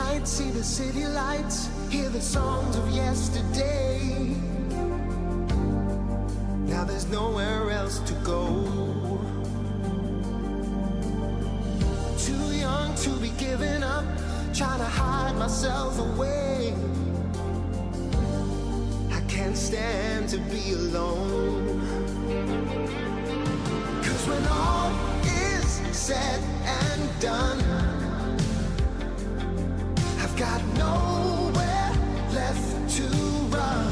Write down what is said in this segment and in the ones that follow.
night, see the city lights, hear the songs of yesterday. Now there's nowhere else to go. Too young to be giving up, trying to hide myself away. I can't stand to be alone. 'Cause when all is said and done, I've got nowhere left to run.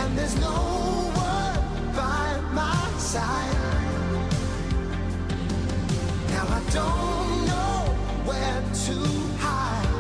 And there's no one by my side. Now I don't know where to hide.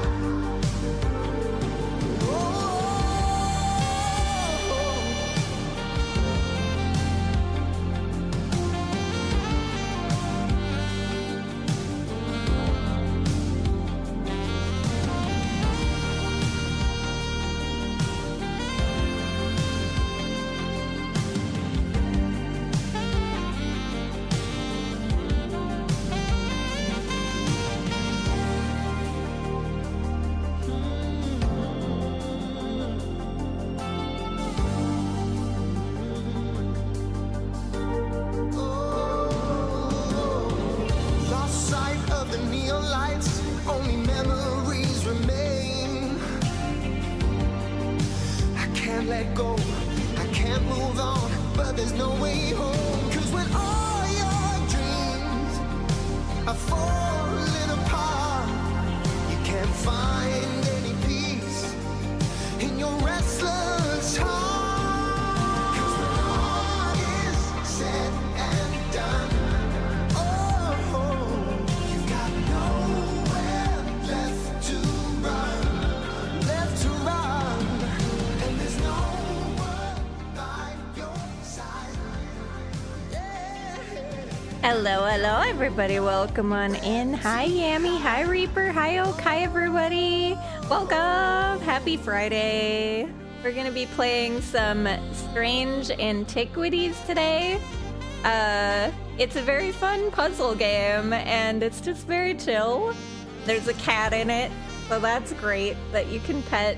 Let go, I can't move on, but there's no way home. 'Cause when all your dreams are falling apart, you can't find any peace in your restless heart. 'Cause when all is said and done, oh, you've got nowhere left to run, left to run. And there's no one by your side. Hello, hello, everybody. Welcome on in. Hi, Yami. Hi, Reaper. Hi, Oak. Hi, everybody. Welcome. Happy Friday. We're going to be playing some Strange Antiquities today. It's a very fun puzzle game, and it's just very chill. There's a cat in it, so that's great that you can pet.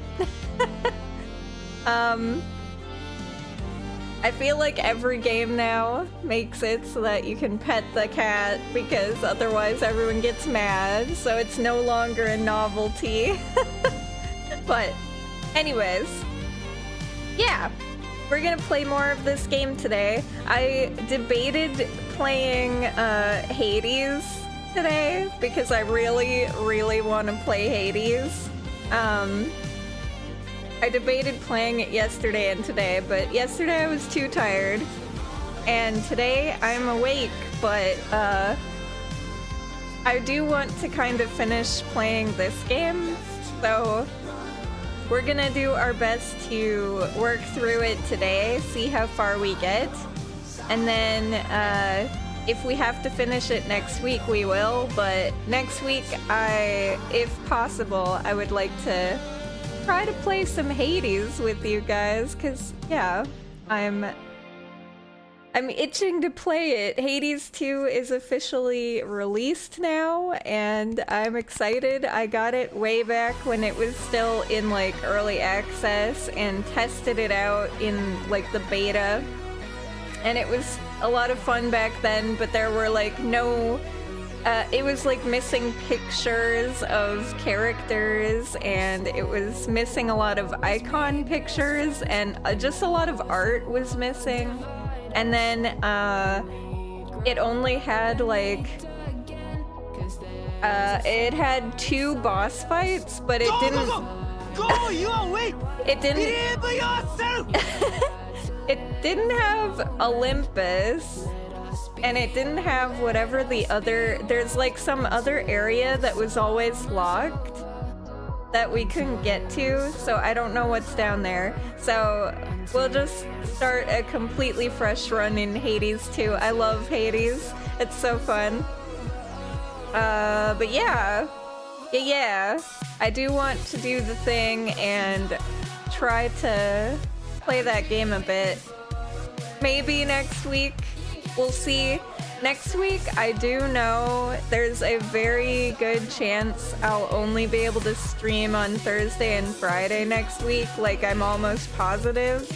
I feel like every game now makes it so that you can pet the cat because otherwise everyone gets mad, so it's no longer a novelty. But anyways, yeah, we're gonna play more of this game today. I debated playing Hades today because I really want to play Hades. I debated playing it yesterday and today, but yesterday I was too tired, and today I'm awake, but I do want to kind of finish playing this game, so we're gonna do our best to work through it today, see how far we get, and then if we have to finish it next week, we will, but next week, if possible, I would like to try to play some Hades with you guys, because yeah, I'm itching to play it. Hades 2 is officially released now, and I'm excited. I got it way back when it was still in like early access and tested it out in like the beta, and it was a lot of fun back then, but there were like no it was like missing pictures of characters, and it was missing a lot of icon pictures, and just a lot of art was missing. And then it only had like it had 2 boss fights, but it didn't Go! You are weak! It didn't Remember yourself! It didn't have Olympus, and it didn't have whatever the other, there's like some other area that was always locked that we couldn't get to, so I don't know what's down there. So we'll just start a completely fresh run in Hades 2. I love Hades. It's so fun. But yeah. I do want to do the thing and try to play that game a bit. Maybe next week. We'll see. Next week, I do know there's a very good chance I'll only be able to stream on Thursday and Friday next week. Like, I'm almost positive.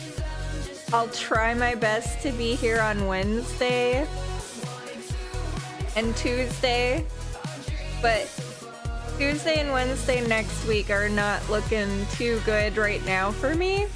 I'll try my best to be here on Wednesday and Tuesday, but Tuesday and Wednesday next week are not looking too good right now for me.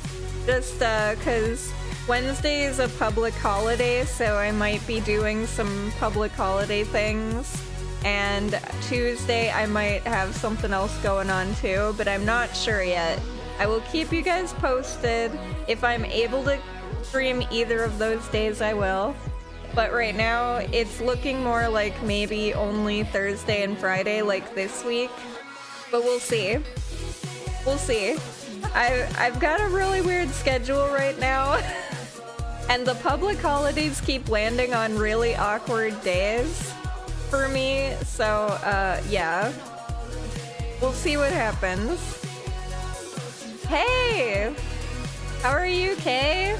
Just because Wednesday is a public holiday, so I might be doing some public holiday things. And Tuesday I might have something else going on too, but I'm not sure yet. I will keep you guys posted. If I'm able to stream either of those days, I will. But right now, it's looking more like maybe only Thursday and Friday, like this week. But we'll see. We'll see. I've got a really weird schedule right now. And the public holidays keep landing on really awkward days for me. So, yeah. We'll see what happens. Hey! How are you, Kay?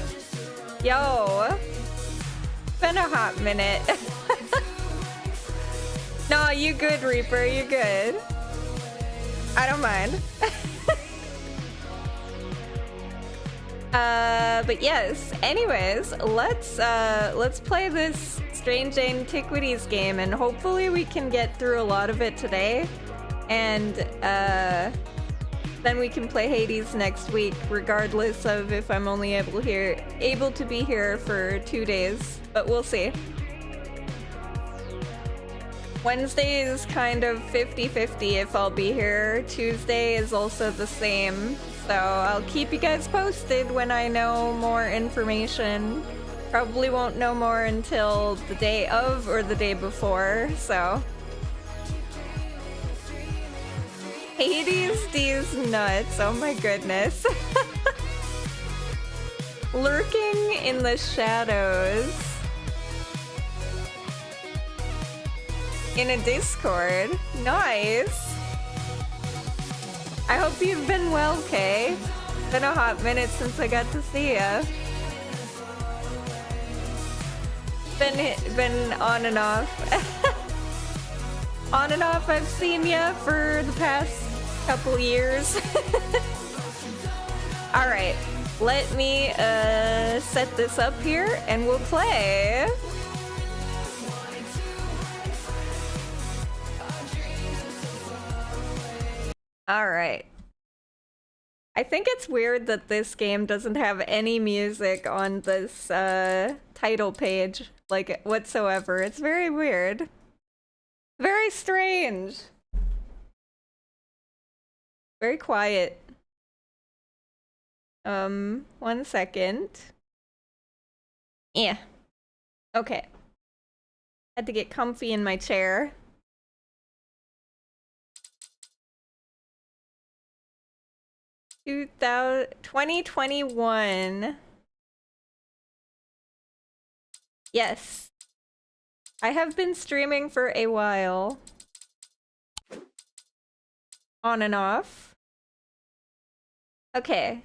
Yo! Been a hot minute. No, you good, Reaper, you good. I don't mind. But yes, anyways, let's play this Strange Antiquities game, and hopefully we can get through a lot of it today, and then we can play Hades next week, regardless of if I'm only able to be here for 2 days, but we'll see. Wednesday is kind of 50-50 if I'll be here. Tuesday is also the same. So I'll keep you guys posted when I know more information. Probably won't know more until the day of or the day before, so. Hades, these nuts, oh my goodness. Lurking in the shadows. In a Discord, nice. I hope you've been well, Kay. Been a hot minute since I got to see ya. Been on and off. On and off, I've seen ya for the past couple years. Alright, let me set this up here and we'll play. Alright. I think it's weird that this game doesn't have any music on this title page, like, whatsoever. It's very weird. Very strange. Very quiet. 1 second. Yeah. Okay. Had to get comfy in my chair. 2021. Yes. I have been streaming for a while. On and off. Okay.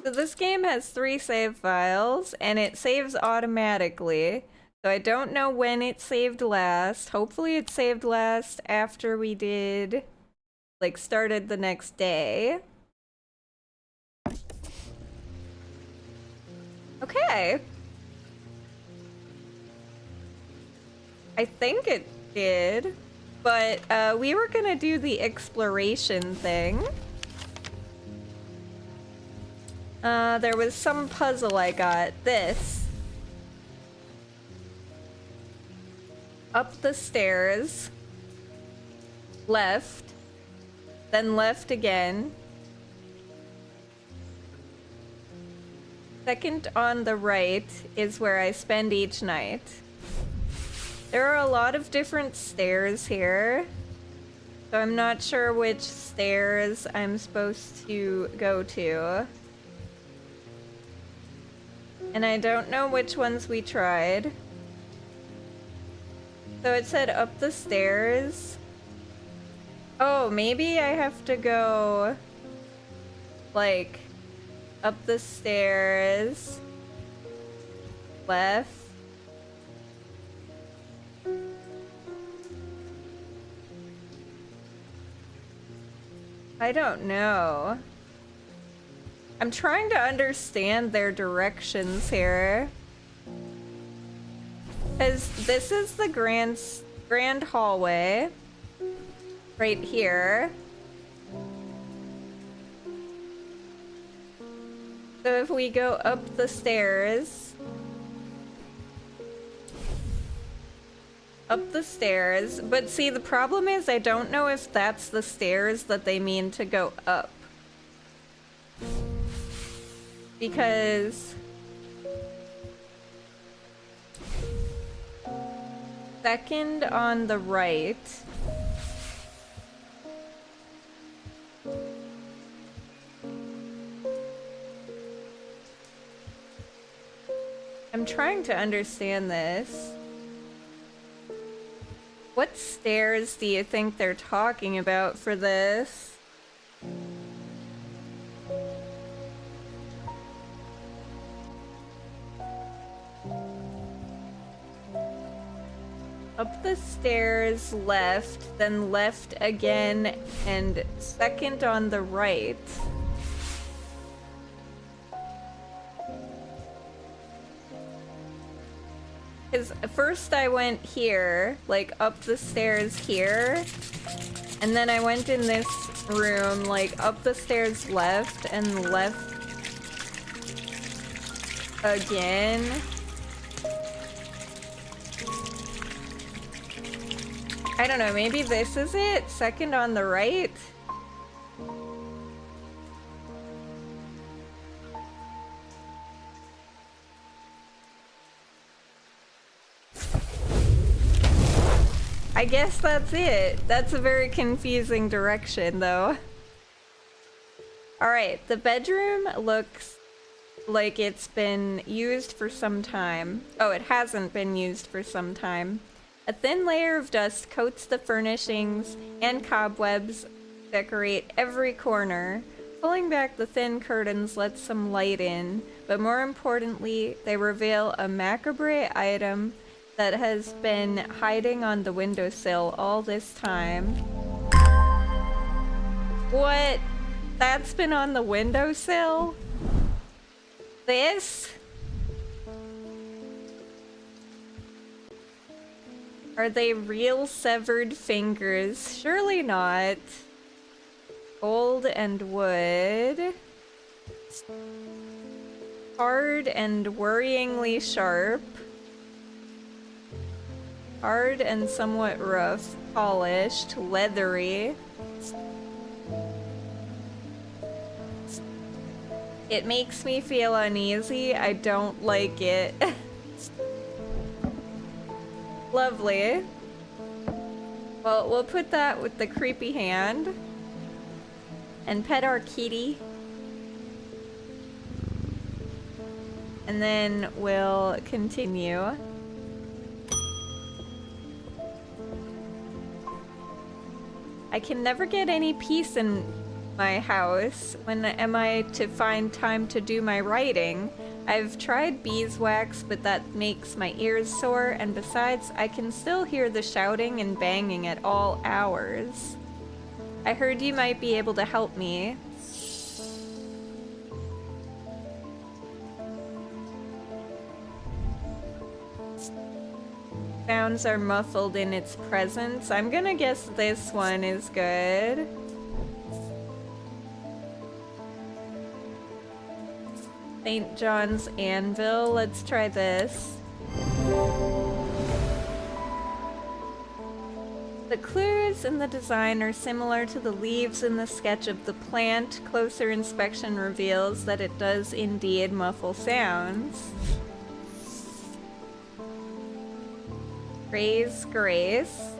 So this game has 3 save files, and it saves automatically. So I don't know when it saved last. Hopefully it saved last after we did, like, started the next day. Okay. I think it did, but we were gonna do the exploration thing. There was some puzzle I got. This. Up the stairs. Left. Then left again. Second on the right is where I spend each night. There are a lot of different stairs here, so I'm not sure which stairs I'm supposed to go to. And I don't know which ones we tried. So it said up the stairs. Oh, maybe I have to go, like, up the stairs, left, I don't know. I'm trying to understand their directions here. Because this is the grand hallway. Right here. So if we go up the stairs... Up the stairs. But see, the problem is I don't know if that's the stairs that they mean to go up. Because... second on the right... I'm trying to understand this. What stairs do you think they're talking about for this? Up the stairs left, then left again, and second on the right. Because first I went here, like up the stairs here, and then I went in this room, like up the stairs left and left again. I don't know, maybe this is it? Second on the right? I guess that's it. That's a very confusing direction, though. Alright, the bedroom looks like it's been used for some time. Oh, it hasn't been used for some time. A thin layer of dust coats the furnishings, and cobwebs decorate every corner. Pulling back the thin curtains lets some light in, but more importantly, they reveal a macabre item that has been hiding on the windowsill all this time. What? That's been on the windowsill? This? Are they real severed fingers? Surely not. Gold and wood. Hard and worryingly sharp. Hard and somewhat rough. Polished. Leathery. It makes me feel uneasy. I don't like it. Lovely. Well, we'll put that with the creepy hand. And pet our kitty. And then we'll continue. I can never get any peace in my house. When am I to find time to do my writing? I've tried beeswax, but that makes my ears sore, and besides, I can still hear the shouting and banging at all hours. I heard you might be able to help me. Sounds are muffled in its presence. I'm gonna guess this one is good. St. John's Anvil. Let's try this. The clues in the design are similar to the leaves in the sketch of the plant. Closer inspection reveals that it does indeed muffle sounds. Praise Grace.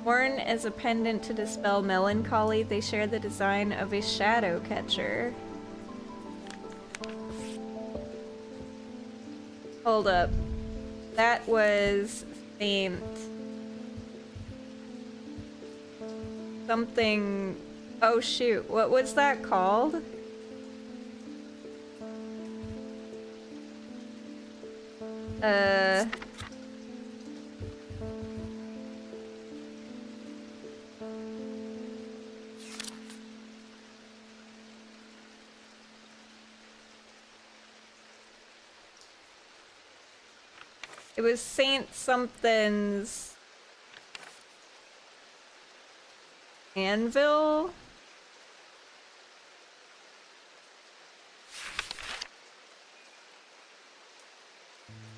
Worn as a pendant to dispel melancholy, they share the design of a shadow catcher. Hold up. That was Saint... something... Oh shoot, what was that called? It was Saint something's anvil.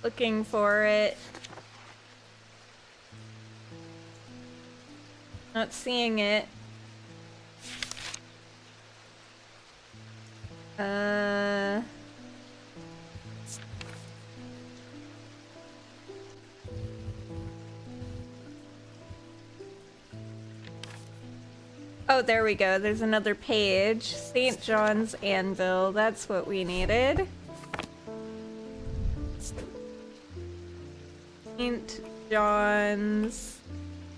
Looking for it. Not seeing it. Oh, there we go. There's another page. St. John's Anvil. That's what we needed. St. John's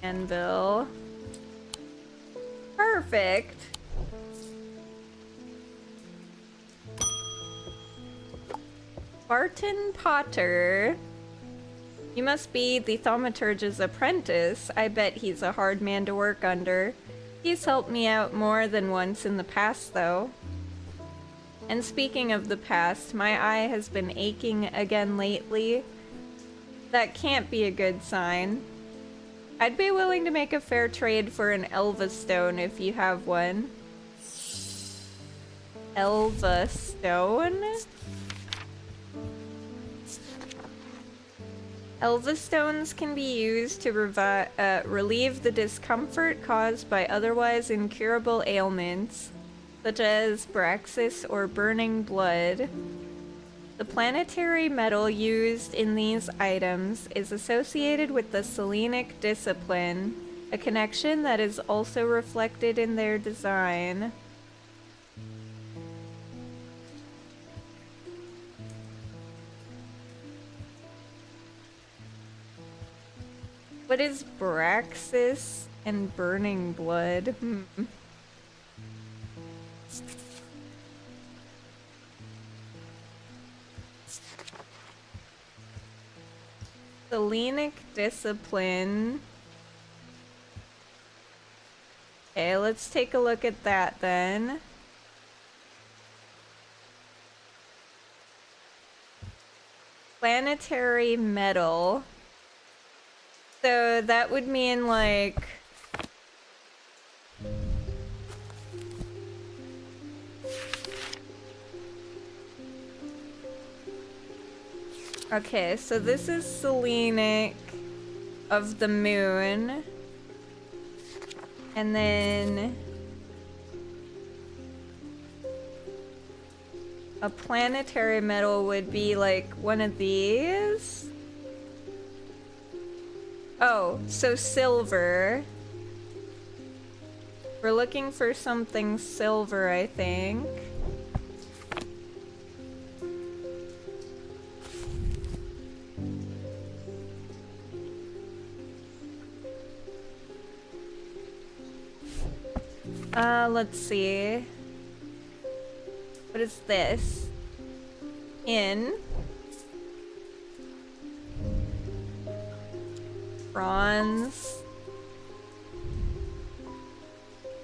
Anvil. Perfect. Barton Potter. You must be the thaumaturge's apprentice. I bet he's a hard man to work under. He's helped me out more than once in the past, though. And speaking of the past, my eye has been aching again lately. That can't be a good sign. I'd be willing to make a fair trade for an Elva stone if you have one. Elva stone? Elva stones can be used to relieve the discomfort caused by otherwise incurable ailments, such as Braxis or burning blood. The planetary metal used in these items is associated with the Selenic discipline, a connection that is also reflected in their design. What is Braxis and burning blood? Selenic discipline. Okay, let's take a look at that then. Planetary metal. So that would mean like... Okay, so this is Selenic of the moon. And then... a planetary metal would be like one of these. Oh, so silver. We're looking for something silver, I think. Let's see. What is this? In. Bronze.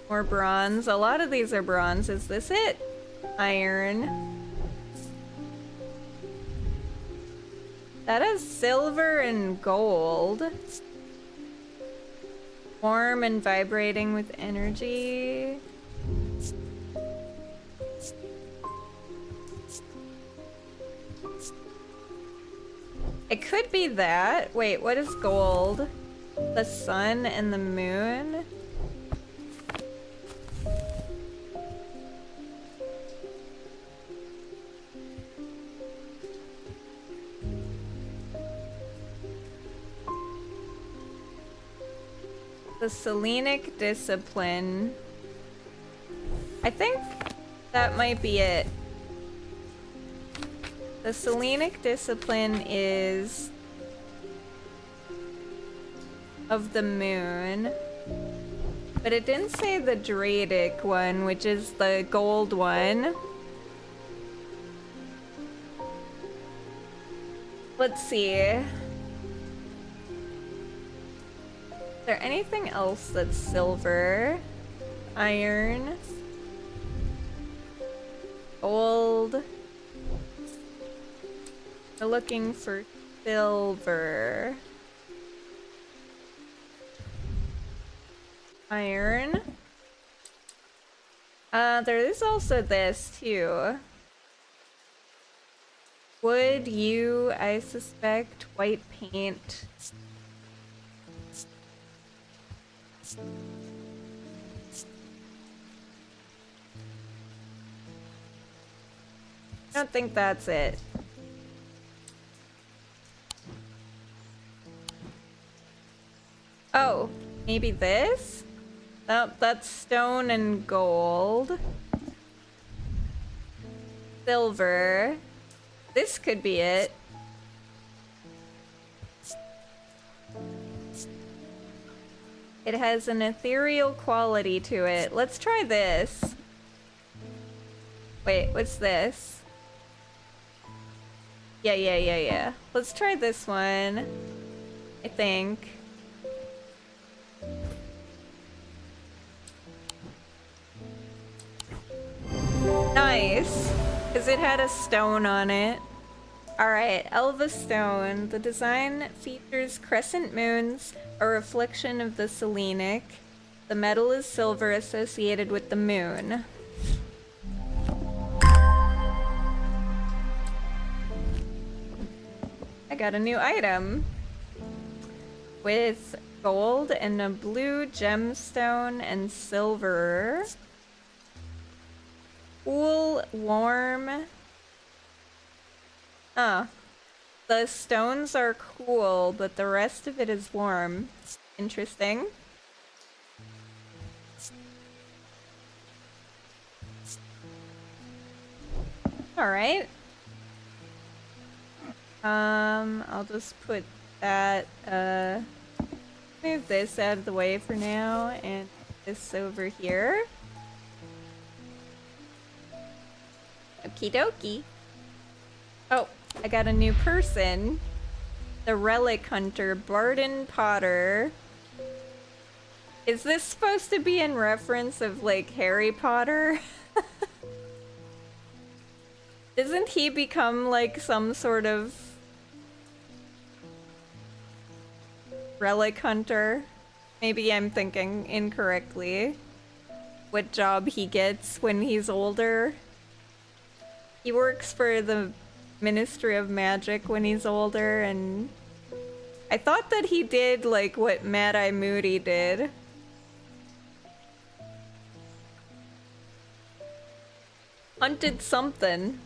More bronze. A lot of these are bronze. Is this it? Iron. That is silver and gold. Warm and vibrating with energy. It could be that. Wait, what is gold? The sun and the moon? The Selenic discipline. I think that might be it. The Selenic discipline is of the moon, but it didn't say the Dradic one, which is the gold one. Let's see. Is there anything else that's silver? Iron. Gold. We're looking for silver. Iron. There is also this too. Wood, you, I suspect, white paint. I don't think that's it. Oh, maybe this? Oh, that's stone and gold. Silver. This could be it. It has an ethereal quality to it. Let's try this. Wait, what's this? Yeah. Let's try this one. I think. Nice. Because it had a stone on it. Alright, Elva Stone. The design features crescent moons, a reflection of the Selenic. The metal is silver associated with the moon. I got a new item. With gold and a blue gemstone and silver. Cool, warm. The stones are cool, but the rest of it is warm. Interesting. Alright. I'll just put that, move this out of the way for now, and this over here. Okie dokie. Oh, I got a new person. The Relic Hunter, Barden Potter. Is this supposed to be in reference of, like, Harry Potter? Doesn't he become, like, some sort of relic hunter? Maybe I'm thinking incorrectly. What job he gets when he's older. He works for the Ministry of Magic when he's older, and I thought that he did like what Mad-Eye Moody did. Hunted something.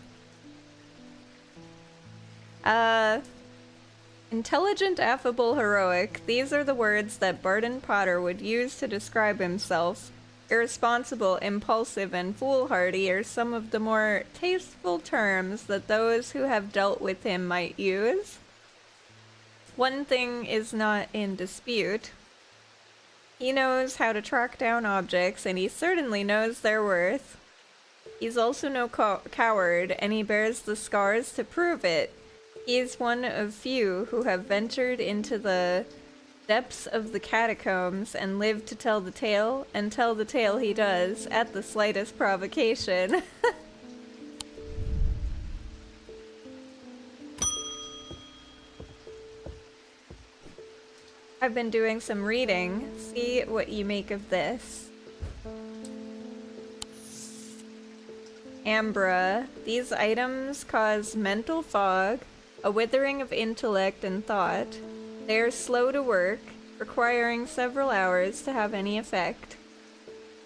Intelligent, affable, heroic. These are the words that Barden Potter would use to describe himself. Irresponsible, impulsive, and foolhardy are some of the more tasteful terms that those who have dealt with him might use. One thing is not in dispute. He knows how to track down objects, and he certainly knows their worth. He's also no coward, and he bears the scars to prove it. He is one of few who have ventured into the depths of the catacombs and lived to tell the tale, and tell the tale he does at the slightest provocation. I've been doing some reading. See what you make of this. Ambra. These items cause mental fog, a withering of intellect and thought. They are slow to work, requiring several hours to have any effect.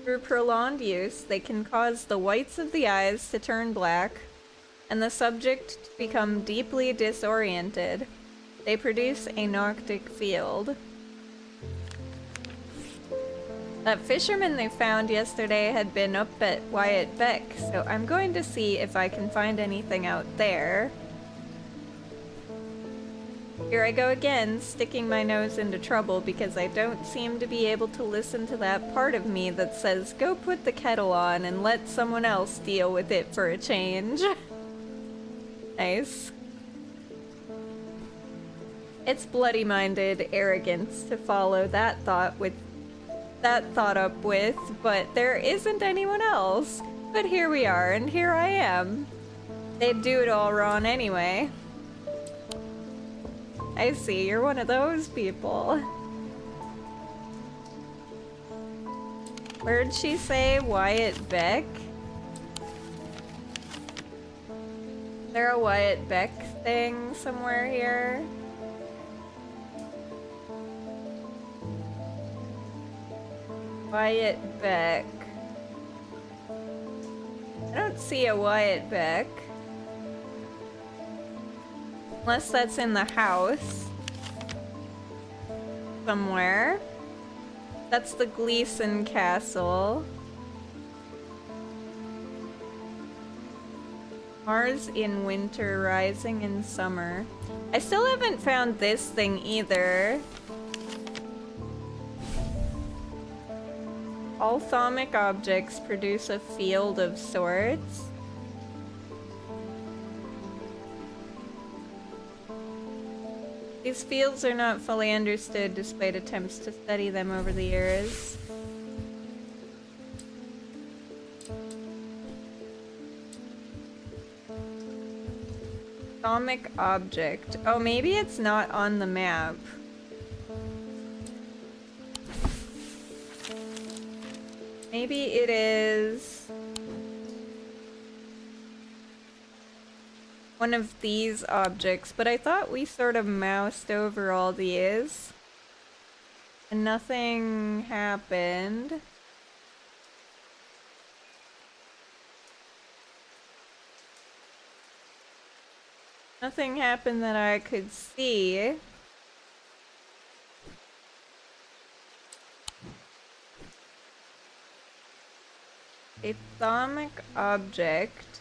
Through prolonged use, they can cause the whites of the eyes to turn black, and the subject to become deeply disoriented. They produce a noctic field. That fisherman they found yesterday had been up at Wyatt Beck, so I'm going to see if I can find anything out there. Here I go again, sticking my nose into trouble because I don't seem to be able to listen to that part of me that says, go put the kettle on and let someone else deal with it for a change. Nice. It's bloody-minded arrogance to follow that thought up with, but there isn't anyone else. But here we are, and here I am. They'd do it all wrong anyway. I see, you're one of those people. Where'd she say Wyatt Beck? Is there a Wyatt Beck thing somewhere here? Wyatt Beck. I don't see a Wyatt Beck. Unless that's in the house. Somewhere. That's the Gleason Castle. Mars in winter, rising in summer. I still haven't found this thing either. All thaumic objects produce a field of sorts. These fields are not fully understood despite attempts to study them over the years. Thaumic object. Oh, maybe it's not on the map. Maybe it is one of these objects, but I thought we sort of moused over all these and nothing happened. Nothing happened that I could see. A thaumic object.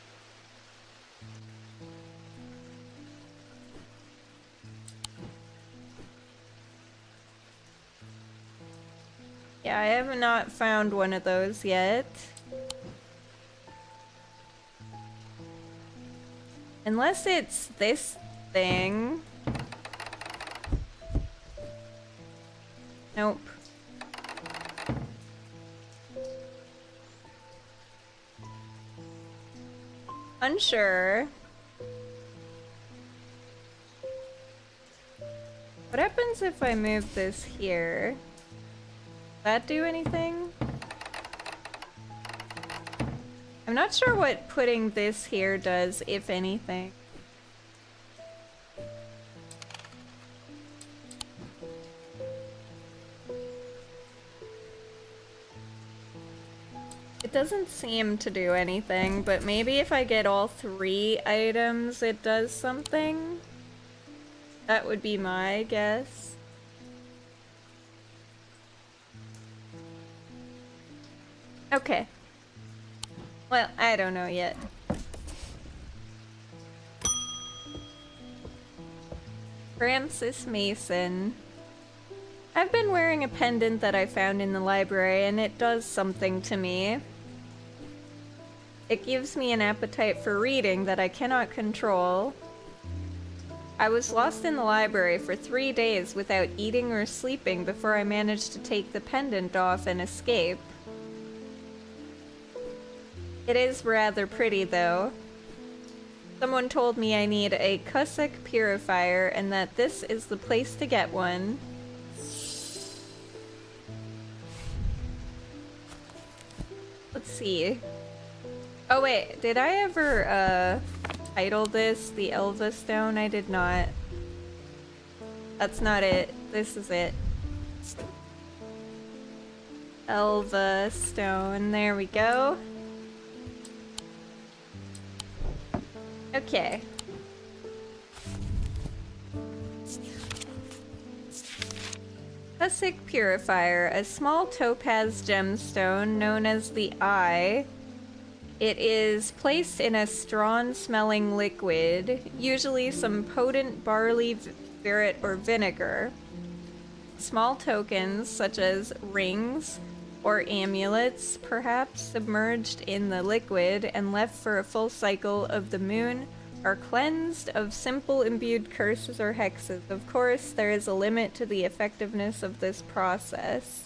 Yeah, I have not found one of those yet. Unless it's this thing. Nope. Unsure. What happens if I move this here? Does that do anything? I'm not sure what putting this here does, if anything. It doesn't seem to do anything, but maybe if I get all 3 items, it does something. That would be my guess. Okay. Well, I don't know yet. Francis Mason. I've been wearing a pendant that I found in the library, and it does something to me. It gives me an appetite for reading that I cannot control. I was lost in the library for 3 days without eating or sleeping before I managed to take the pendant off and escape. It is rather pretty, though. Someone told me I need a Cussack purifier and that this is the place to get one. Let's see. Oh wait, did I ever title this the Elva Stone? I did not. That's not it. This is it. Elva Stone. There we go. Okay. Cussack Purifier, a small topaz gemstone known as the Eye. It is placed in a strong-smelling liquid, usually some potent barley, spirit, or vinegar. Small tokens, such as rings or amulets, perhaps submerged in the liquid and left for a full cycle of the moon, are cleansed of simple imbued curses or hexes. Of course, there is a limit to the effectiveness of this process.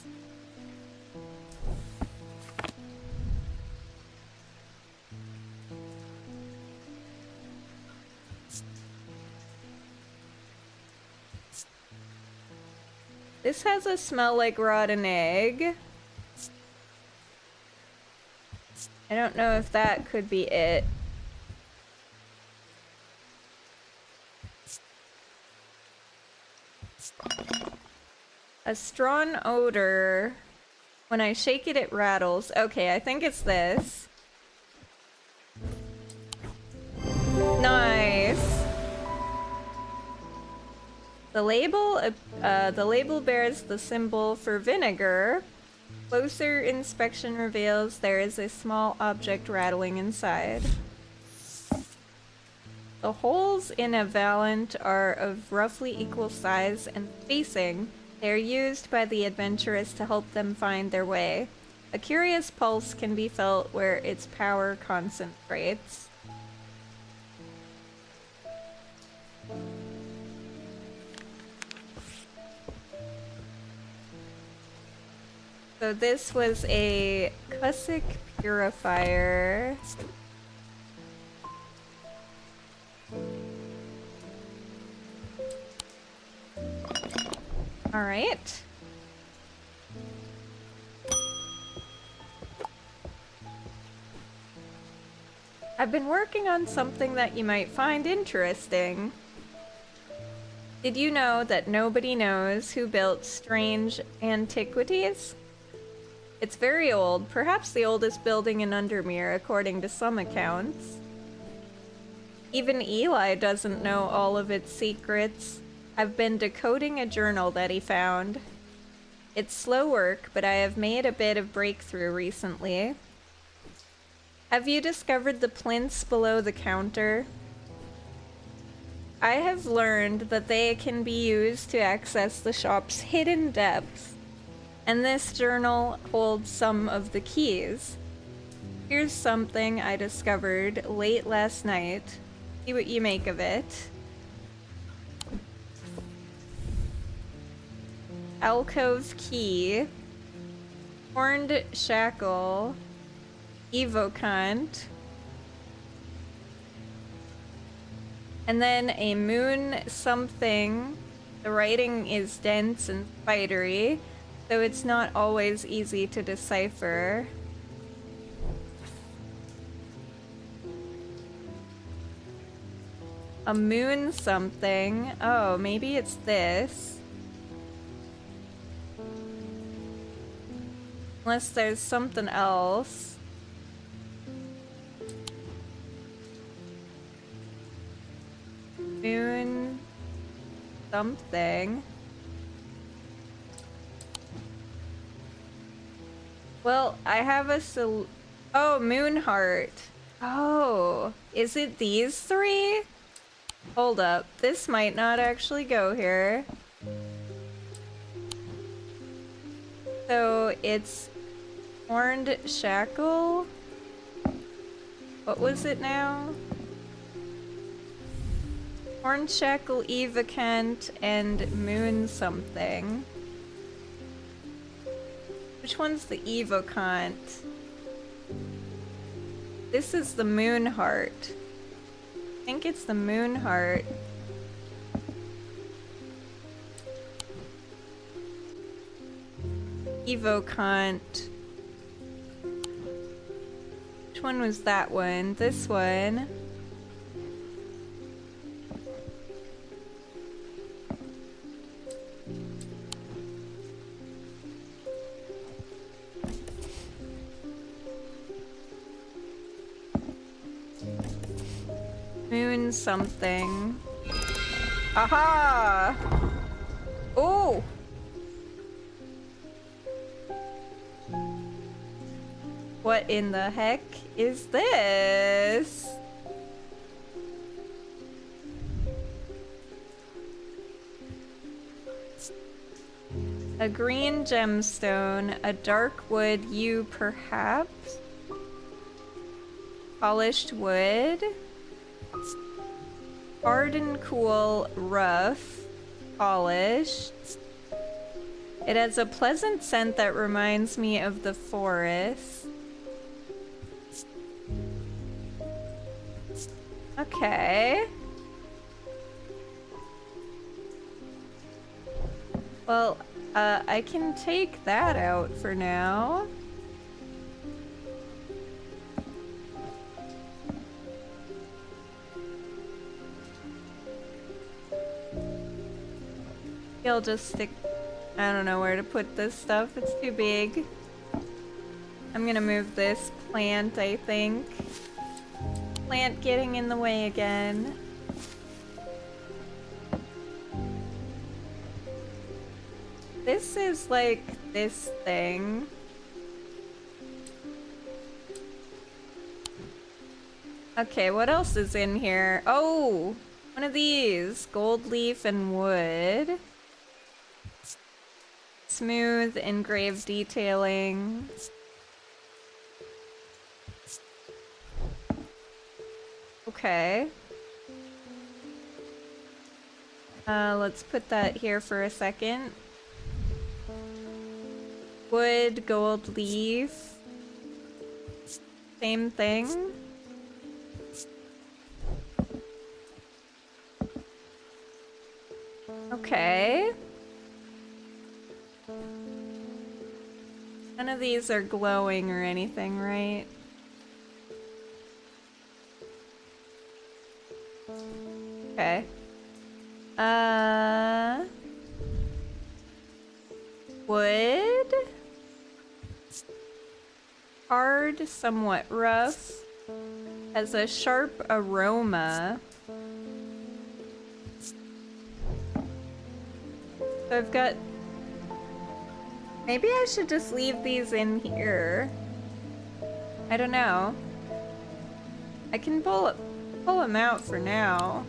This has a smell like rotten egg. I don't know if that could be it. A strong odor. When I shake it, it rattles. Okay, I think it's this. Nice. The label bears the symbol for vinegar. Closer inspection reveals there is a small object rattling inside. The holes in a valent are of roughly equal size and spacing. They are used by the adventurous to help them find their way. A curious pulse can be felt where its power concentrates. So this was a Cussick purifier. All right. I've been working on something that you might find interesting. Did you know that nobody knows who built strange antiquities? It's very old, perhaps the oldest building in Undermere, according to some accounts. Even Eli doesn't know all of its secrets. I've been decoding a journal that he found. It's slow work, but I have made a bit of breakthrough recently. Have you discovered the plinths below the counter? I have learned that they can be used to access the shop's hidden depths, and this journal holds some of the keys. Here's something I discovered late last night. See what you make of it. Alcove key, horned shackle, evocant, and then a moon something. The writing is dense and spidery, so it's not always easy to decipher. A moon something. Oh, maybe it's this. Unless there's something else. Moon something. Well, I have a oh, Moonheart. Oh, is it these three? Hold up, this might not actually go here. So it's horned shackle. What was it now? Horned shackle, evocant, and moon something. Which one's the evocant? This is the Moonheart. I think it's the Moonheart. Evocant. Which one was that one? This one. Moon something. Aha! Oh! What in the heck is this? A green gemstone, a dark wood yew perhaps? Polished wood? Hard and cool, rough, polished. It has a pleasant scent that reminds me of the forest. Okay. Well, I can take that out for now. I'll just stick... I don't know where to put this stuff. It's too big. I'm gonna move this plant, I think. Plant getting in the way again. This is like this thing. Okay, what else is in here? Oh, one of these. Gold leaf and wood. Smooth engraved detailing. Okay. Let's put that here for a second. Wood, gold leaf. Same thing. Okay. None of these are glowing or anything, right? Okay. Wood? Hard, somewhat rough. Has a sharp aroma. So I've got... Maybe I should just leave these in here. I don't know. I can pull them out for now.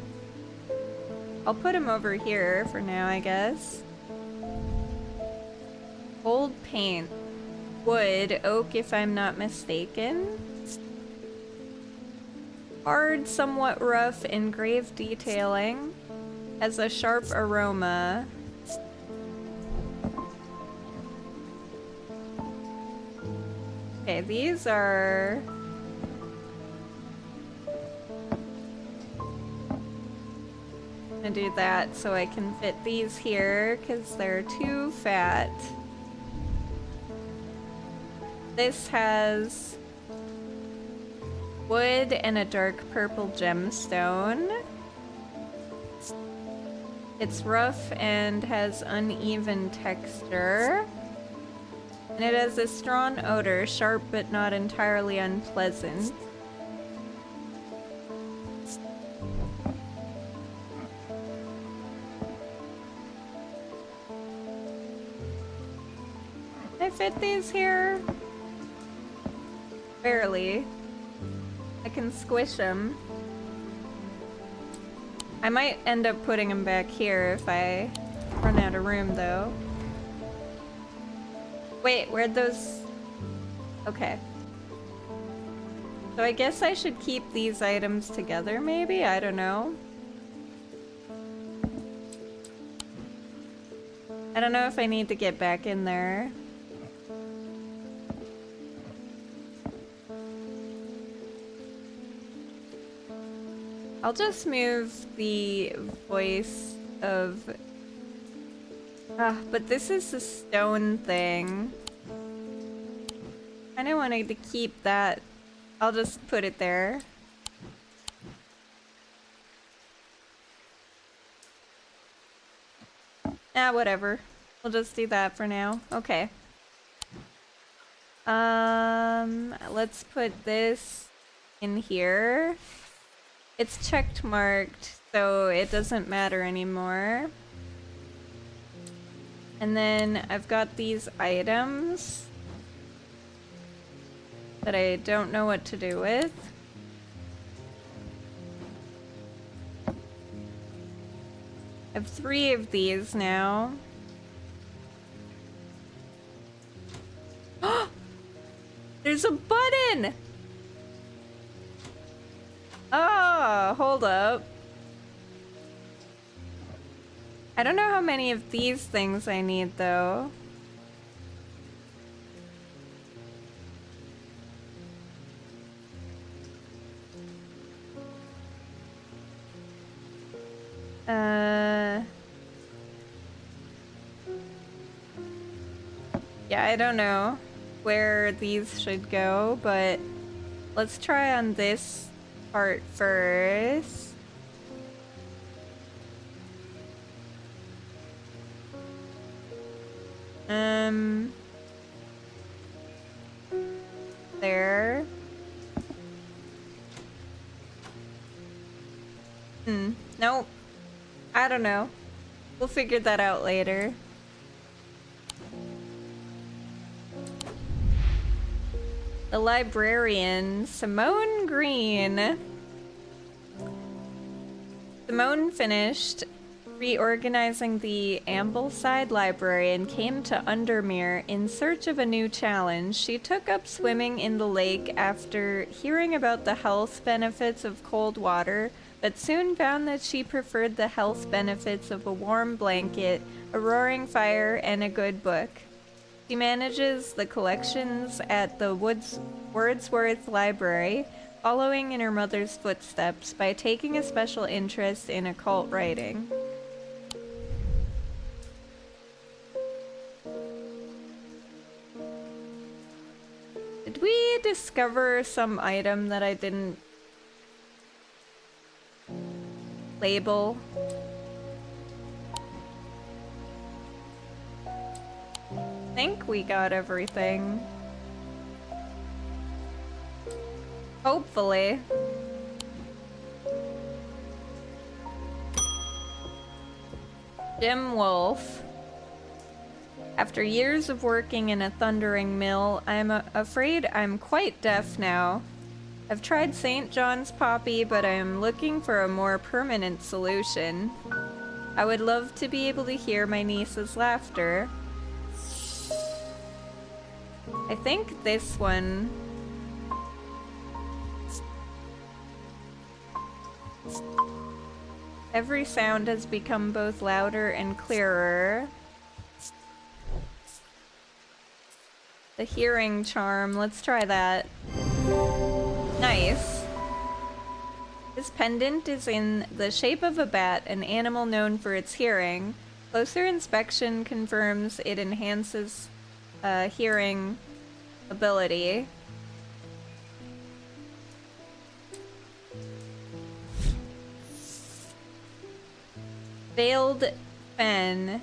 I'll put them over here for now, I guess. Gold paint. Wood, oak if I'm not mistaken. Hard, somewhat rough, engraved detailing. Has a sharp aroma. Okay, these are... I'm gonna do that so I can fit these here, because they're too fat. This has wood and a dark purple gemstone. It's rough and has uneven texture. And it has a strong odor, sharp but not entirely unpleasant. Can I fit these here? Barely. I can squish them. I might end up putting them back here if I run out of room, though. Wait, where'd those... Okay. So I guess I should keep these items together, maybe? I don't know. I don't know if I need to get back in there. I'll just move the voice of... but this is the stone thing. I kinda wanted to keep that. I'll just put it there. Ah, whatever. We'll just do that for now. Okay. Let's put this in here. It's checked marked, so it doesn't matter anymore. And then I've got these items that I don't know what to do with. I have 3 of these now. There's a button! Oh, hold up. I don't know how many of these things I need, though. Yeah, I don't know where these should go, but let's try on this part first. There. Nope. I don't know. We'll figure that out later. The librarian, Simone Green. Simone finished reorganizing the Ambleside Library and came to Undermere in search of a new challenge. She took up swimming in the lake after hearing about the health benefits of cold water, but soon found that she preferred the health benefits of a warm blanket, a roaring fire, and a good book. She manages the collections at the Wordsworth Library, following in her mother's footsteps by taking a special interest in occult writing. Did we discover some item that I didn't label? I think we got everything. Hopefully. Jim Wolf. After years of working in a thundering mill, I'm afraid I'm quite deaf now. I've tried St. John's poppy, but I am looking for a more permanent solution. I would love to be able to hear my niece's laughter. I think this one... Every sound has become both louder and clearer. The hearing charm, let's try that. Nice. This pendant is in the shape of a bat, an animal known for its hearing. Closer inspection confirms it enhances hearing ability. Veiled Fen.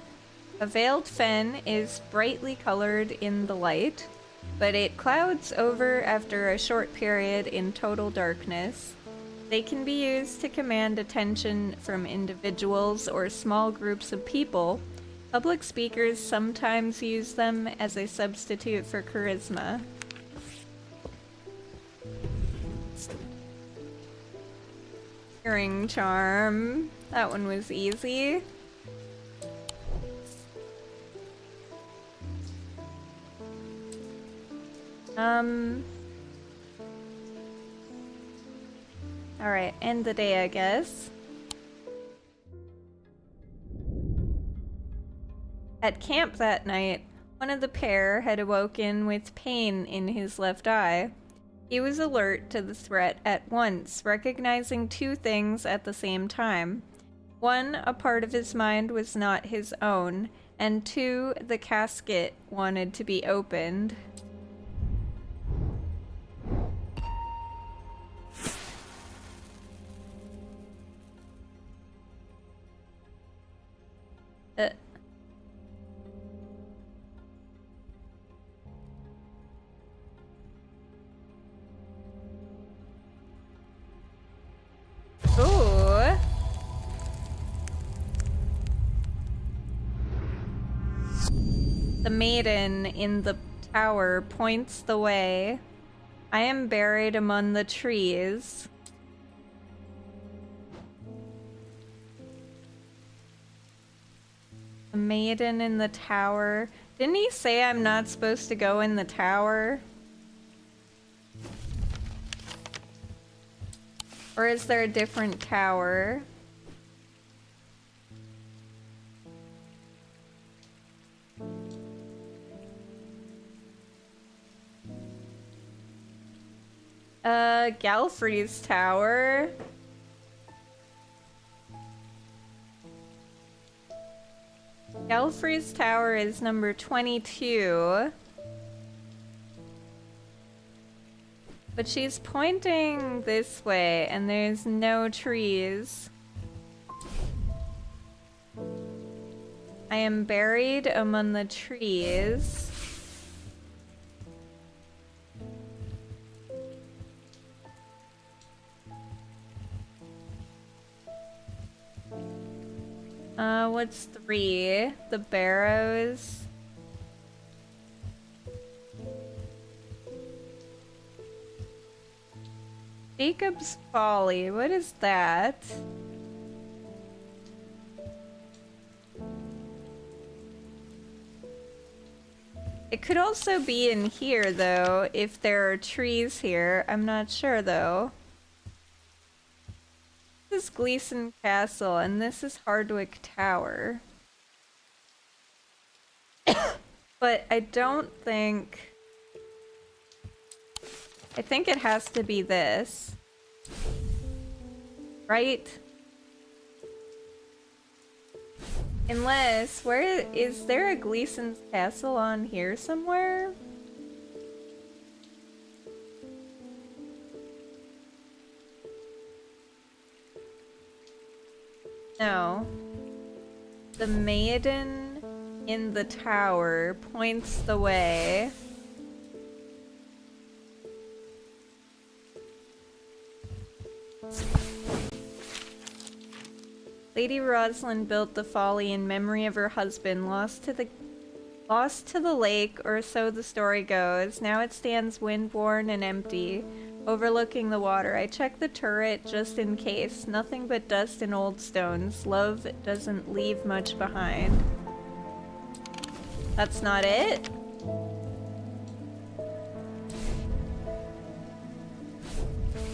A veiled fen is brightly colored in the light, but it clouds over after a short period in total darkness. They can be used to command attention from individuals or small groups of people. Public speakers sometimes use them as a substitute for charisma. Hearing charm. That one was easy. Alright, end the day, I guess. At camp that night, one of the pair had awoken with pain in his left eye. He was alert to the threat at once, recognizing two things at the same time. One, a part of his mind was not his own, and two, the casket wanted to be opened. Ooh. The maiden in the tower points the way. I am buried among the trees. The maiden in the tower. Didn't he say I'm not supposed to go in the tower? Or is there a different tower? Galfrey's tower. Galfrey's Tower is number 22. But she's pointing this way, and there's no trees. I am buried among the trees. What's 3? The barrows. Jacob's Folly, what is that? It could also be in here, though, if there are trees here. I'm not sure, though. This is Gleeson Castle, and this is Hardwick Tower. But I don't think... I think it has to be this. Right? Unless, where is there a Gleeson's Castle on here somewhere? No. The maiden in the tower points the way. Lady Rosalind built the Folly in memory of her husband, lost to the lake, or so the story goes. Now it stands wind-worn and empty, overlooking the water. I checked the turret just in case. Nothing but dust and old stones. Love doesn't leave much behind. That's not it?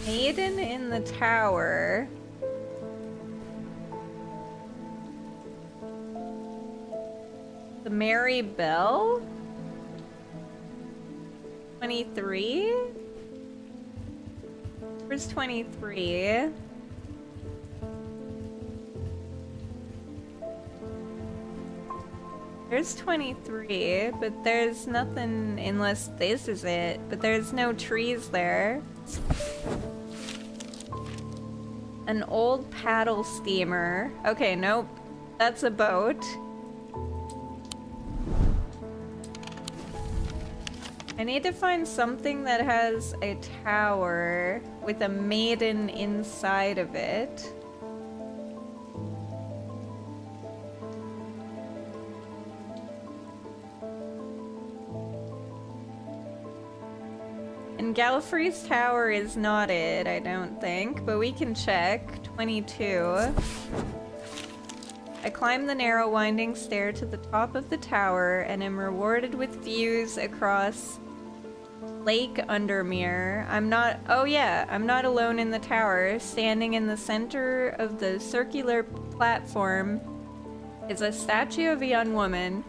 Maiden in the tower. The Mary Bell? 23? Where's 23? There's 23, but there's nothing unless this is it. But there's no trees there. An old paddle steamer. Okay, nope. That's a boat. I need to find something that has a tower with a maiden inside of it. And Gallifrey's Tower is not it, I don't think, but we can check. 22. I climb the narrow winding stair to the top of the tower and am rewarded with views across Lake Undermere. I'm not alone in the tower. Standing in the center of the circular platform is a statue of a young woman.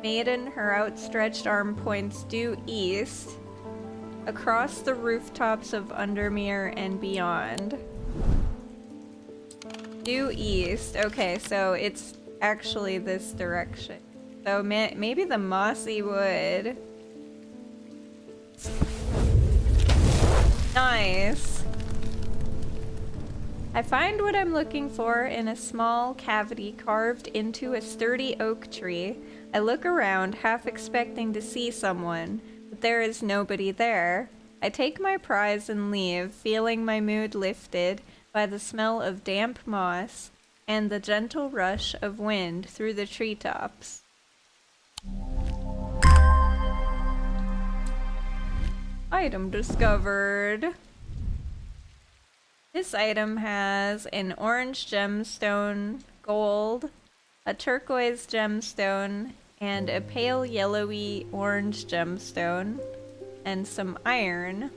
Maiden, her outstretched arm points due east, across the rooftops of Undermere and beyond. Due east. Okay, so it's actually this direction. So maybe the mossy wood. Nice. I find what I'm looking for in a small cavity carved into a sturdy oak tree. I look around, half expecting to see someone, but there is nobody there. I take my prize and leave, feeling my mood lifted by the smell of damp moss and the gentle rush of wind through the treetops. Item discovered. This item has an orange gemstone, gold, a turquoise gemstone, and a pale yellowy orange gemstone, and some iron.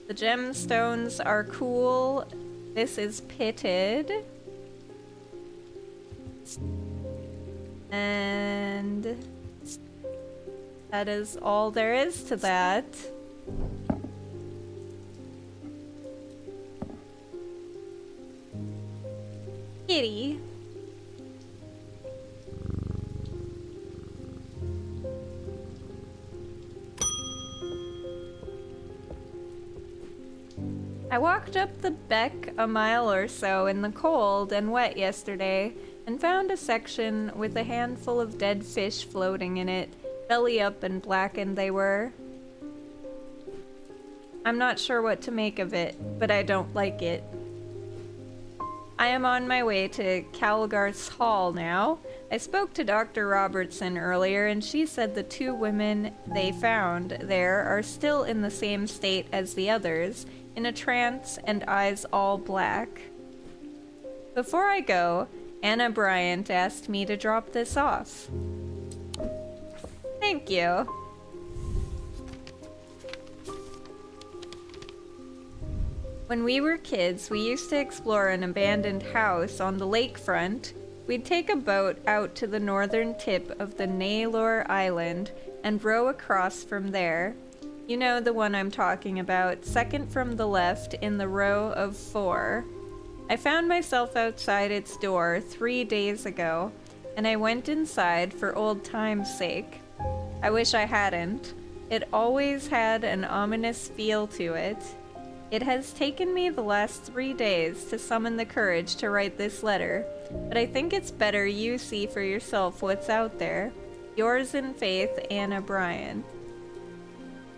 The gemstones are cool. This is pitted. And that is all there is to that. Kitty. I walked up the beck a mile or so in the cold and wet yesterday and found a section with a handful of dead fish floating in it, belly up and blackened they were. I'm not sure what to make of it, but I don't like it. I am on my way to Calgarth's Hall now. I spoke to Dr. Robertson earlier, and she said the 2 women they found there are still in the same state as the others, in a trance and eyes all black. Before I go, Anna Bryant asked me to drop this off. Thank you. When we were kids, we used to explore an abandoned house on the lakefront. We'd take a boat out to the northern tip of the Naylor Island and row across from there. You know the one I'm talking about, second from the left in the row of 4. I found myself outside its door 3 days ago, and I went inside for old time's sake. I wish I hadn't. It always had an ominous feel to it. It has taken me the last 3 days to summon the courage to write this letter, but I think it's better you see for yourself what's out there. Yours in faith, Anna Bryant.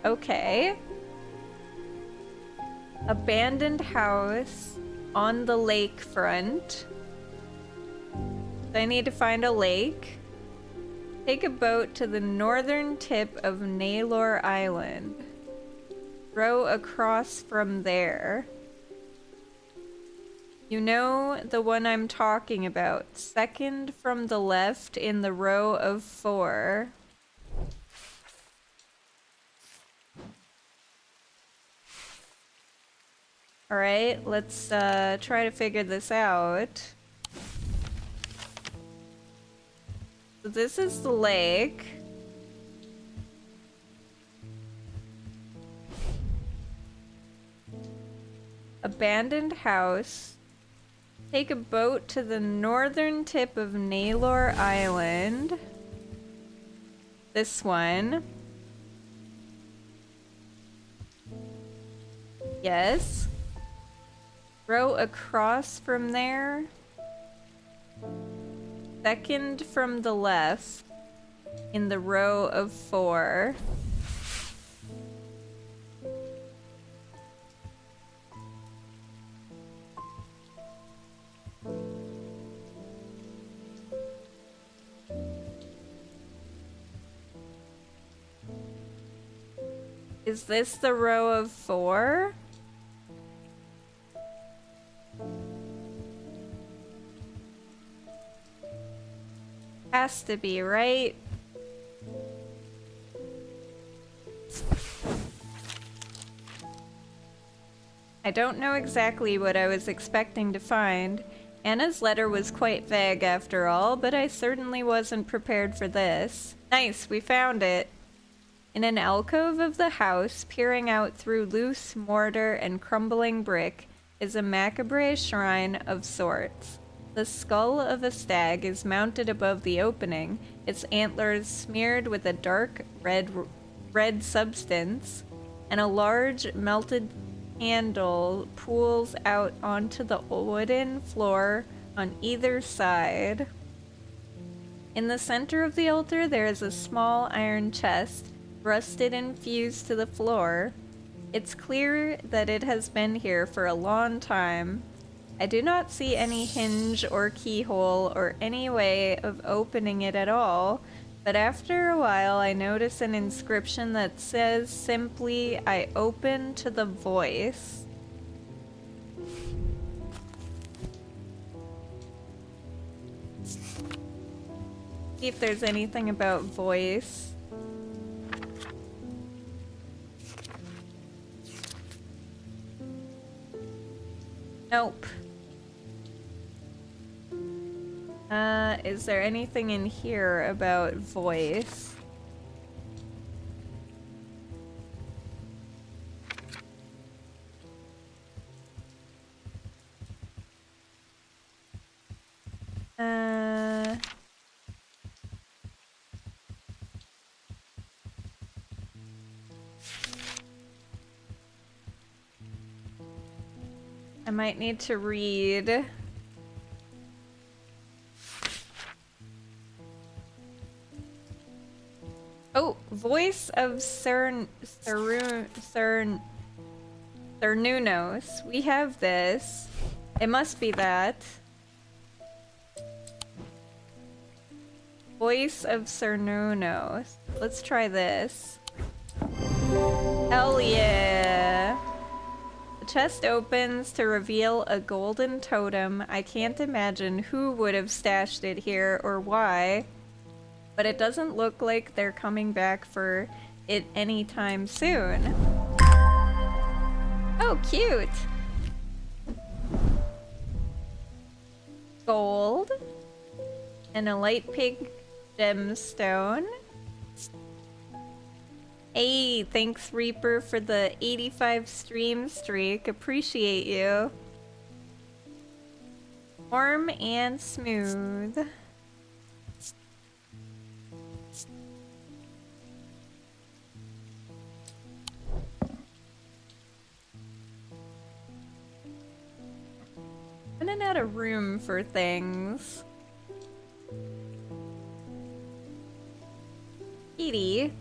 Okay. Abandoned house on the lakefront. So I need to find a lake. Take a boat to the northern tip of Naylor Island. Row across from there. You know the one I'm talking about. Second from the left in the row of 4. Alright, let's try to figure this out. So this is the lake. Abandoned house. Take a boat to the northern tip of Naylor Island. This one. Yes. Row across from there. Second from the left in the row of 4. Is this the row of 4? Has to be, right? I don't know exactly what I was expecting to find. Anna's letter was quite vague after all, but I certainly wasn't prepared for this. Nice, we found it. In an alcove of the house, peering out through loose mortar and crumbling brick, is a macabre shrine of sorts. The skull of a stag is mounted above the opening, its antlers smeared with a dark red substance, and a large melted candle pools out onto the wooden floor on either side. In the center of the altar, there is a small iron chest, rusted and fused to the floor. It's clear that it has been here for a long time. I do not see any hinge or keyhole or any way of opening it at all, but after a while I notice an inscription that says simply, "I open to the voice." See if there's anything about voice. Nope. Is there anything in here about voice? I might need to read. Oh, voice of Cernunos. We have this. It must be that. Voice of Cernunos. Let's try this. Hell yeah! The chest opens to reveal a golden totem. I can't imagine who would have stashed it here or why, but it doesn't look like they're coming back for it anytime soon. Oh, cute! Gold. And a light pink gemstone. Hey, thanks Reaper for the 85 stream streak. Appreciate you. Warm and smooth. Running out of room for things. Edie.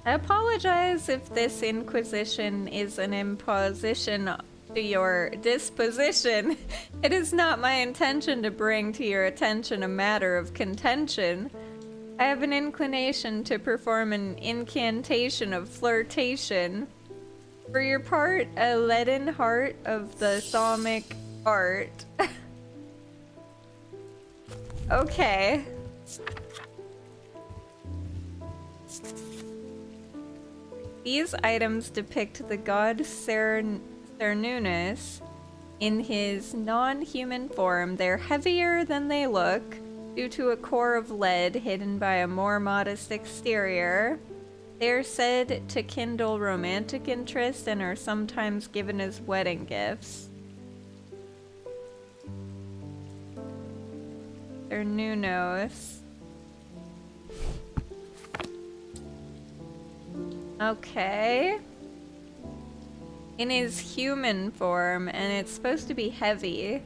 I apologize if this inquisition is an imposition to your disposition. It is not my intention to bring to your attention a matter of contention. I have an inclination to perform an incantation of flirtation. For your part, a leaden heart of the Thaumic art. Okay. These items depict the god Cernunnos in his non-human form. They're heavier than they look due to a core of lead hidden by a more modest exterior. They are said to kindle romantic interest and are sometimes given as wedding gifts. Cernunnos. Okay. In his human form, and it's supposed to be heavy.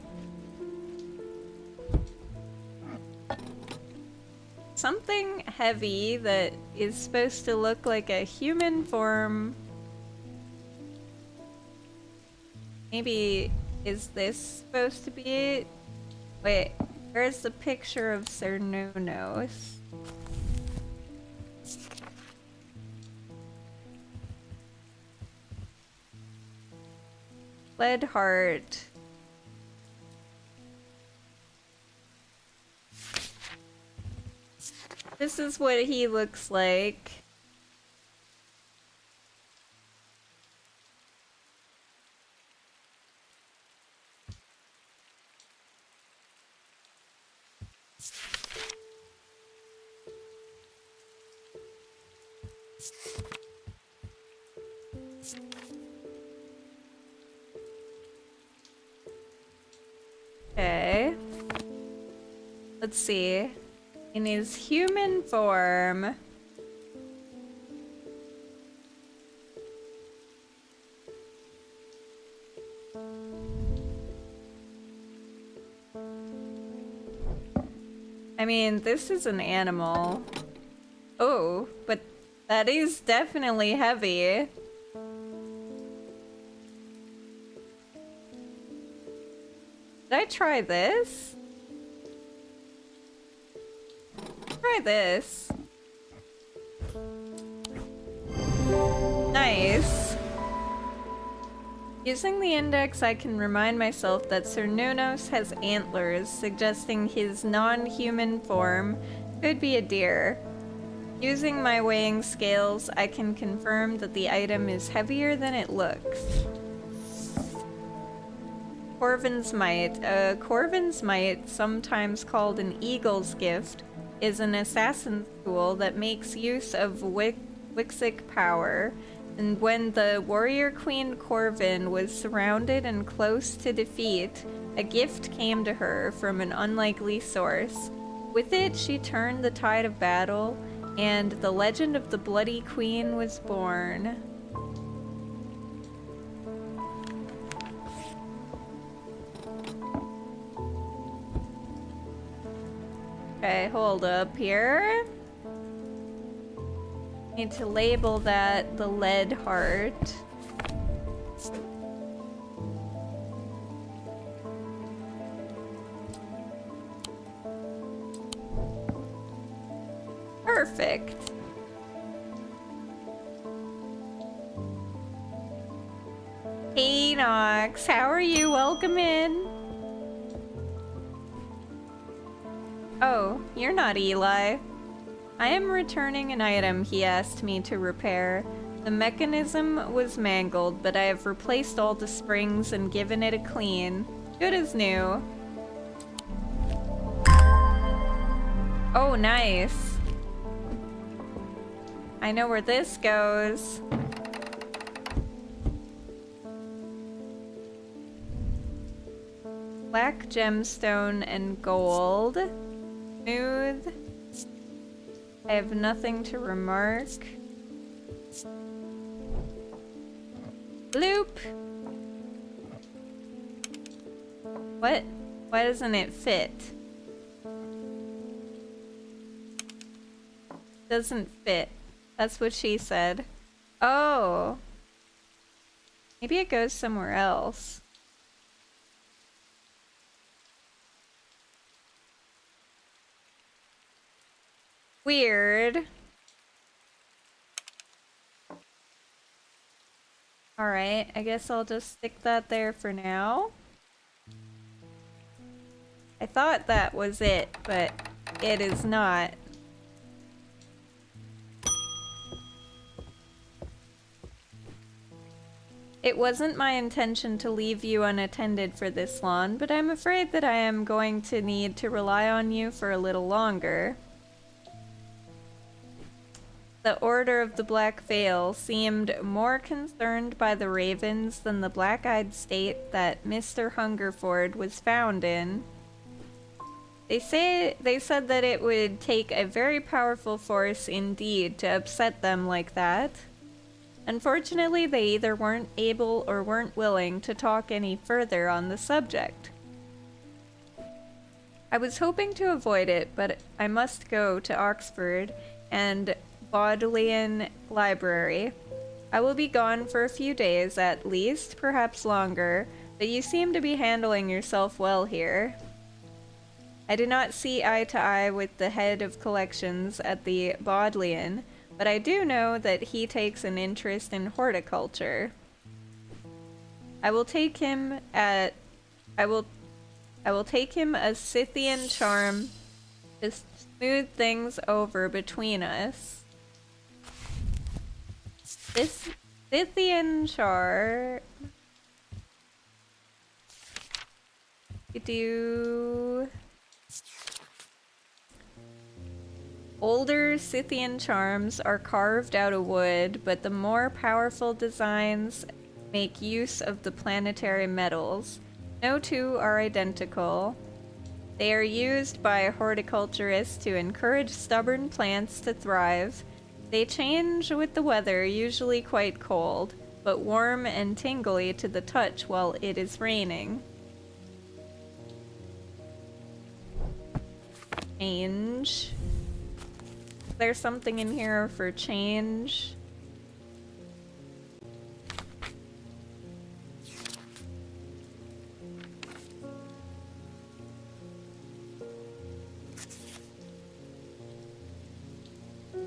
Something heavy that is supposed to look like a human form. Maybe, is this supposed to be it? Wait, where's the picture of Cernunnos? Lead heart. This is what he looks like. Okay. Let's see. In his human form. I mean, this is an animal. Oh, but that is definitely heavy. Did I try this? Try this. Nice. Using the index, I can remind myself that Cernunnos has antlers, suggesting his non-human form could be a deer. Using my weighing scales, I can confirm that the item is heavier than it looks. Corvin's Might. Corvin's Might, sometimes called an Eagle's Gift, is an assassin's tool that makes use of Wixic power, and when the warrior queen Corvin was surrounded and close to defeat, a gift came to her from an unlikely source. With it, she turned the tide of battle and the legend of the Bloody Queen was born. Okay, hold up here. Need to label that the lead heart. Perfect. Hey Nox, how are you? Welcome in. Oh, you're not Eli. I am returning an item he asked me to repair. The mechanism was mangled, but I have replaced all the springs and given it a clean. Good as new. Oh, nice. I know where this goes. Black gemstone and gold. Smooth. I have nothing to remark. Bloop. What? Why doesn't it fit? Doesn't fit. That's what she said. Oh. Maybe it goes somewhere else. Weird. Alright, I guess I'll just stick that there for now. I thought that was it, but it is not. It wasn't my intention to leave you unattended for this long, but I'm afraid that I am going to need to rely on you for a little longer. The Order of the Black Veil seemed more concerned by the ravens than the black-eyed state that Mr. Hungerford was found in. They said that it would take a very powerful force indeed to upset them like that. Unfortunately, they either weren't able or weren't willing to talk any further on the subject. I was hoping to avoid it, but I must go to Oxford and Bodleian Library. I will be gone for a few days at least, perhaps longer, but you seem to be handling yourself well here. I do not see eye to eye with the head of collections at the Bodleian, but I do know that he takes an interest in horticulture. I will take him a Scythian charm to smooth things over between us. This Scythian charm. Older Scythian charms are carved out of wood, but the more powerful designs make use of the planetary metals. No two are identical. They are used by horticulturists to encourage stubborn plants to thrive. They change with the weather, usually quite cold, but warm and tingly to the touch while it is raining. Change. There's something in here for change.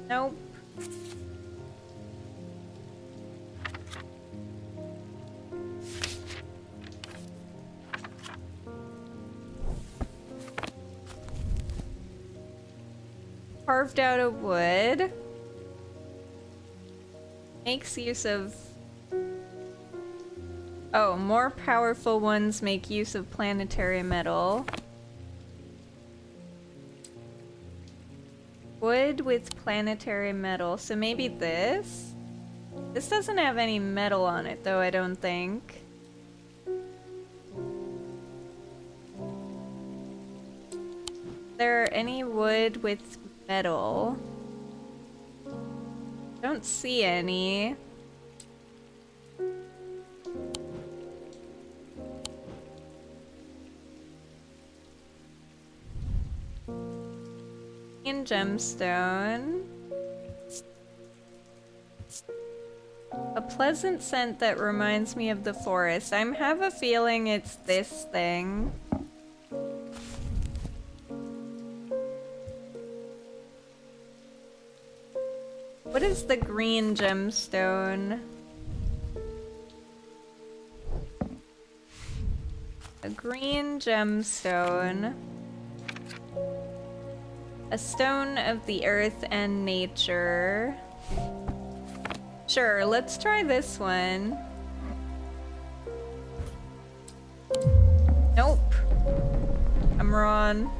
Nope. Carved out of wood. Makes use of... Oh, more powerful ones make use of planetary metal. Wood with planetary metal. So maybe this? This doesn't have any metal on it though, I don't think. Is there any wood with metal? Don't see any. In gemstone. A pleasant scent that reminds me of the forest. I have a feeling it's this thing. What is the green gemstone? A green gemstone. A stone of the earth and nature. Sure, let's try this one. Nope. I'm wrong.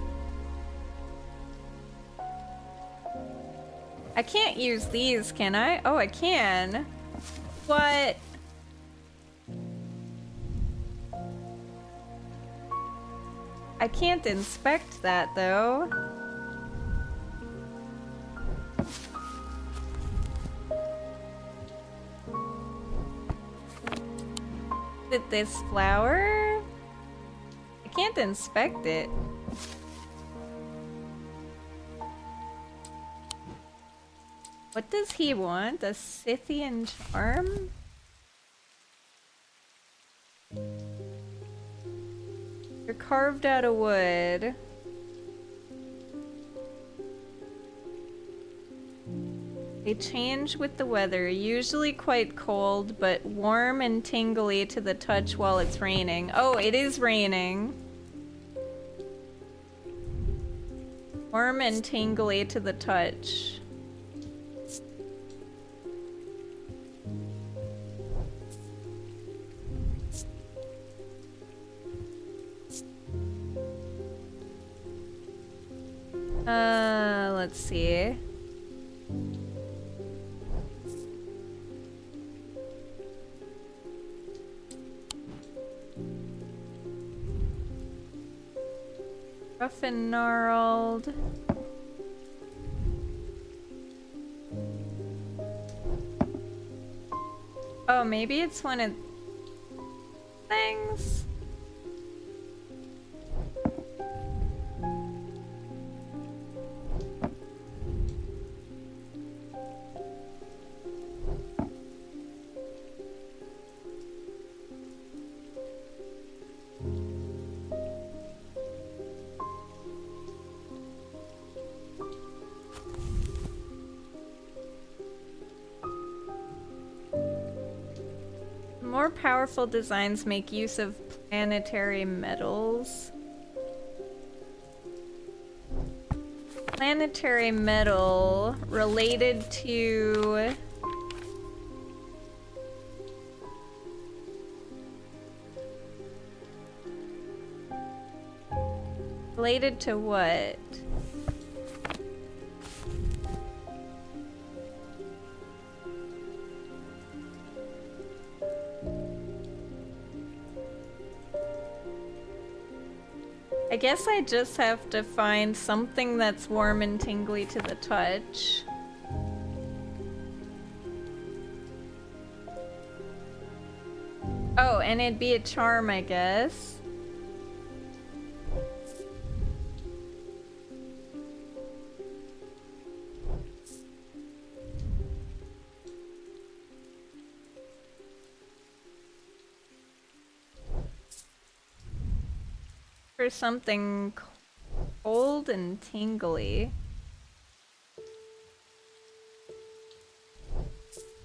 I can't use these, can I? Oh, I can. What? I can't inspect that, though. Is it this flower? I can't inspect it. What does he want? A Scythian charm? You're carved out of wood. They change with the weather, usually quite cold, but warm and tingly to the touch while it's raining. Oh, it is raining. Warm and tingly to the touch. Let's see. Rough and gnarled. Oh, maybe it's one of things. More powerful designs make use of planetary metals. Planetary metal related to... Related to what? I guess I just have to find something that's warm and tingly to the touch. Oh, and it'd be a charm, I guess. For something cold and tingly.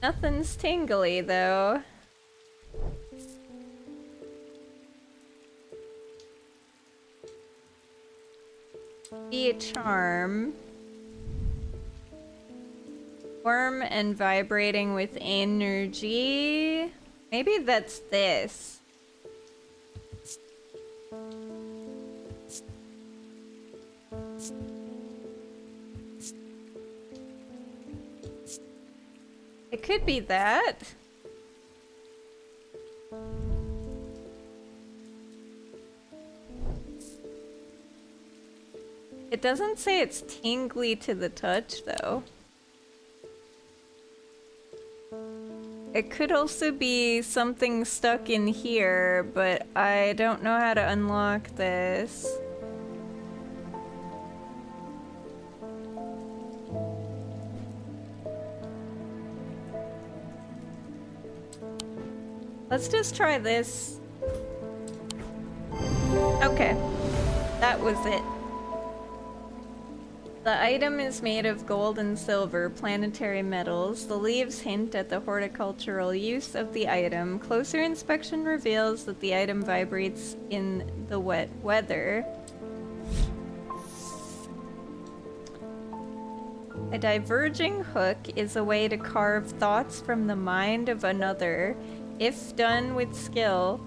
Nothing's tingly though. Be a charm. Warm and vibrating with energy. Maybe that's this. It could be that. It doesn't say it's tingly to the touch, though. It could also be something stuck in here, but I don't know how to unlock this. Let's just try this. Okay, that was it. The item is made of gold and silver, planetary metals. The leaves hint at the horticultural use of the item. Closer inspection reveals that the item vibrates in the wet weather. A diverging hook is a way to carve thoughts from the mind of another. If done with skill,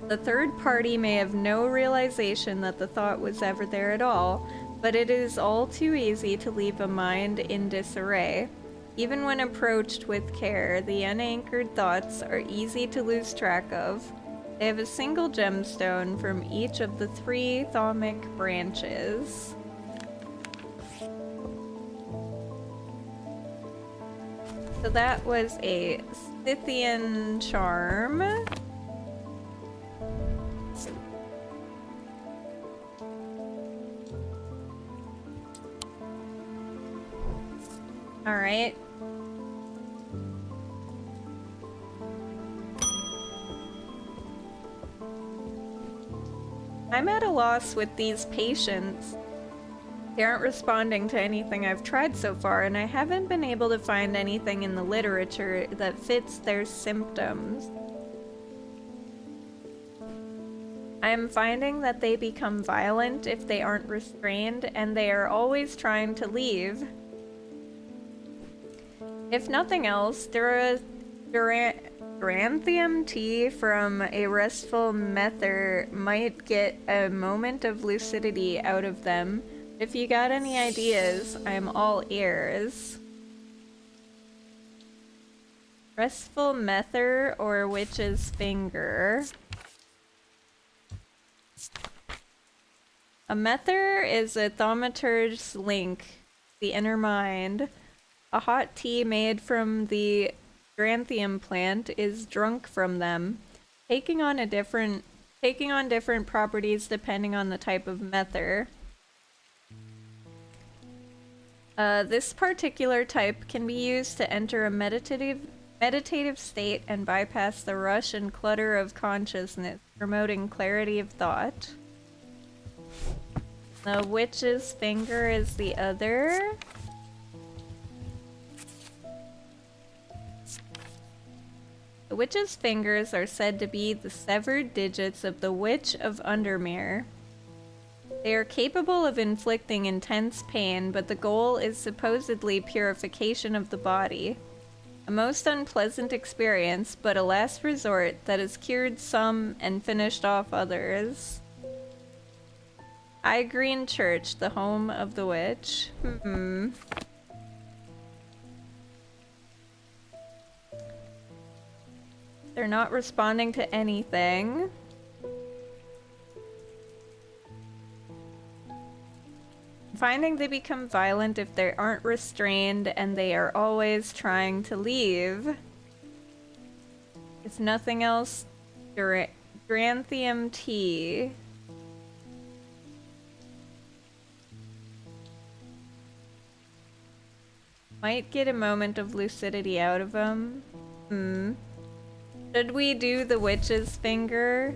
the third party may have no realization that the thought was ever there at all, but it is all too easy to leave a mind in disarray. Even when approached with care, the unanchored thoughts are easy to lose track of. They have a single gemstone from each of the 3 thaumic branches. So that was a Scythian charm. All right. I'm at a loss with these patients. They aren't responding to anything I've tried so far, and I haven't been able to find anything in the literature that fits their symptoms. I am finding that they become violent if they aren't restrained, and they are always trying to leave. If nothing else, Duranthium tea from a restful mether might get a moment of lucidity out of them. If you got any ideas, I'm all ears. Restful mether or witch's finger. A mether is a thaumaturge's link, the inner mind. A hot tea made from the Duranthium plant is drunk from them, taking on different properties depending on the type of mether. This particular type can be used to enter a meditative state and bypass the rush and clutter of consciousness, promoting clarity of thought. The witch's finger is the other. The witch's fingers are said to be the severed digits of the Witch of Undermere. They are capable of inflicting intense pain, but the goal is supposedly purification of the body. A most unpleasant experience, but a last resort that has cured some and finished off others. High Green Church, the home of the witch. They're not responding to anything. Finding they become violent if they aren't restrained, and they are always trying to leave. If nothing else, Duranthium tea. Might get a moment of lucidity out of them. Should we do the witch's finger?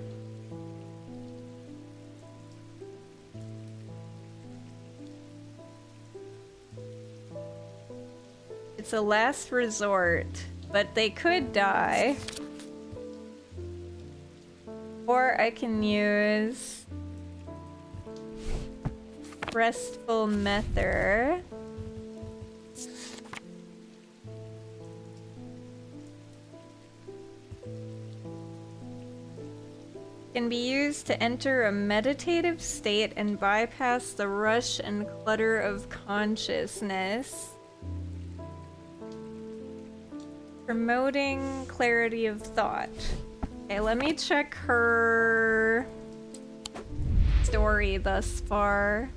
It's a last resort, but they could die. Or I can use Restful Mether. Can be used to enter a meditative state and bypass the rush and clutter of consciousness. Promoting clarity of thought. Okay, let me check her story thus far,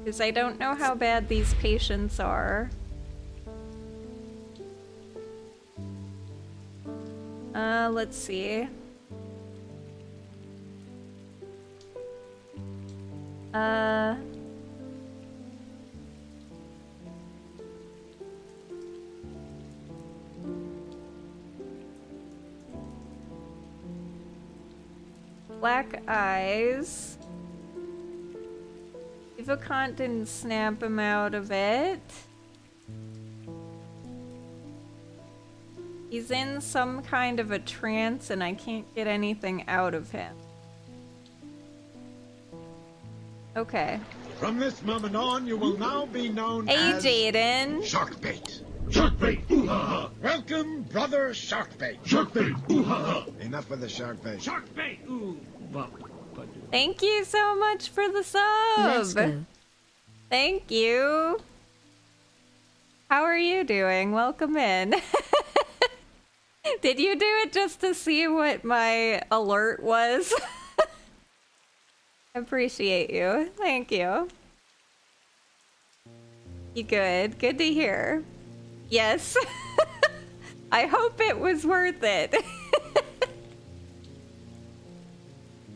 because I don't know how bad these patients are. Let's see. Black eyes. Ivacont didn't snap him out of it. He's in some kind of a trance and I can't get anything out of him. Okay. From this moment on, you will now be known Hey, as Jaden. Sharkbait. Sharkbait, ooh ha ha. Welcome, brother Sharkbait. Sharkbait, ooh ha ha. Enough with the Sharkbait. Sharkbait! Ooh, well, but Thank you so much for the sub. Thank you. How are you doing? Welcome in. Did you do it just to see what my alert was? Appreciate you. Thank you. You good? Good to hear. Yes. I hope it was worth it.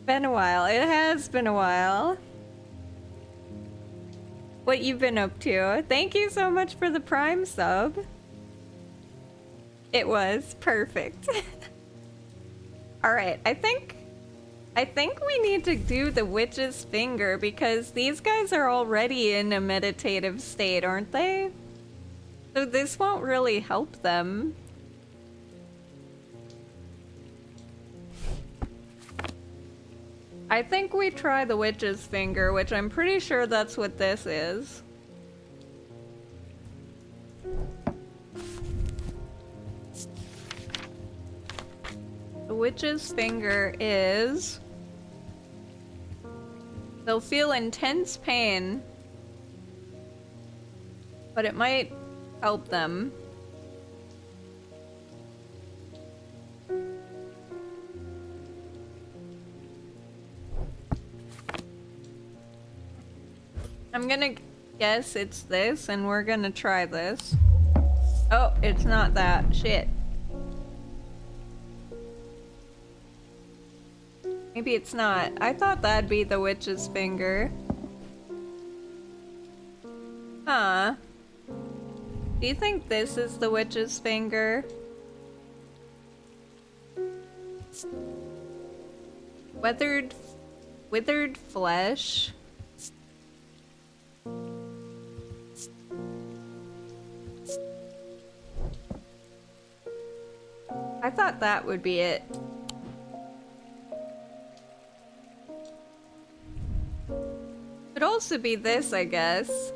Been a while. It has been a while. What you been up to? Thank you so much for the Prime sub. It was perfect. All right, I think we need to do the witch's finger because these guys are already in a meditative state, aren't they? So this won't really help them. I think we try the witch's finger, which I'm pretty sure that's what this is. The witch's finger is... They'll feel intense pain, but it might help them. I'm gonna guess it's this, and we're gonna try this. Oh, it's not that. Shit. Maybe it's not. I thought that'd be the witch's finger. Huh. Do you think this is the witch's finger? Withered flesh. I thought that would be it. Could also be this, I guess.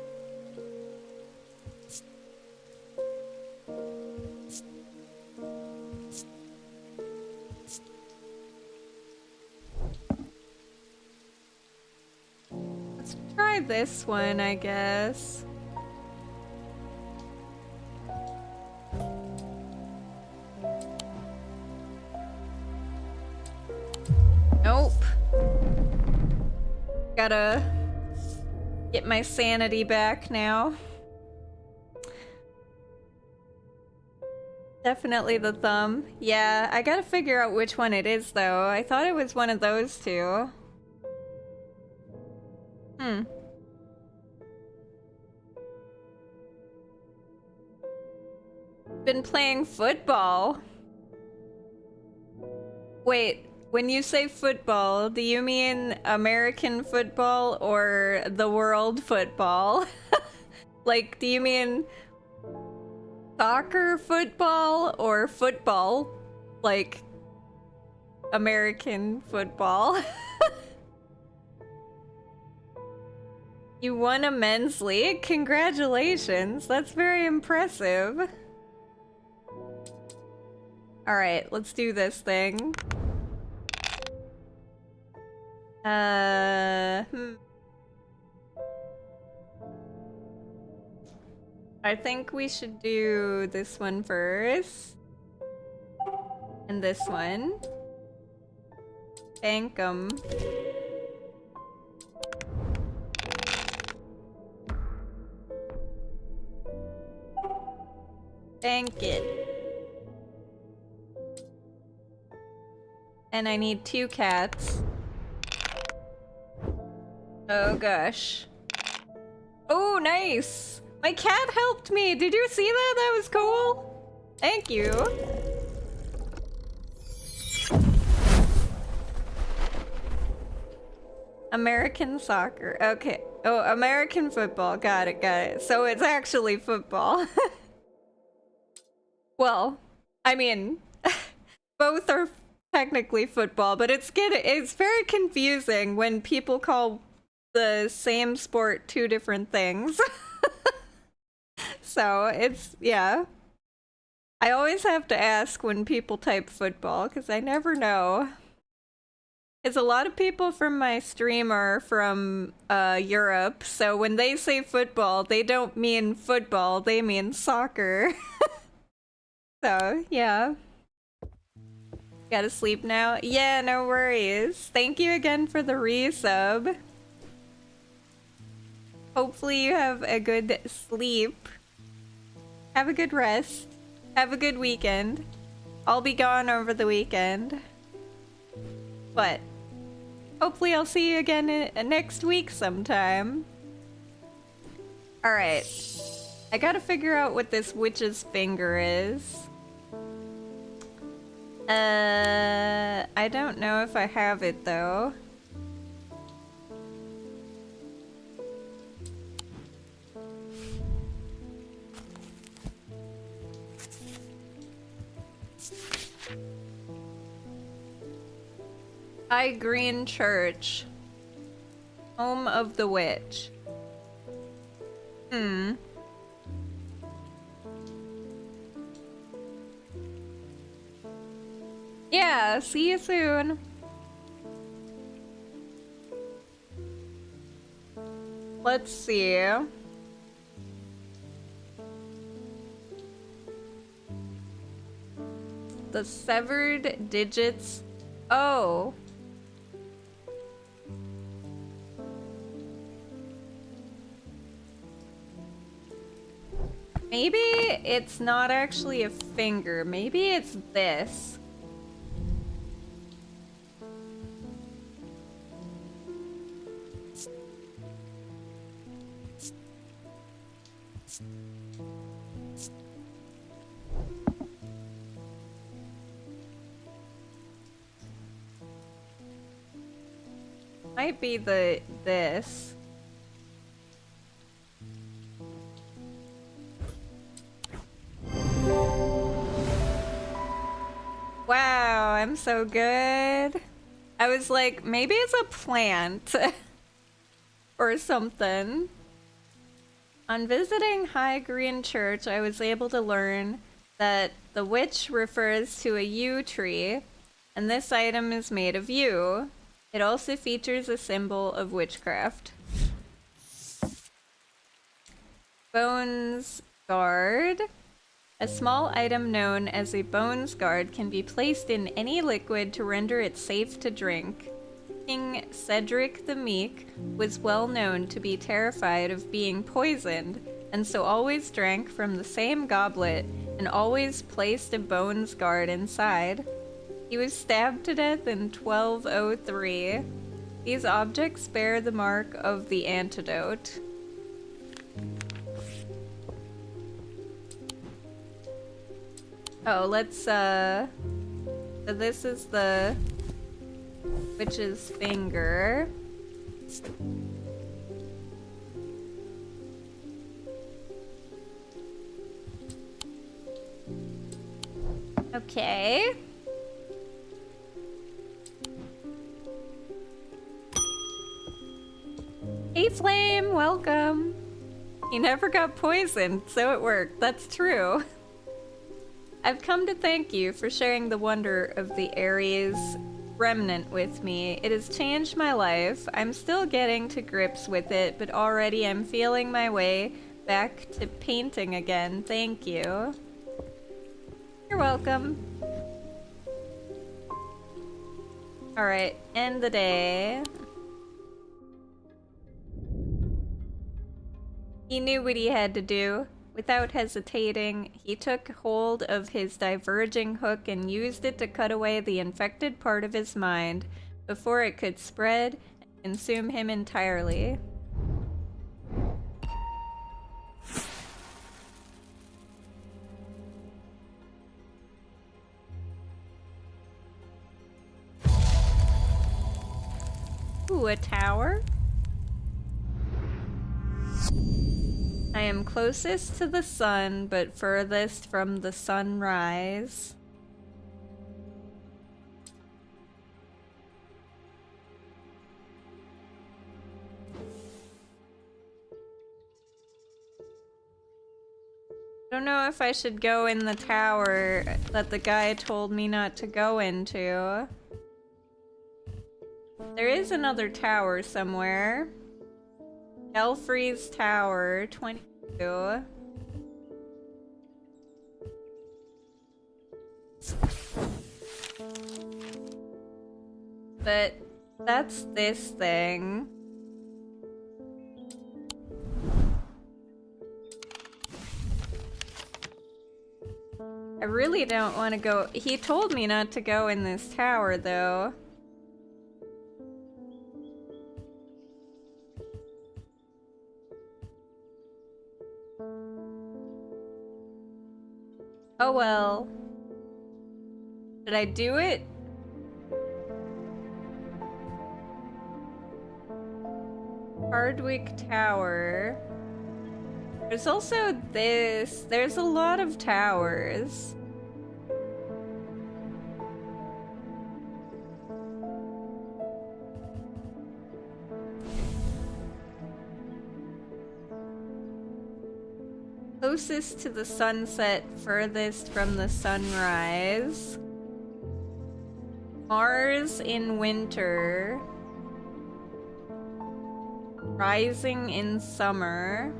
Let's try this one, I guess. Nope. Gotta get my sanity back now. Definitely the thumb. Yeah, I gotta figure out which one it is though. I thought it was one of those two. Been playing football. Wait, when you say football, do you mean American football or the world football? Like, do you mean soccer football or football? Like, American football? You won a men's league? Congratulations, that's very impressive. Alright, let's do this thing. I think we should do this one first. And this one. Bank 'em. Bank it. and I need 2 cats. Oh gosh. Oh, nice! My cat helped me! Did you see that? That was cool! Thank you! American soccer. Okay. Oh, American football. Got it, got it. So it's actually football. Well, I mean, both are technically football, but it's very confusing when people call the same sport 2 different things. So it's, yeah. I always have to ask when people type football, because I never know. Because a lot of people from my stream are from Europe, so when they say football, they don't mean football, they mean soccer. So, yeah. Gotta sleep now? Yeah, no worries. Thank you again for the resub. Hopefully you have a good sleep. Have a good rest. Have a good weekend. I'll be gone over the weekend. But hopefully I'll see you again next week sometime. Alright. I gotta figure out what this witch's finger is. I don't know if I have it though. High Green Church. Home of the Witch. Yeah, see you soon. Let's see. The severed digits. Oh. Maybe it's not actually a finger. Maybe it's this. Might be this. Wow, I'm so good. I was like, maybe it's a plant or something. On visiting High Green Church, I was able to learn that the witch refers to a yew tree, and this item is made of yew. It also features a symbol of witchcraft. Bones Guard. A small item known as a Bones Guard can be placed in any liquid to render it safe to drink. King Cedric the Meek was well known to be terrified of being poisoned, and so always drank from the same goblet and always placed a Bones Guard inside. He was stabbed to death in 1203. These objects bear the mark of the antidote. Oh, let's, so this is the witch's finger. Okay. Hey Flame, welcome. He never got poisoned, so it worked. That's true. I've come to thank you for sharing the wonder of the Aries remnant with me. It has changed my life. I'm still getting to grips with it, but already I'm feeling my way back to painting again. Thank you. You're welcome. Alright, end the day. He knew what he had to do. Without hesitating, he took hold of his diverging hook and used it to cut away the infected part of his mind before it could spread and consume him entirely. Ooh, a tower? I am closest to the sun, but furthest from the sunrise. I don't know if I should go in the tower that the guy told me not to go into. There is another tower somewhere. Elfrey's Tower, 22. But that's this thing. I really don't want to go. He told me not to go in this tower, though. Oh well. Should I do it? Hardwick Tower. There's also this. There's a lot of towers. Closest to the sunset, furthest from the sunrise. Mars in winter. Rising in summer.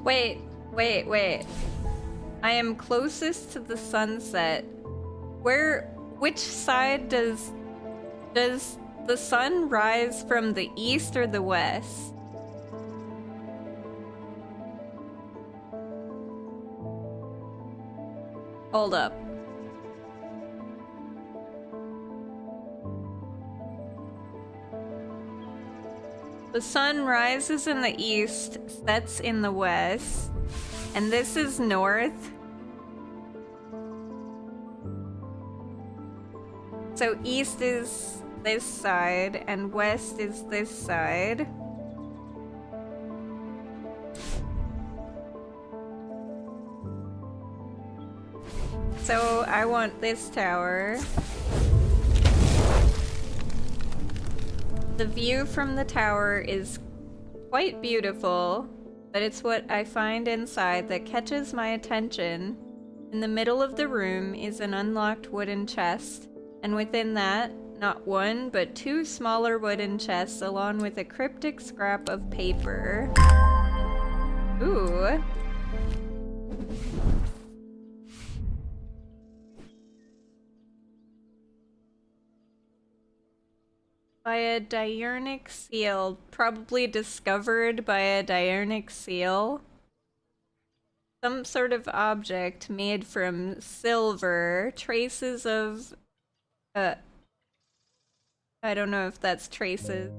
Wait. I am closest to the sunset. Which side does the sun rise from, the east or the west? Hold up. The sun rises in the east, sets in the west, and this is north. So east is this side, and west is this side. So I want this tower. The view from the tower is quite beautiful, but it's what I find inside that catches my attention. In the middle of the room is an unlocked wooden chest, and within that, not one, but two smaller wooden chests along with a cryptic scrap of paper. Ooh. By a diurnic seal, probably discovered by a diurnic seal. Some sort of object made from silver, traces of I don't know if that's traces.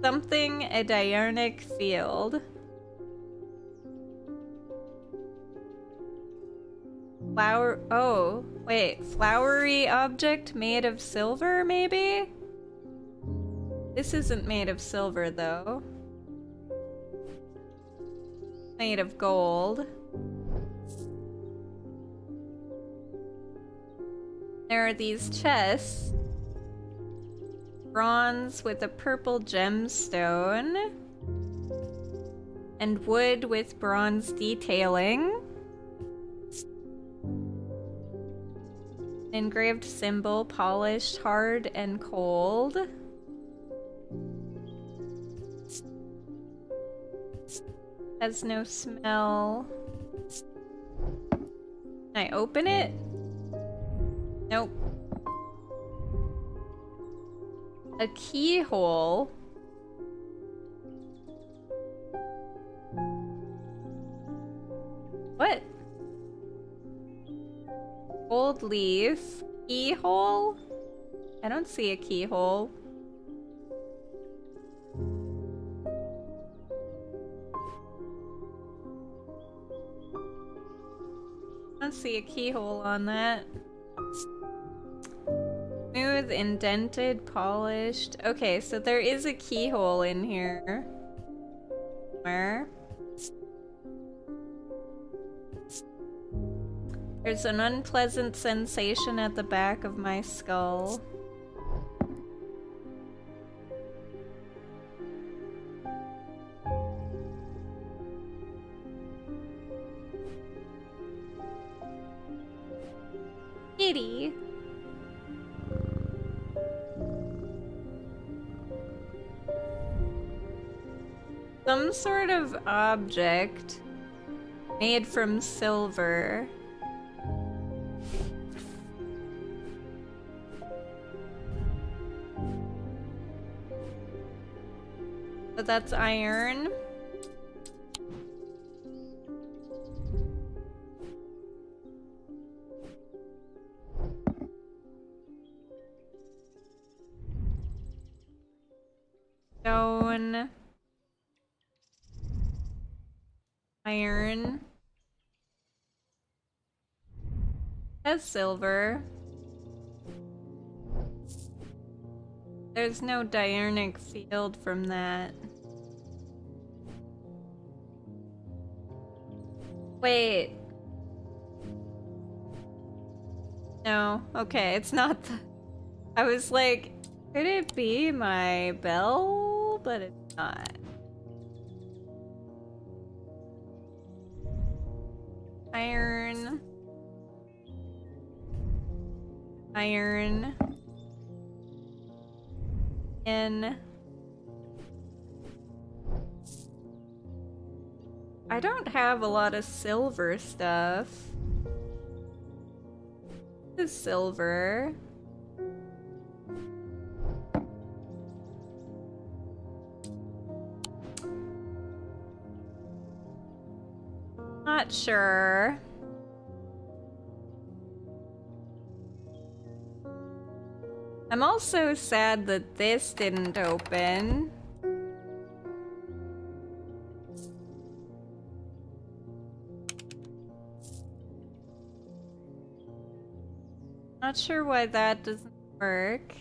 Something, a diurnic field. Flowery object made of silver, maybe? This isn't made of silver, though. Made of gold. There are these chests. Bronze with a purple gemstone. And wood with bronze detailing. Engraved symbol, polished, hard, and cold. Has no smell. Can I open it? Nope. A keyhole? What? Gold leaf? Keyhole? I don't see a keyhole. I don't see a keyhole on that. Smooth, indented, polished. Okay, so there is a keyhole in here. Where? There's an unpleasant sensation at the back of my skull. Kitty. Some sort of object made from silver. But that's iron. Stone. Iron. That's silver. There's no diurnic field from that. Wait. No, okay, it's not the... I was like, could it be my bell? But it's not. Iron. Iron. In. I don't have a lot of silver stuff. This is silver. Not sure. I'm also sad that this didn't open. Not sure why that doesn't work.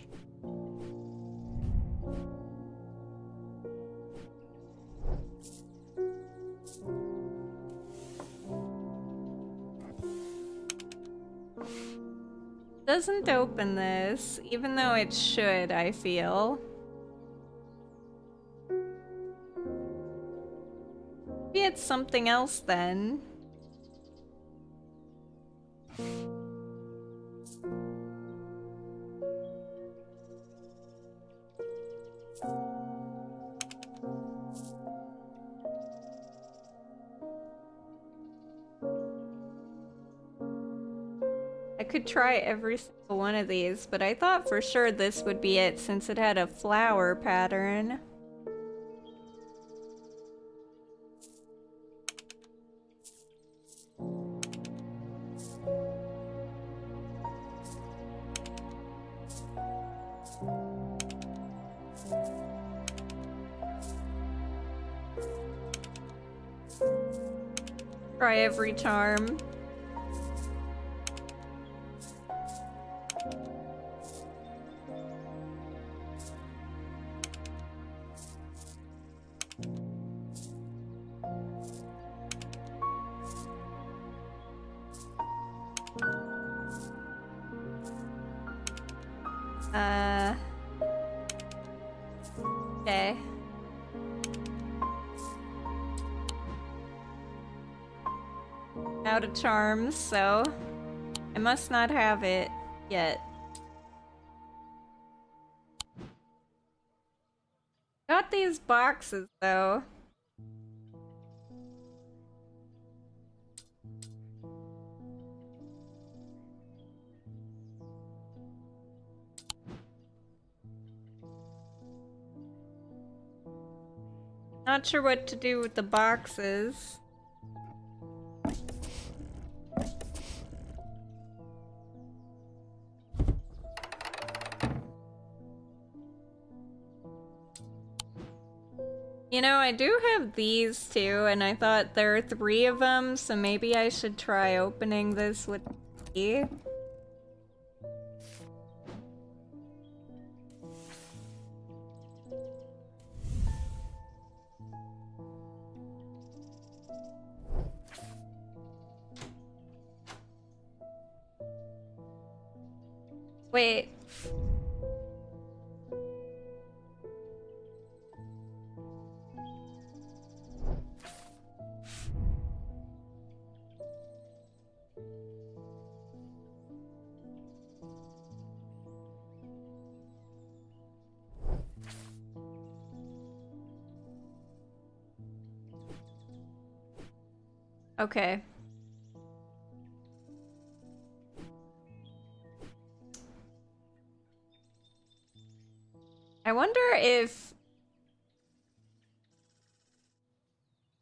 Doesn't open this, even though it should, I feel. Maybe it's something else then. I could try every single one of these, but I thought for sure this would be it since it had a flower pattern. Try every charm. Okay. Out of charms, so I must not have it yet. Got these boxes though. Not sure what to do with the boxes. You know, I do have these two, and I thought there are 3 of them, so maybe I should try opening this with key. Wait. Okay. I wonder if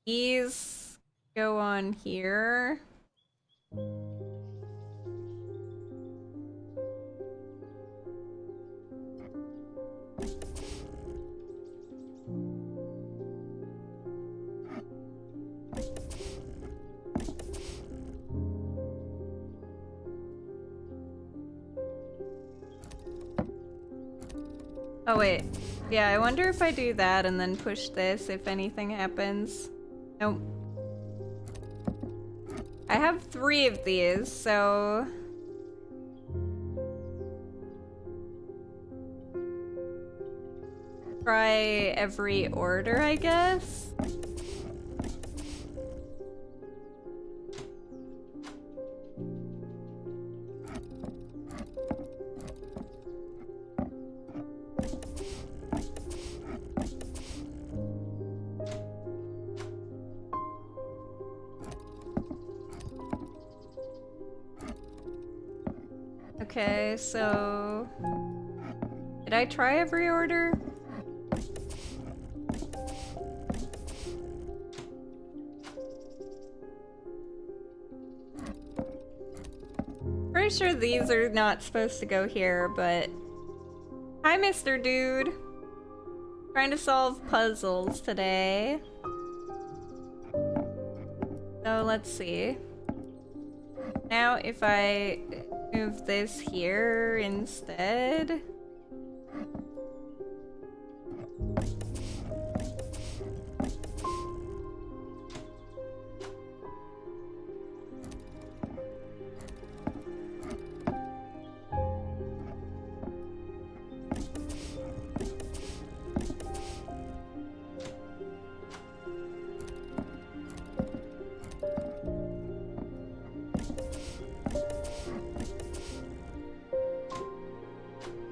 these go on here. Oh wait. Yeah, I wonder if I do that and then push this if anything happens. Nope. I have 3 of these, so... try every order, I guess? Okay, so... did I try every order? Pretty sure these are not supposed to go here, but... Hi, Mr. Dude! Trying to solve puzzles today. So let's see. Now if I move this here instead...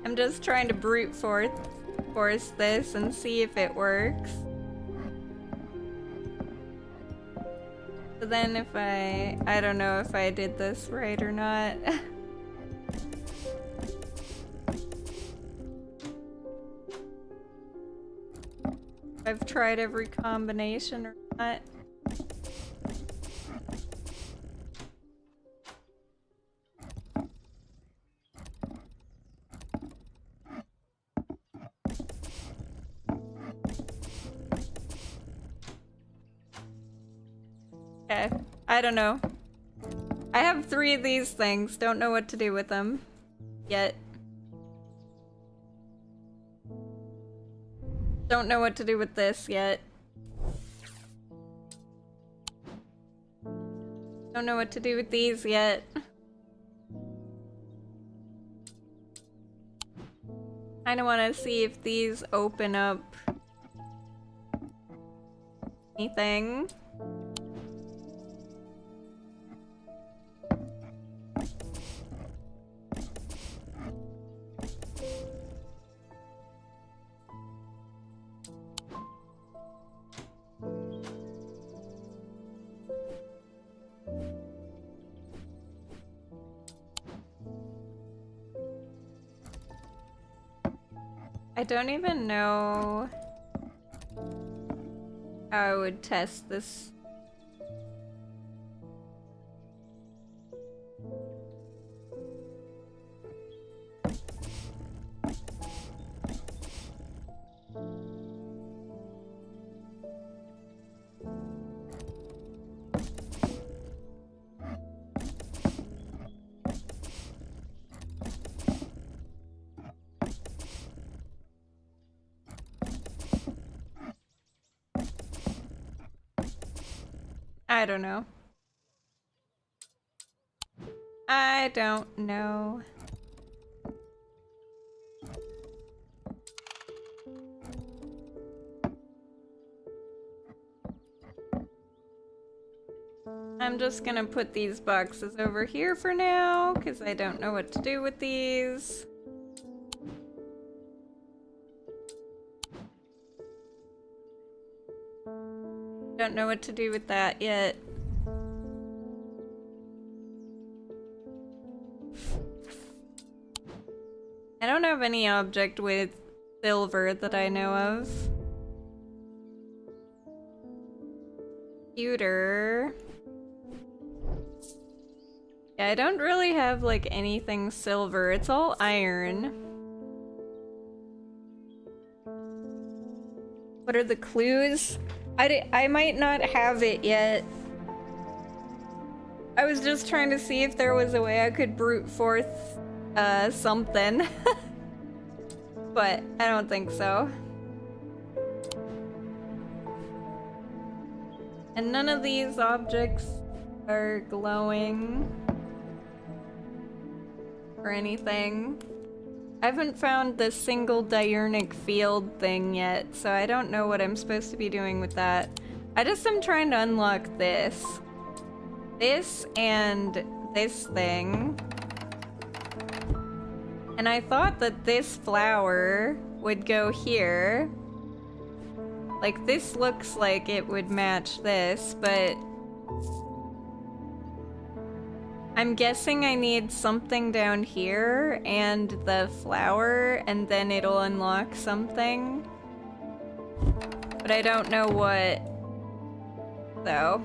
I'm just trying to brute force this and see if it works. So then if I don't know if I did this right or not. I've tried every combination or not. Okay, I don't know. I have 3 of these things, don't know what to do with them yet. Don't know what to do with this yet. Don't know what to do with these yet. Kinda wanna see if these open up anything. I don't even know how I would test this. I don't know. I don't know. I'm just gonna put these boxes over here for now, because I don't know what to do with these. Don't know what to do with that yet. I don't have any object with silver that I know of. Computer. Yeah, I don't really have like anything silver. It's all iron. What are the clues? I might not have it yet. I was just trying to see if there was a way I could brute force something. But I don't think so. And none of these objects are glowing or anything. I haven't found the single diurnic field thing yet, so I don't know what I'm supposed to be doing with that. I just am trying to unlock this. This and this thing. And I thought that this flower would go here. Like, this looks like it would match this, but I'm guessing I need something down here and the flower, and then it'll unlock something. But I don't know what, though.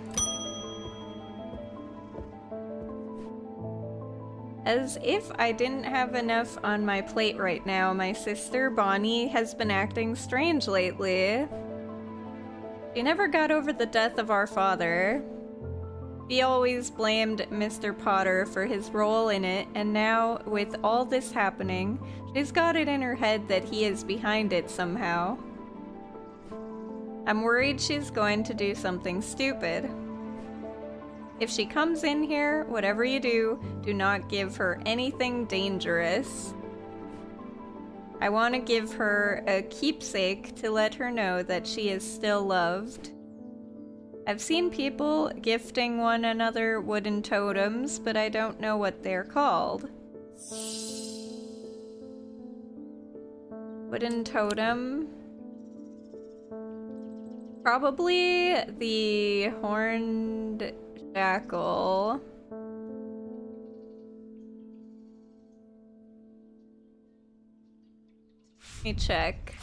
As if I didn't have enough on my plate right now, my sister Bonnie has been acting strange lately. She never got over the death of our father. She always blamed Mr. Potter for his role in it, and now, with all this happening, she's got it in her head that he is behind it somehow. I'm worried she's going to do something stupid. If she comes in here, whatever you do, do not give her anything dangerous. I want to give her a keepsake to let her know that she is still loved. I've seen people gifting one another wooden totems, but I don't know what they're called. Wooden totem. Probably the horned jackal. Let me check.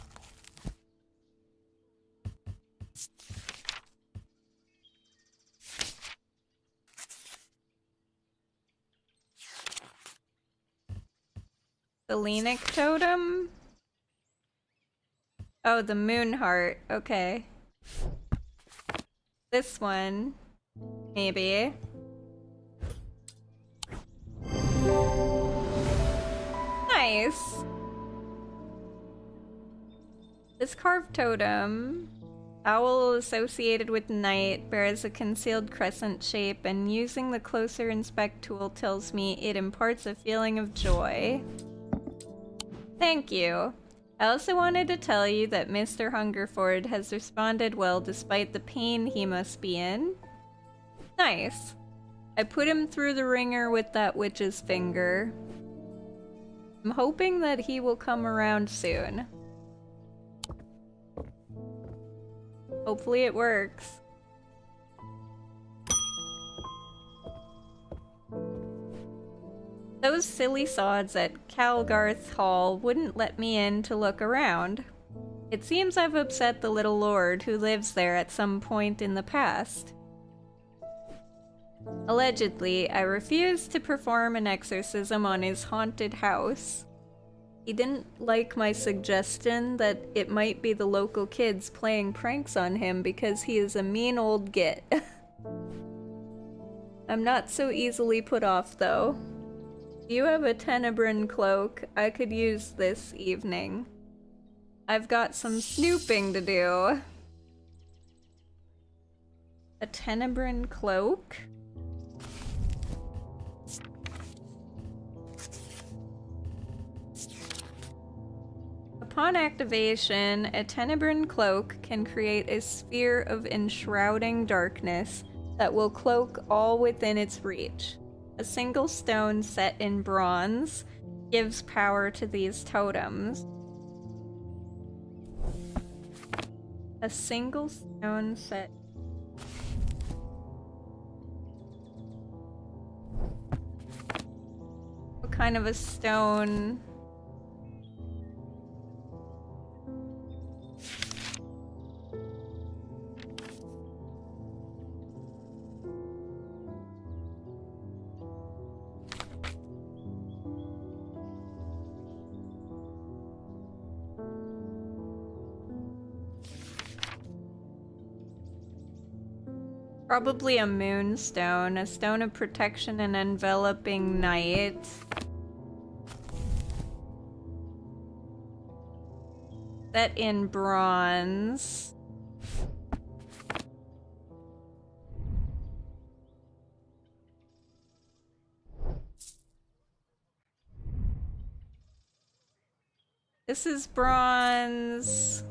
The Leanic totem? Oh, the moon heart. Okay. This one. Maybe. Nice. This carved totem. Owl associated with night bears a concealed crescent shape, and using the closer inspect tool tells me it imparts a feeling of joy. Thank you. I also wanted to tell you that Mr. Hungerford has responded well despite the pain he must be in. Nice. I put him through the ringer with that witch's finger. I'm hoping that he will come around soon. Hopefully it works. Those silly sods at Calgarth Hall wouldn't let me in to look around. It seems I've upset the little lord who lives there at some point in the past. Allegedly, I refused to perform an exorcism on his haunted house. He didn't like my suggestion that it might be the local kids playing pranks on him because he is a mean old git. I'm not so easily put off, though. Do you have a Tenebrin cloak? I could use this evening. I've got some snooping to do. A Tenebrin cloak? Upon activation, a Tenebrin cloak can create a sphere of enshrouding darkness that will cloak all within its reach. A single stone set in bronze gives power to these totems. A single stone set. What kind of a stone? Probably a moonstone, a stone of protection and enveloping night. Set in bronze. This is bronze.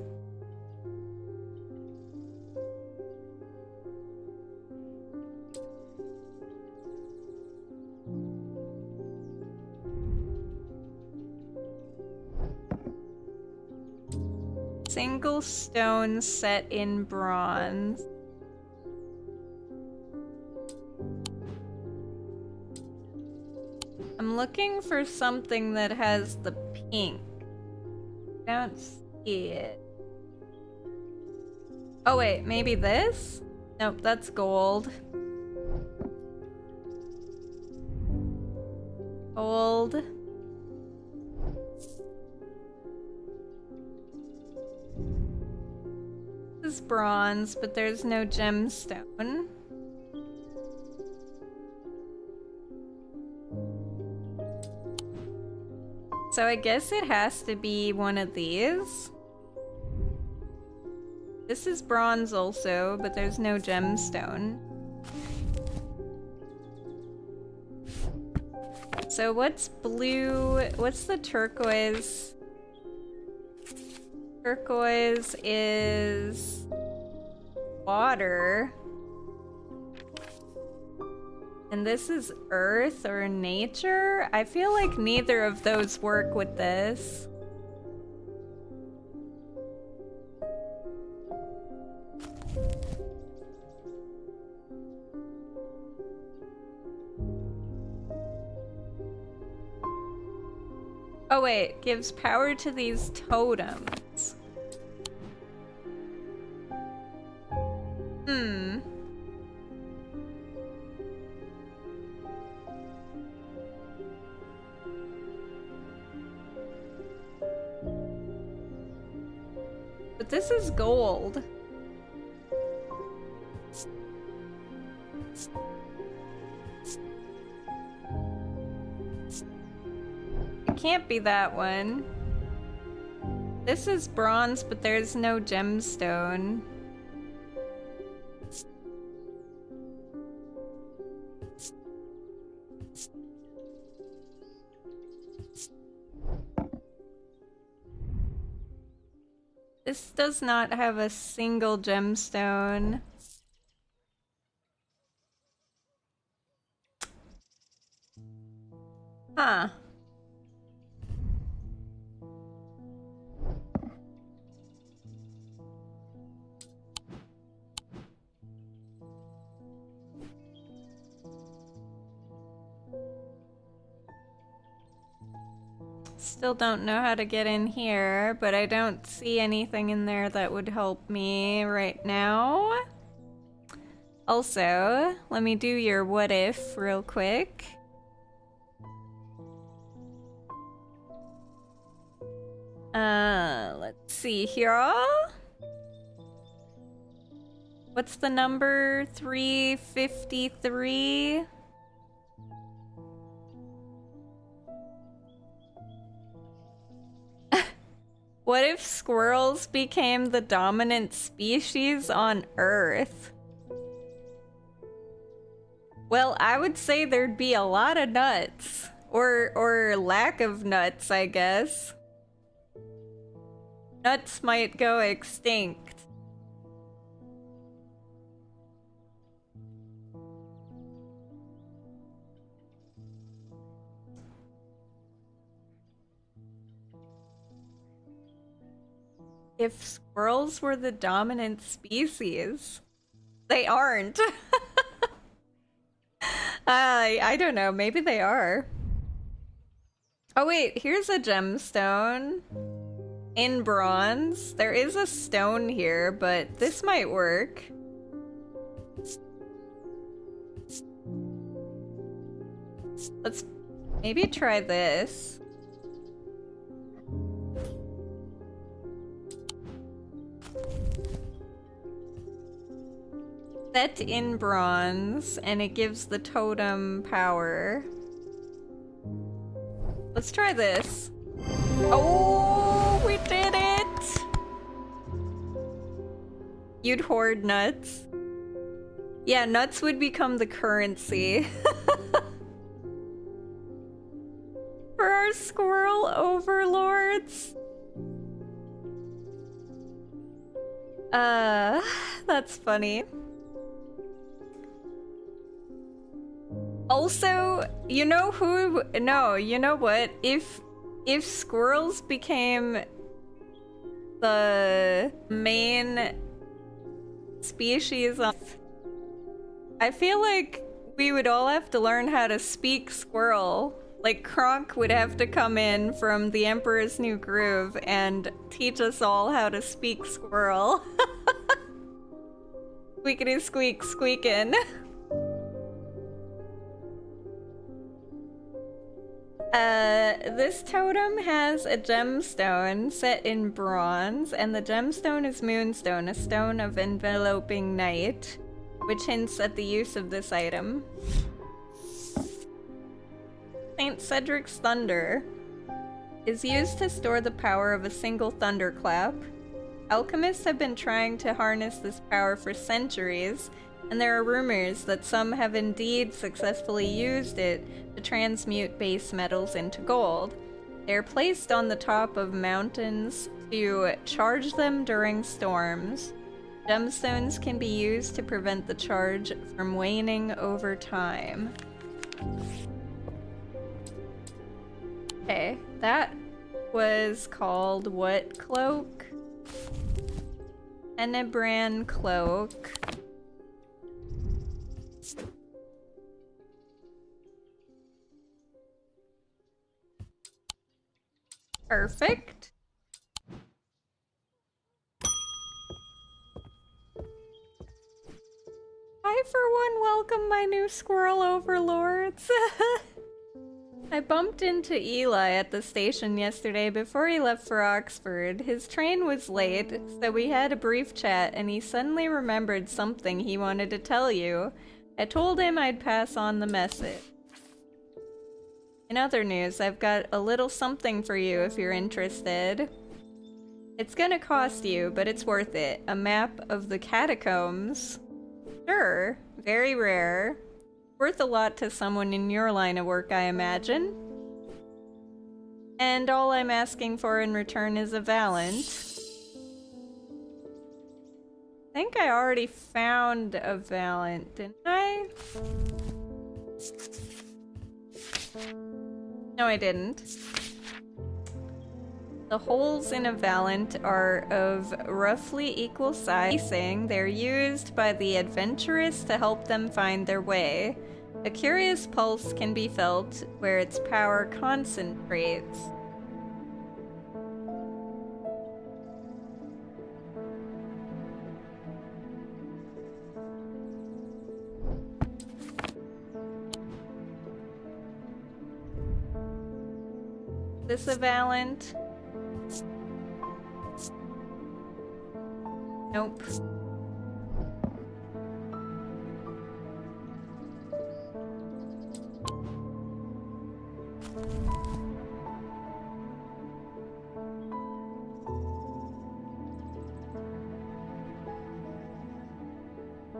Single stone set in bronze. I'm looking for something that has the pink. Don't see it. Oh wait, maybe this? Nope, that's gold. Gold. This is bronze, but there's no gemstone. So I guess it has to be one of these. This is bronze also, but there's no gemstone. So what's blue? What's the turquoise? Turquoise is water. And this is earth or nature? I feel like neither of those work with this. Oh wait, gives power to these totems. But this is gold. It can't be that one. This is bronze, but there's no gemstone. This does not have a single gemstone. Huh. Still don't know how to get in here, but I don't see anything in there that would help me right now. Also, let me do your what if real quick. Let's see here. What's the number? 353? What if squirrels became the dominant species on Earth? Well, I would say there'd be a lot of nuts. Or lack of nuts, I guess. Nuts might go extinct. If squirrels were the dominant species, they aren't. I don't know, maybe they are. Oh wait, here's a gemstone in bronze. There is a stone here, but this might work. Let's maybe try this. Set in bronze, and it gives the totem power. Let's try this. Oh, we did it! You'd hoard nuts. Yeah, nuts would become the currency. For our squirrel overlords. That's funny. Also, you know who? No, you know what? If squirrels became the main species on, I feel like we would all have to learn how to speak squirrel. Like Kronk would have to come in from the Emperor's New Groove and teach us all how to speak squirrel. Squeakity squeak squeakin'. This totem has a gemstone set in bronze, and the gemstone is Moonstone, a stone of enveloping night, which hints at the use of this item. Saint Cedric's Thunder is used to store the power of a single thunderclap. Alchemists have been trying to harness this power for centuries, and there are rumors that some have indeed successfully used it to transmute base metals into gold. They are placed on the top of mountains to charge them during storms. Gemstones can be used to prevent the charge from waning over time. Okay, that was called what cloak? Tenebran cloak. Perfect. I, for one, welcome my new squirrel overlords. I bumped into Eli at the station yesterday before he left for Oxford. His train was late, so we had a brief chat, and he suddenly remembered something he wanted to tell you. I told him I'd pass on the message. In other news, I've got a little something for you if you're interested. It's gonna cost you, but it's worth it. A map of the catacombs. Sure, very rare. Worth a lot to someone in your line of work, I imagine. And all I'm asking for in return is a Valant. I think I already found a Valant, didn't I? No, I didn't. The holes in a Valant are of roughly equal size. They're used by the adventurous to help them find their way. A curious pulse can be felt where its power concentrates. this a Valent? Nope.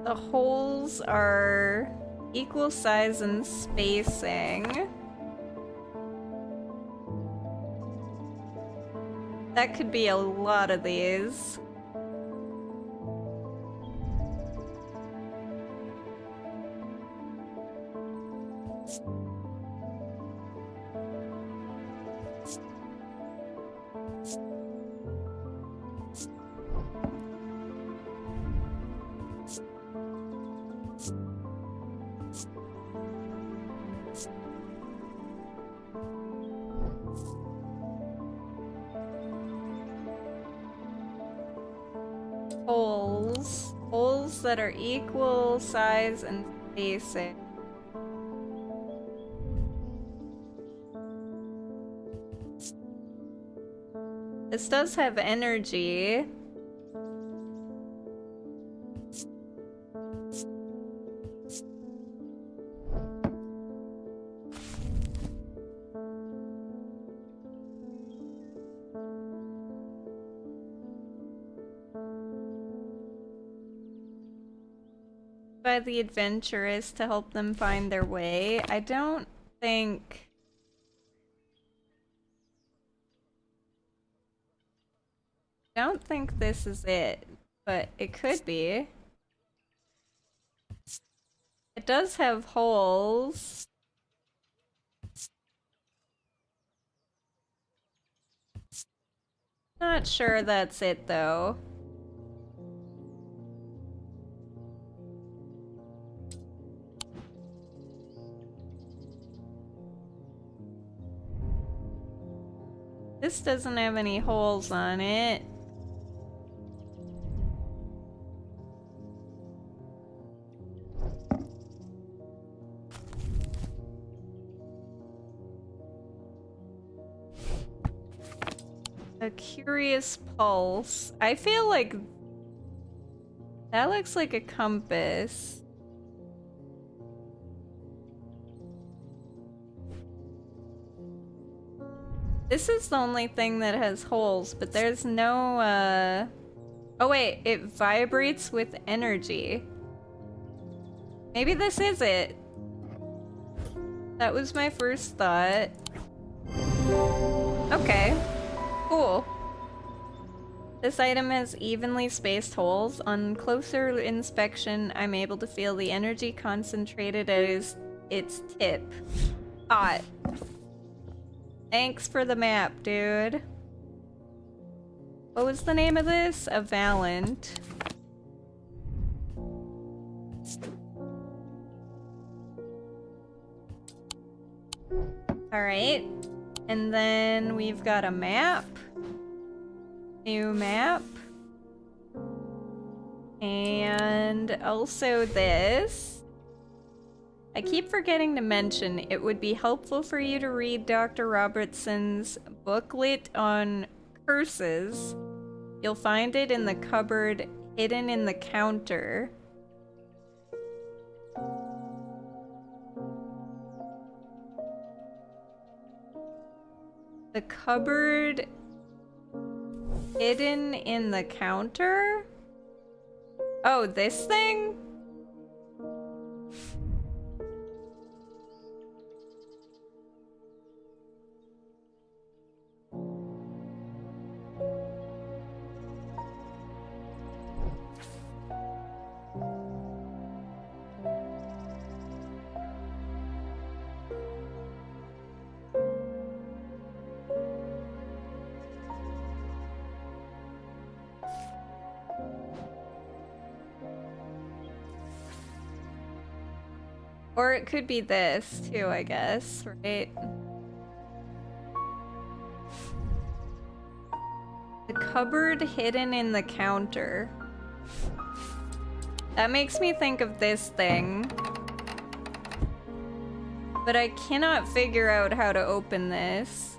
The holes are equal size and spacing. That could be a lot of these. Holes that are equal size and spacing. This does have energy. By the adventurous to help them find their way. I don't think this is it, but it could be. It does have holes. Not sure that's it though. This doesn't have any holes on it. A curious pulse. I feel like that looks like a compass. This is the only thing that has holes, but there's no, oh wait, it vibrates with energy. Maybe this is it. That was my first thought. Okay, cool. This item has evenly spaced holes. On closer inspection, I'm able to feel the energy concentrated at its tip. Hot. Thanks for the map, dude. What was the name of this? A Valent. Alright. And then we've got a map. New map. And also this. I keep forgetting to mention, it would be helpful for you to read Dr. Robertson's booklet on curses. You'll find it in the cupboard hidden in the counter. The cupboard hidden in the counter? Oh, this thing? Or it could be this too, I guess, right? The cupboard hidden in the counter. That makes me think of this thing. But I cannot figure out how to open this.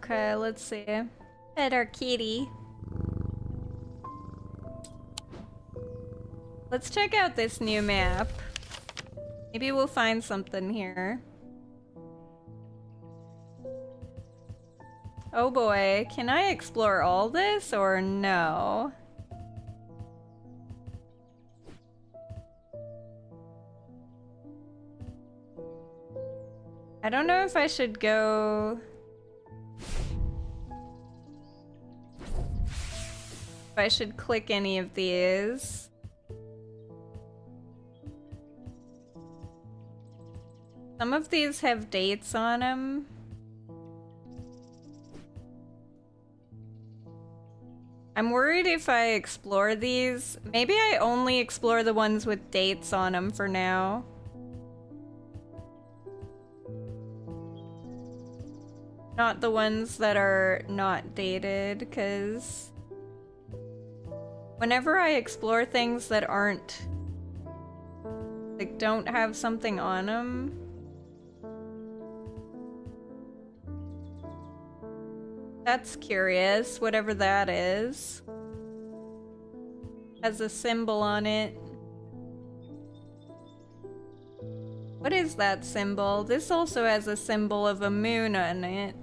Okay, let's see. Pet our kitty. Let's check out this new map. Maybe we'll find something here. Oh boy, can I explore all this or no? I don't know if I should go... If I should click any of these. Some of these have dates on them. I'm worried if I explore these. Maybe I only explore the ones with dates on them for now. Not the ones that are not dated, because whenever I explore things that aren't, like, don't have something on them, that's curious, whatever that is. Has a symbol on it. What is that symbol? This also has a symbol of a moon on it.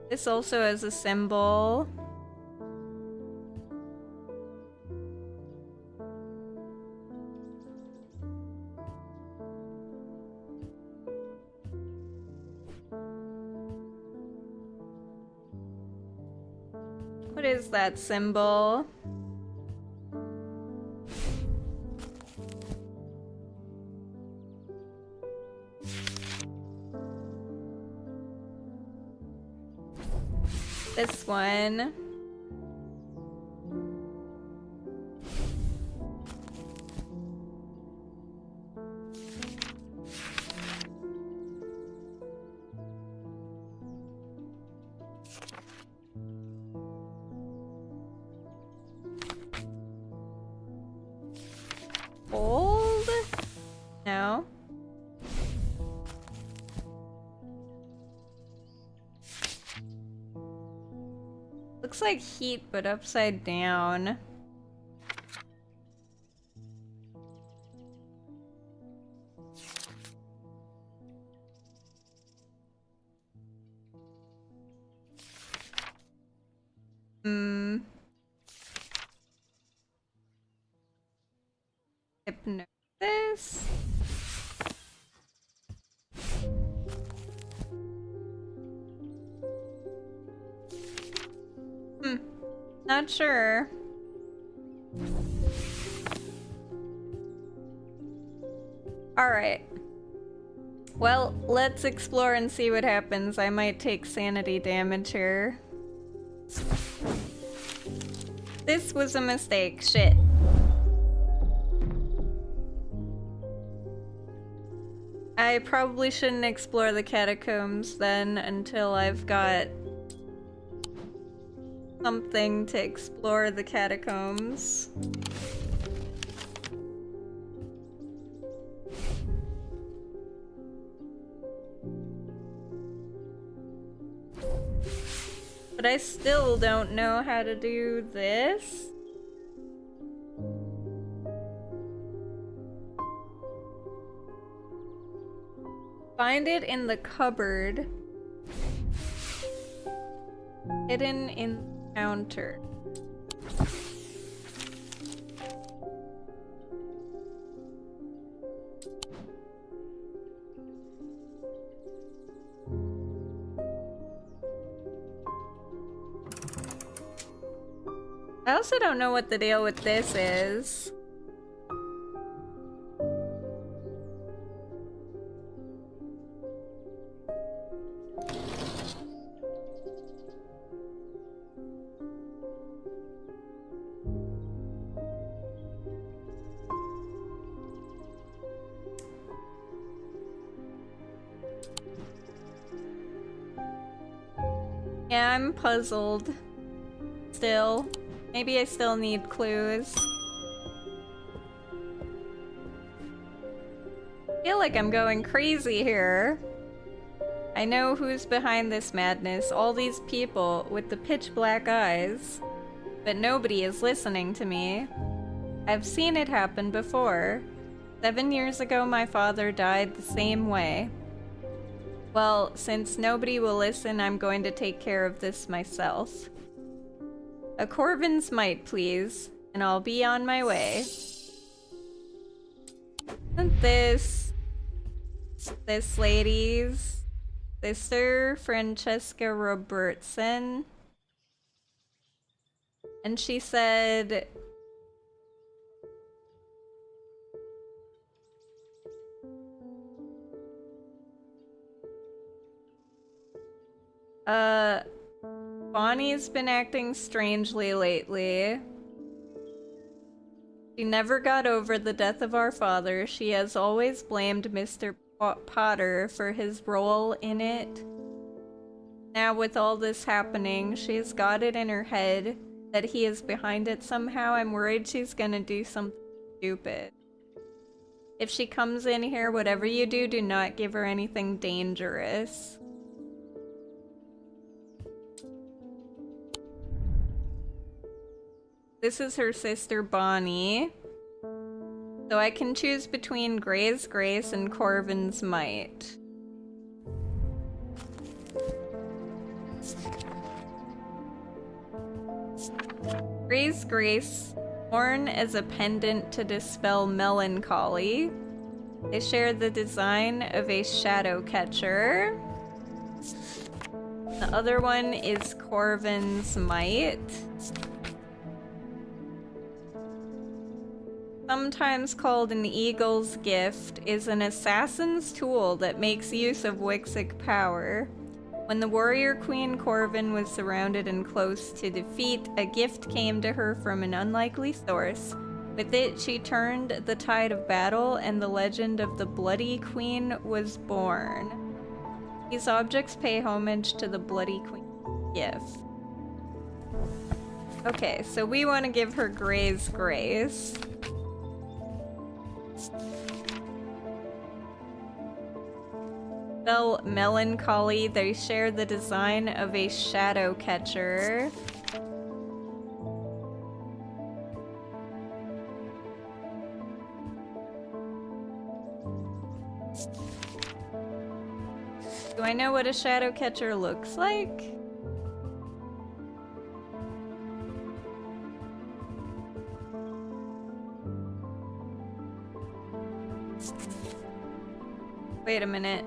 This also has a symbol. What is that symbol? This one. Old? No. Looks like heat, but upside down. Hypnosis? Not sure. Alright. Well, let's explore and see what happens. I might take sanity damage here. This was a mistake. Shit. I probably shouldn't explore the catacombs then until I've got something to explore the catacombs. But I still don't know how to do this. Find it in the cupboard. Hidden in counter. I also don't know what the deal with this is. Yeah, I'm puzzled. Still. Maybe I still need clues. I feel like I'm going crazy here. I know who's behind this madness, all these people with the pitch black eyes. But nobody is listening to me. I've seen it happen before. 7 years ago, my father died the same way. Well, since nobody will listen, I'm going to take care of this myself. A Corvin's Might, please, and I'll be on my way. Isn't this lady's sister, Francesca Robertson? And she said, Bonnie's been acting strangely lately. She never got over the death of our father. She has always blamed Mr. Potter for his role in it. Now with all this happening, she's got it in her head that he is behind it somehow. I'm worried she's gonna do something stupid. If she comes in here, whatever you do, do not give her anything dangerous. This is her sister Bonnie. So I can choose between Gray's Grace and Corvin's Might. Gray's Grace, worn as a pendant to dispel melancholy. They share the design of a shadow catcher. The other one is Corvin's Might. Sometimes called an eagle's gift, is an assassin's tool that makes use of Wixic power. When the warrior queen Corvin was surrounded and close to defeat, a gift came to her from an unlikely source. With it, she turned the tide of battle, and the legend of the Bloody Queen was born. These objects pay homage to the Bloody Queen gift. Okay, so we want to give her Gray's Grace. Spell melancholy. They share the design of a shadow catcher. Do I know what a shadow catcher looks like? Wait a minute.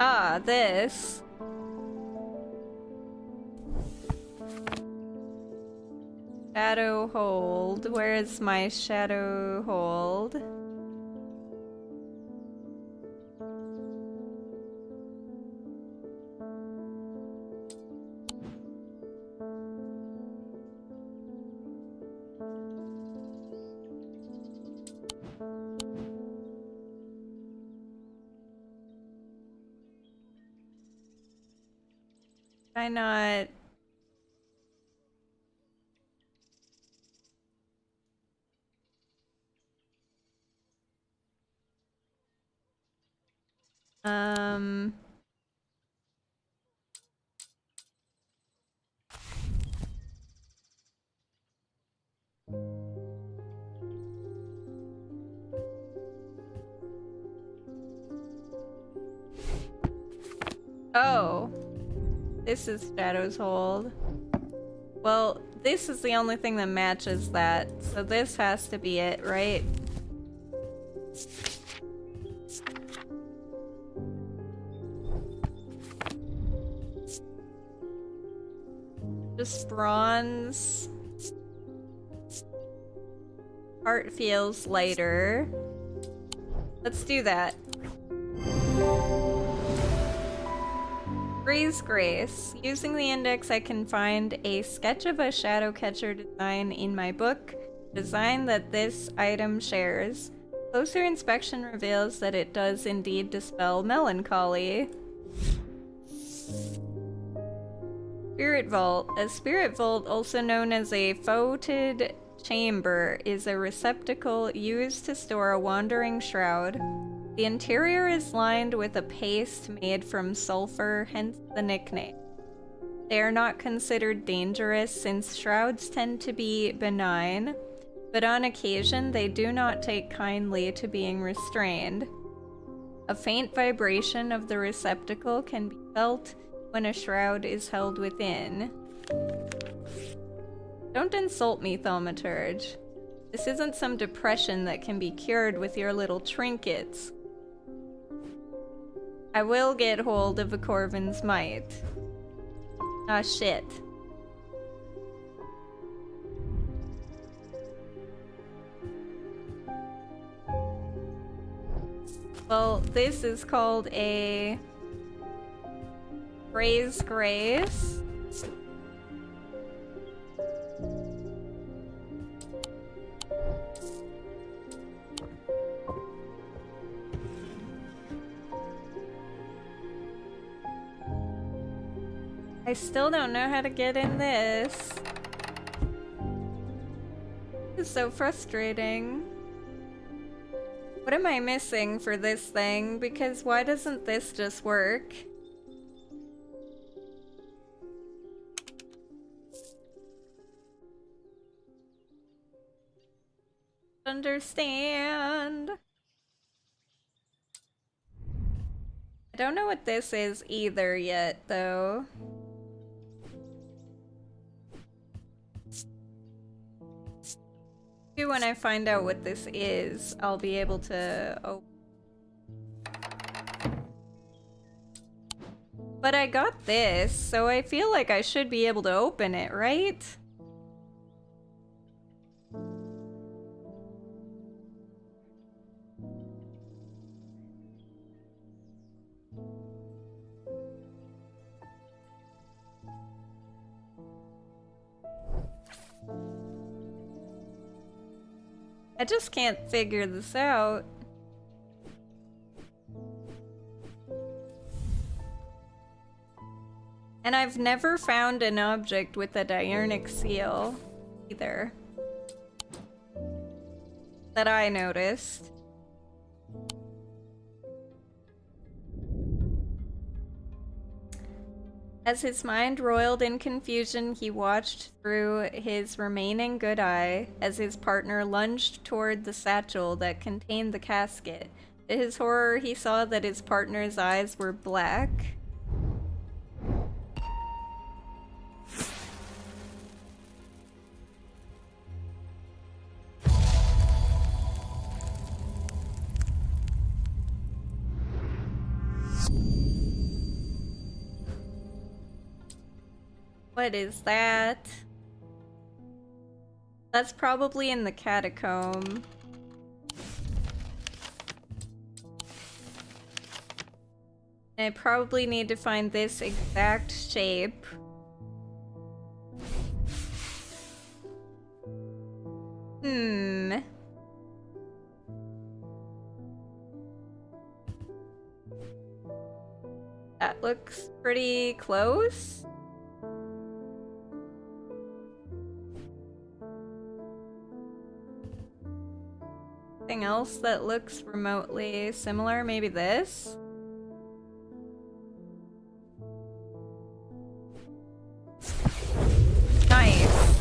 Ah, this. Shadow hold. Where is my shadow hold? Why not? Oh. This is Shadow's Hold. Well, this is the only thing that matches that, so this has to be it, right? Just bronze. Heart feels lighter. Let's do that. Gray's Grace. Using the index, I can find a sketch of a shadow catcher design in my book, design that this item shares. Closer inspection reveals that it does indeed dispel melancholy. Spirit Vault. A spirit vault, also known as a vaulted chamber, is a receptacle used to store a wandering shroud. The interior is lined with a paste made from sulfur, hence the nickname. They are not considered dangerous since shrouds tend to be benign, but on occasion they do not take kindly to being restrained. A faint vibration of the receptacle can be felt when a shroud is held within. Don't insult me, Thaumaturge. This isn't some depression that can be cured with your little trinkets. I will get hold of a Corvin's Might. Ah, shit. Well, this is called a Praise Grace. I still don't know how to get in this. It's so frustrating. What am I missing for this thing? Because why doesn't this just work? Understand. I don't know what this is either yet, though. Maybe when I find out what this is, I'll be able to open. But I got this, so I feel like I should be able to open it, right? I just can't figure this out. And I've never found an object with a diurnic seal, either. That I noticed. As his mind roiled in confusion, he watched through his remaining good eye as his partner lunged toward the satchel that contained the casket. To his horror, he saw that his partner's eyes were black. What is that? That's probably in the catacomb. And I probably need to find this exact shape. That looks pretty close. Anything else that looks remotely similar? Maybe this? Nice.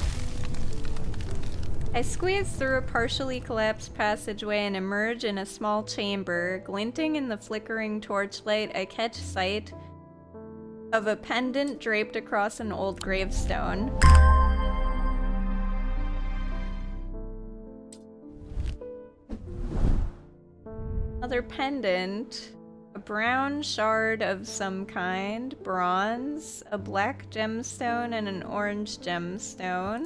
I squeeze through a partially collapsed passageway and emerge in a small chamber. Glinting in the flickering torchlight, I catch sight of a pendant draped across an old gravestone. Another pendant, a brown shard of some kind, bronze, a black gemstone and an orange gemstone.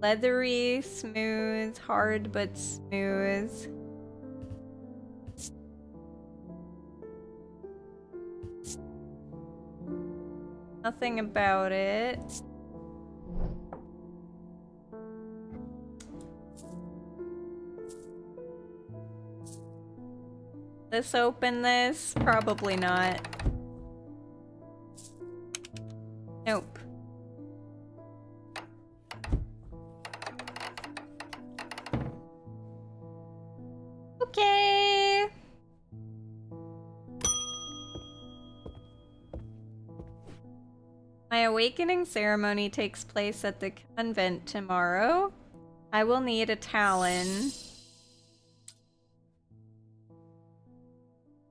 Leathery, smooth, hard but smooth. Nothing about it. Let's open this. Probably not. Okay. My awakening ceremony takes place at the convent tomorrow. I will need a talon.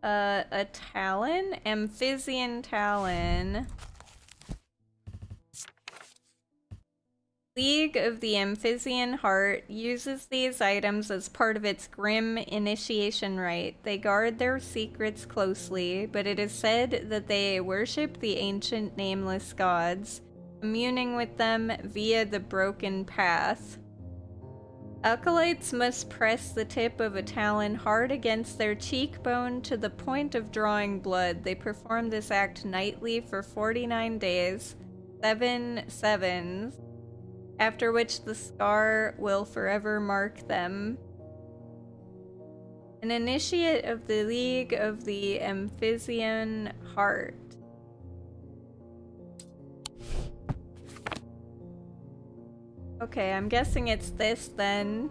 A talon? Amphibian talon. League of the Amphibian Heart uses these items as part of its grim initiation rite. They guard their secrets closely, but it is said that they worship the ancient nameless gods, communing with them via the broken path. Acolytes must press the tip of a talon hard against their cheekbone to the point of drawing blood. They perform this act nightly for 49 days, 7 sevens, after which the scar will forever mark them. An initiate of the League of the Amphibian Heart. Okay, I'm guessing it's this then.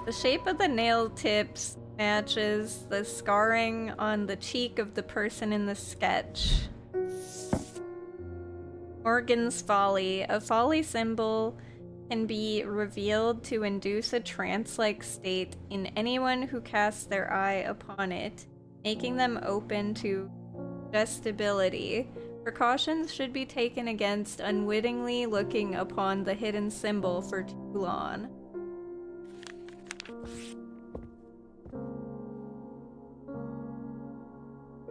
The shape of the nail tips matches the scarring on the cheek of the person in the sketch. Morgan's Folly. A folly symbol can be revealed to induce a trance-like state in anyone who casts their eye upon it, making them open to suggestibility. Precautions should be taken against unwittingly looking upon the hidden symbol for too long.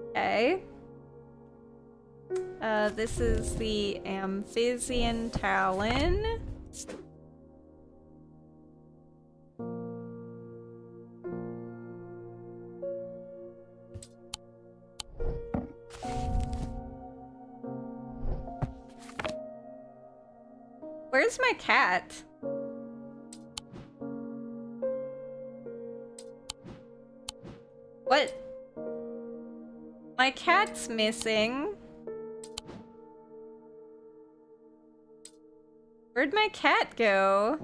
Okay. This is the Amphibian Talon. Where's my cat? What? My cat's missing. Where'd my cat go?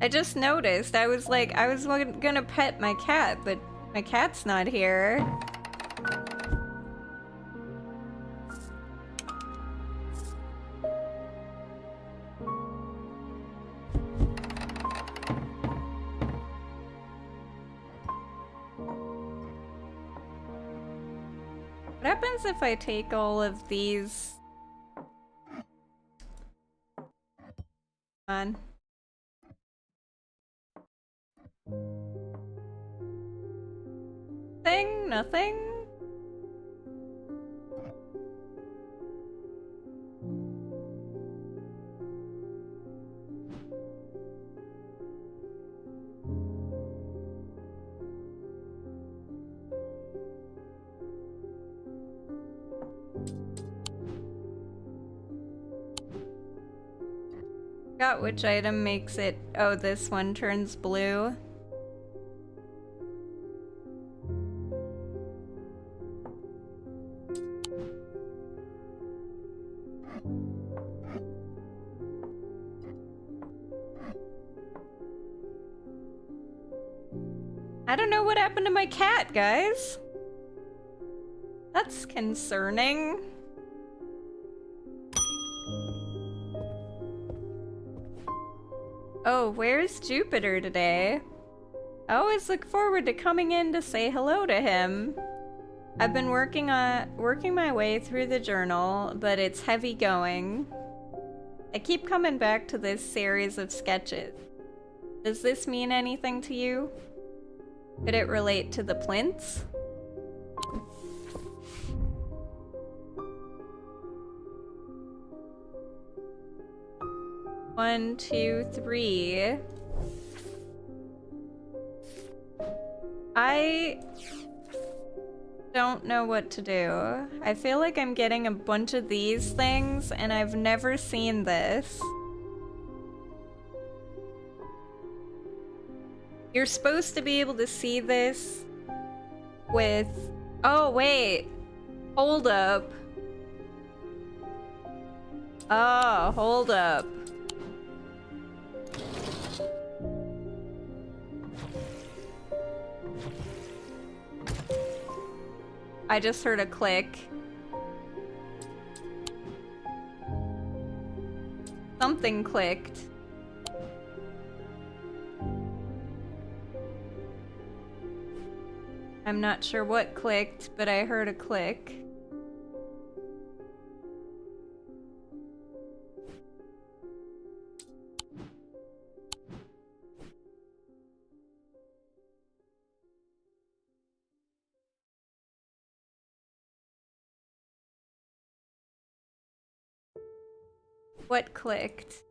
I just noticed. I was like, I was gonna pet my cat, but my cat's not here. What happens if I take all of these? Come on. Nothing? Forgot which item makes it. Oh, this one turns blue. I don't know what happened to my cat, guys. That's concerning. Oh, where's Jupiter today? I always look forward to coming in to say hello to him. I've been working my way through the journal, but it's heavy going. I keep coming back to this series of sketches. Does this mean anything to you? Could it relate to the plinths? 1, 2, 3. I don't know what to do. I feel like I'm getting a bunch of these things, and I've never seen this. You're supposed to be able to see this with... Oh, wait. Hold up. Oh, hold up. I just heard a click. Something clicked. I'm not sure what clicked, but I heard a click. What clicked?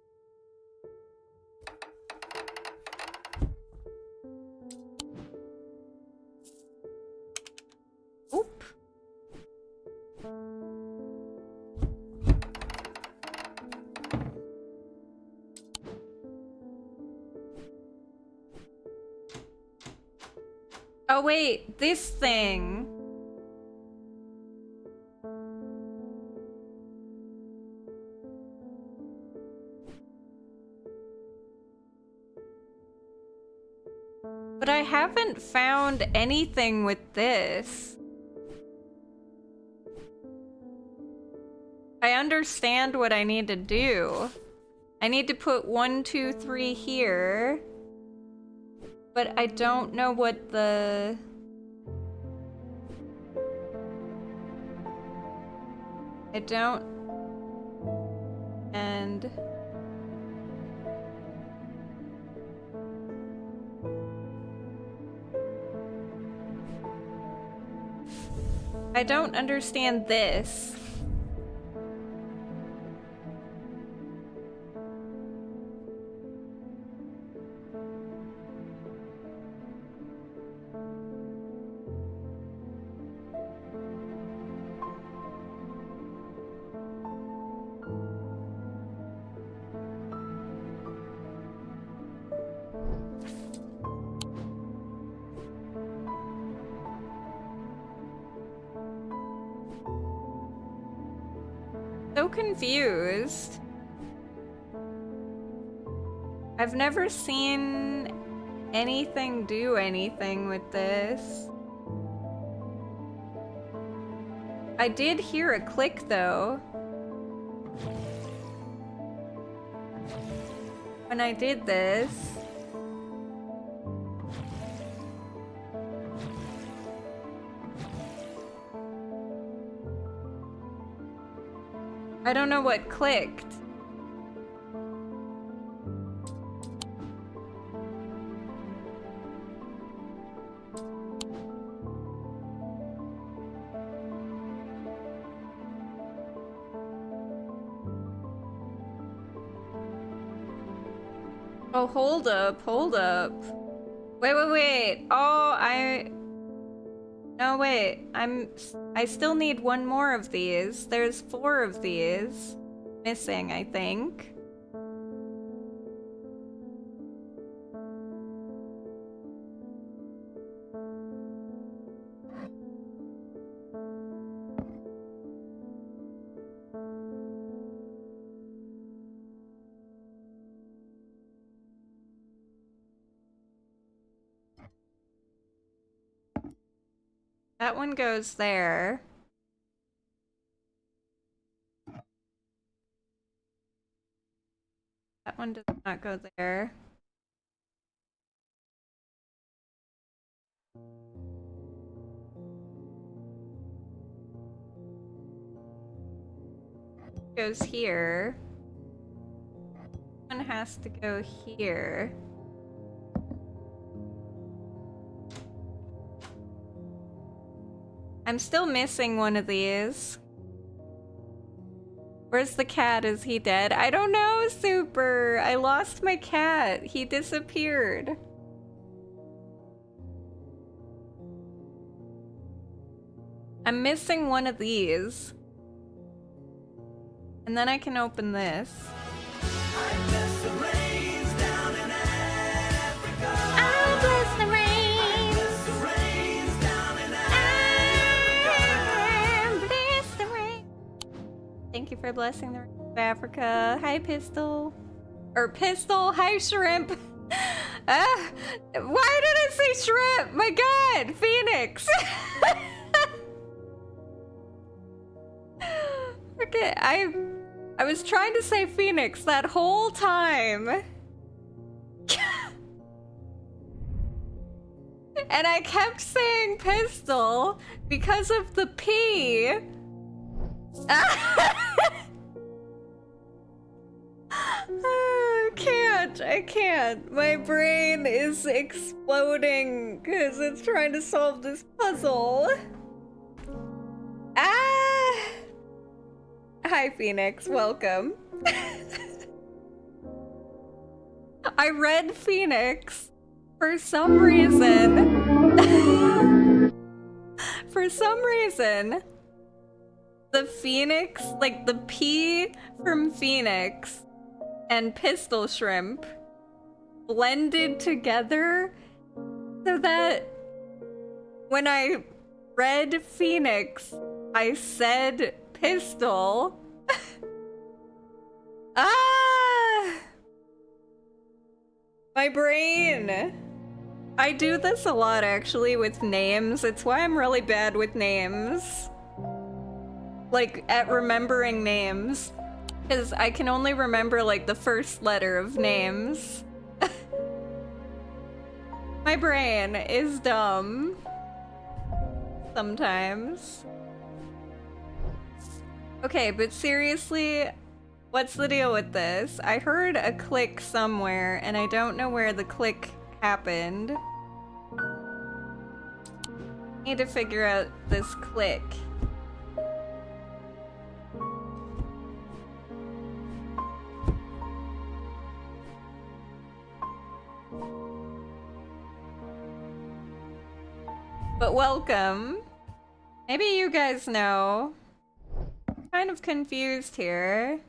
Oop. Oh wait, this thing. But I haven't found anything with this. I understand what I need to do. I need to put 1, 2, 3 here. But I don't know what the... I don't... And... I don't understand this. So confused. I've never seen anything do anything with this. I did hear a click though. When I did this. I don't know what clicked. Oh, hold up, hold up. Wait, wait, wait. Oh, no, wait. I still need one more of these. There's 4 of these missing, I think. That one goes there. That one does not go there. Goes here. One has to go here. I'm still missing one of these. Where's the cat? Is he dead? I don't know, Super. I lost my cat. He disappeared. I'm missing one of these. And then I can open this. I bless the rains down in Africa. I bless the rains. I bless the rains down in Africa. I bless the rain. Thank you for blessing the rains of Africa. Hi, Pistol. Or Pistol. Hi, Shrimp. Why did I say Shrimp? My God, Phoenix. Okay, I was trying to say Phoenix that whole time. And I kept saying Pistol because of the P. I can't. My brain is exploding because it's trying to solve this puzzle. Hi, Phoenix. Welcome. I read Phoenix for some reason. For some reason, the Phoenix, like the P from Phoenix and Pistol Shrimp blended together so that when I read Phoenix, I said Pistol. My brain. I do this a lot actually with names. It's why I'm really bad with names. Like at remembering names. Because I can only remember like the first letter of names. My brain is dumb. Sometimes. Okay, but seriously, what's the deal with this? I heard a click somewhere, and I don't know where the click happened. Need to figure out this click. But welcome. Maybe you guys know. Kind of confused here.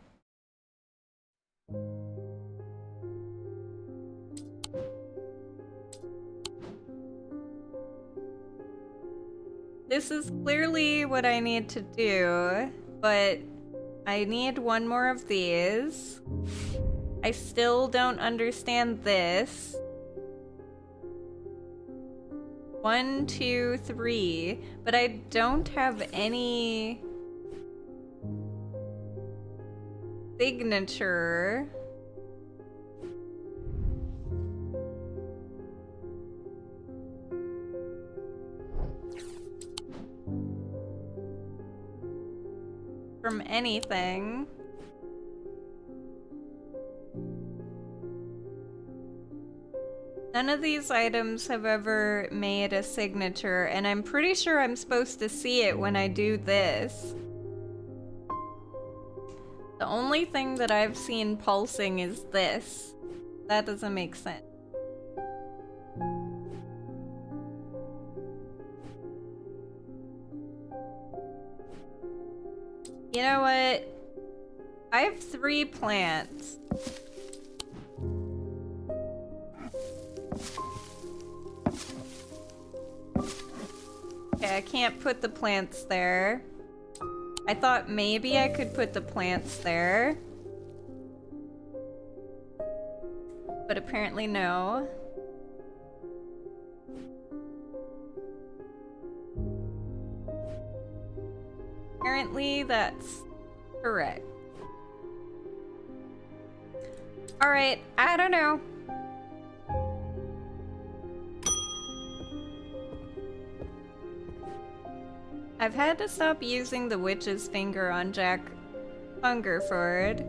This is clearly what I need to do, but I need one more of these. I still don't understand this. 1, 2, 3, but I don't have any signature. From anything. None of these items have ever made a signature, and I'm pretty sure I'm supposed to see it when I do this. The only thing that I've seen pulsing is this. That doesn't make sense. You know what? I have 3 plants. Okay, I can't put the plants there. I thought maybe I could put the plants there. But apparently no. Apparently that's correct. Alright, I don't know. I've had to stop using the witch's finger on Jack Hungerford.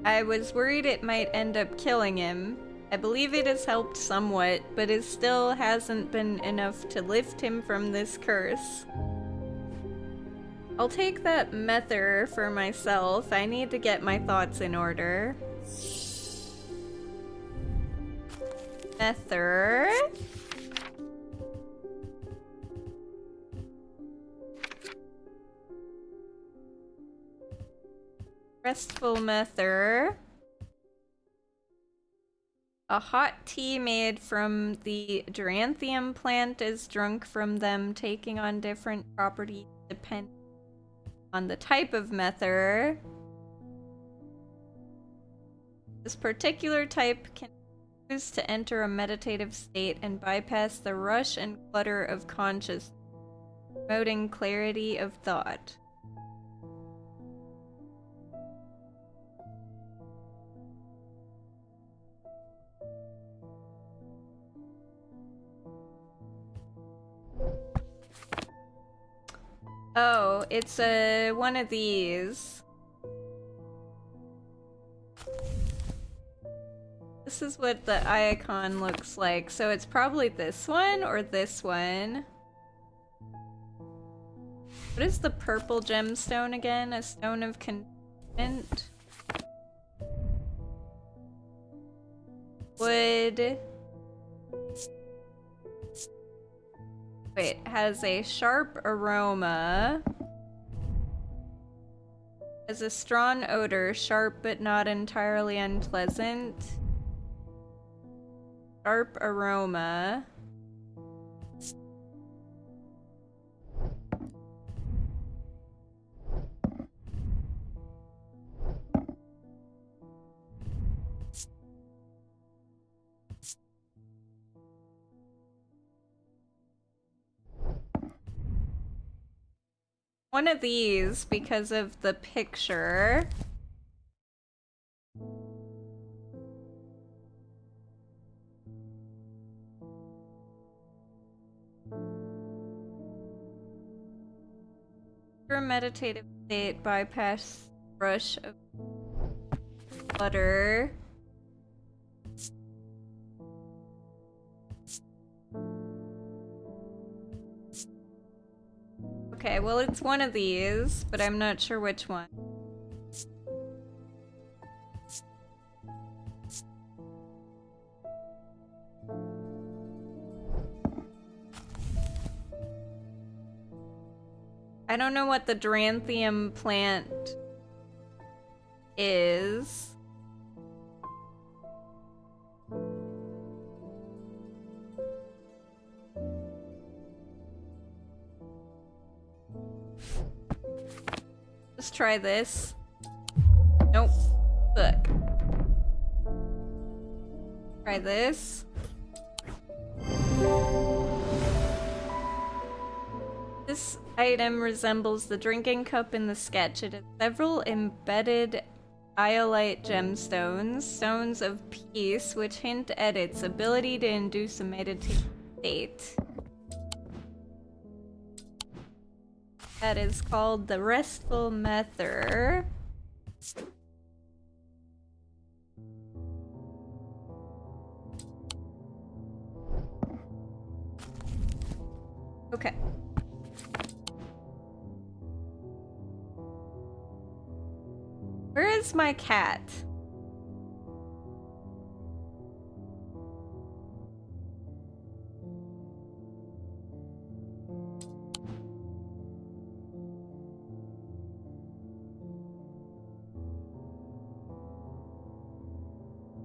I was worried it might end up killing him. I believe it has helped somewhat, but it still hasn't been enough to lift him from this curse. I'll take that mether for myself. I need to get my thoughts in order. Mether. Restful mether. A hot tea made from the geranthium plant is drunk from them, taking on different properties depending on the type of mether. This particular type can be used to enter a meditative state and bypass the rush and clutter of consciousness, promoting clarity of thought. Oh, it's one of these. This is what the icon looks like. So it's probably this one or this one. What is the purple gemstone again? A stone of contentment? Wood. Wait, has a sharp aroma. Has a strong odor, sharp but not entirely unpleasant. Sharp aroma. One of these because of the picture. For a meditative state, bypass rush of butter. Okay, well it's one of these, but I'm not sure which one. I don't know what the geranthium plant is. Let's try this. Nope. Look. Try this. This item resembles the drinking cup in the sketch. It has several embedded iolite gemstones, stones of peace, which hint at its ability to induce a meditative state. That is called the Restful Mether. Okay. Where is my cat?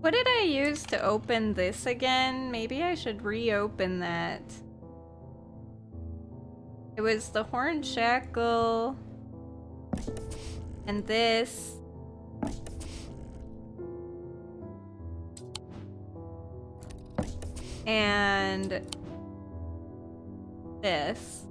What did I use to open this again? Maybe I should reopen that. It was the horn shackle and this. And this.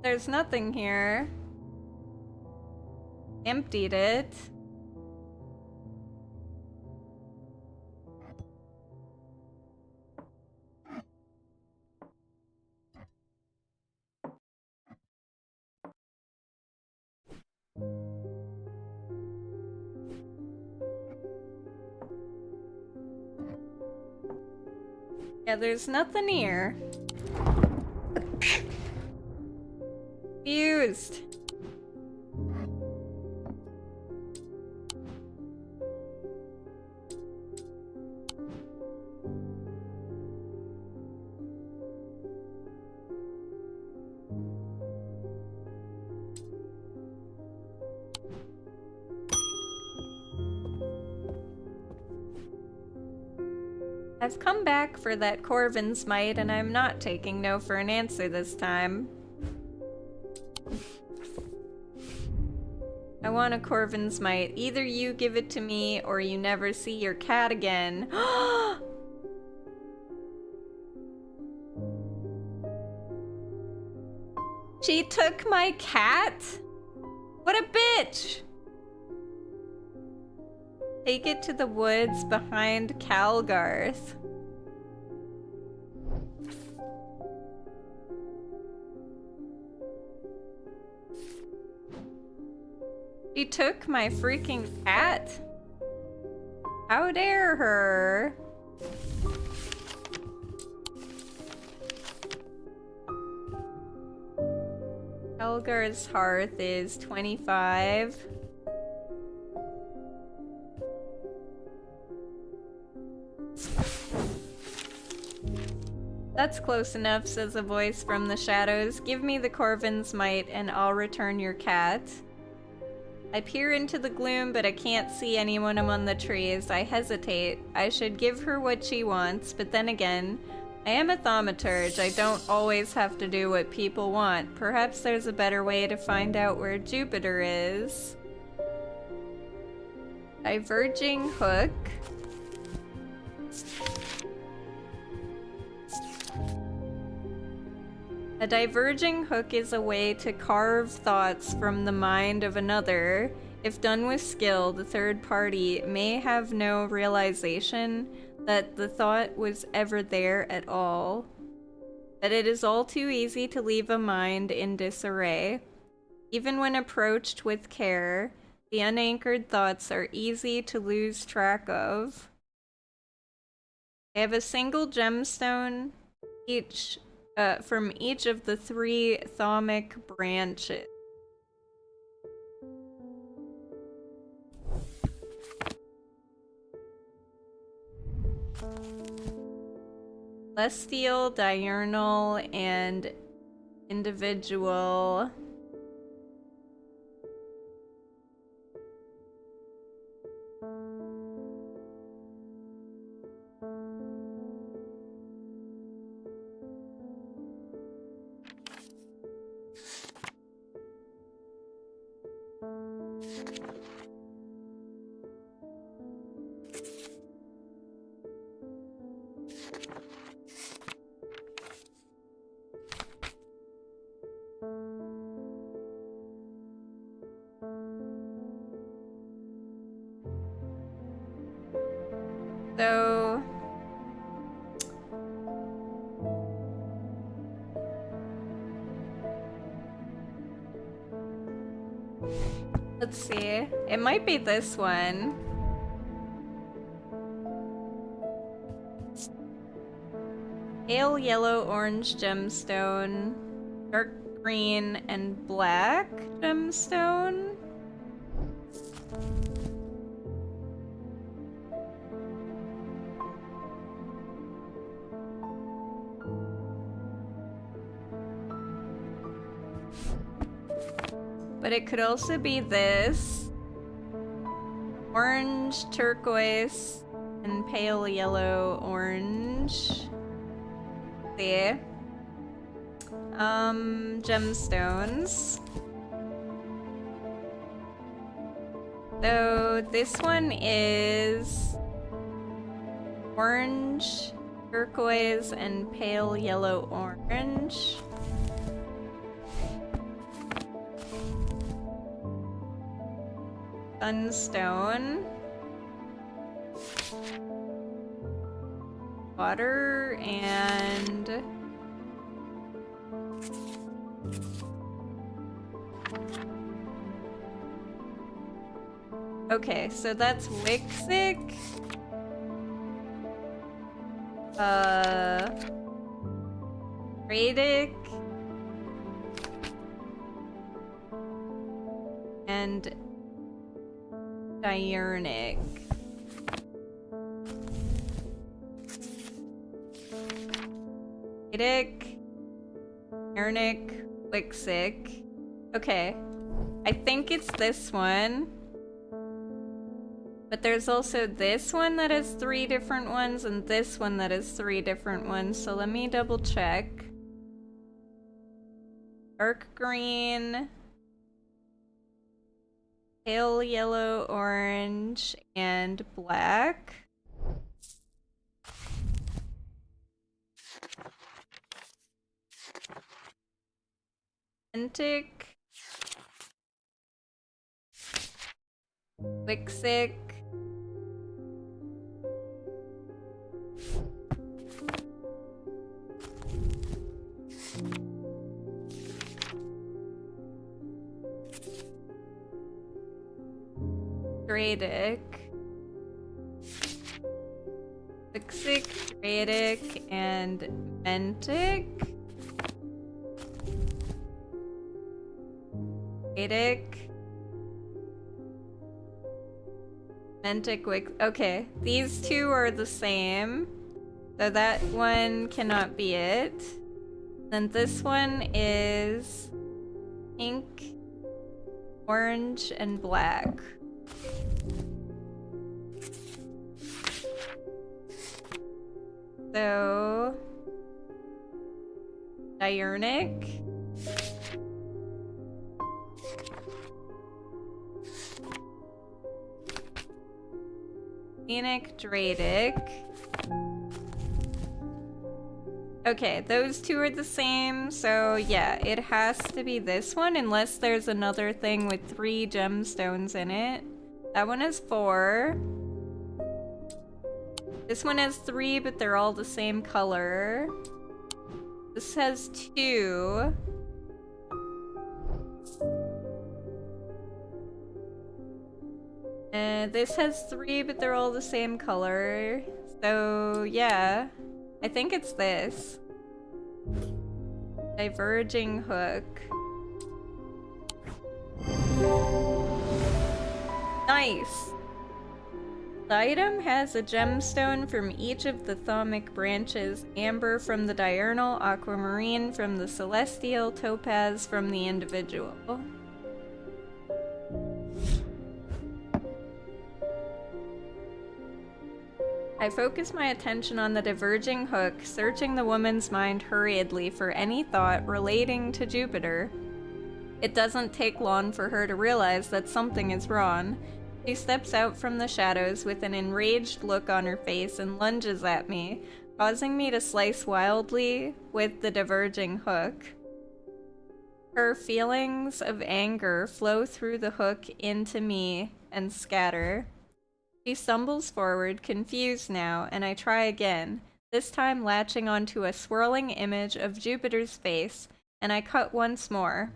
There's nothing here. Emptied it. Yeah, there's nothing here. Confused. I've come back for that Corvin's Might, and I'm not taking no for an answer this time. I want a Corvin's Might. Either you give it to me, or you never see your cat again. She took my cat? What a bitch! Take it to the woods behind Calgarth. She took my freaking cat? How dare her? Calgarth's hearth is 25. That's close enough, says a voice from the shadows. Give me the Corvin's Might and I'll return your cat. I peer into the gloom, but I can't see anyone among the trees. I hesitate. I should give her what she wants, but then again, I am a thaumaturge. I don't always have to do what people want. Perhaps there's a better way to find out where Jupiter is. Diverging hook. A diverging hook is a way to carve thoughts from the mind of another. If done with skill, the third party may have no realization that the thought was ever there at all. That it is all too easy to leave a mind in disarray. Even when approached with care, the unanchored thoughts are easy to lose track of. I have a single gemstone from each of the 3 thaumic branches. Celestial, diurnal, and individual. So let's see. It might be this one. Pale yellow, orange gemstone, dark green, and black gemstone. But it could also be this. Orange, turquoise, and pale yellow, orange. See? Gemstones. So this one is orange, turquoise, and pale yellow, orange. Sunstone. Water and okay, so that's Wixic. Radic and Diurnic. Radic, Diurnic, Wixic. Okay, I think it's this one. But there's also this one that has 3 different ones and this one that has 3 different ones. So let me double check. Dark green, pale yellow, orange, and black. Antic, Wixic, Dradic, Wixic, Dradic, and Mentic. Dradic, Mentic, Wix. Okay, these 2 are the same. So that one cannot be it. Then this one is pink, orange, and black. So Diurnic, Scenic, Dradic. Okay, those 2 are the same, so yeah, it has to be this one unless there's another thing with 3 gemstones in it. That one has 4. This one has 3, but they're all the same color. This has 2. And this has 3, but they're all the same color. So yeah, I think it's this. Diverging hook. Nice! The item has a gemstone from each of the thaumic branches, amber from the diurnal, aquamarine from the celestial, topaz from the individual. I focus my attention on the diverging hook, searching the woman's mind hurriedly for any thought relating to Jupiter. It doesn't take long for her to realize that something is wrong. She steps out from the shadows with an enraged look on her face and lunges at me, causing me to slice wildly with the diverging hook. Her feelings of anger flow through the hook into me and scatter. She stumbles forward, confused now, and I try again, this time latching onto a swirling image of Jupiter's face, and I cut once more.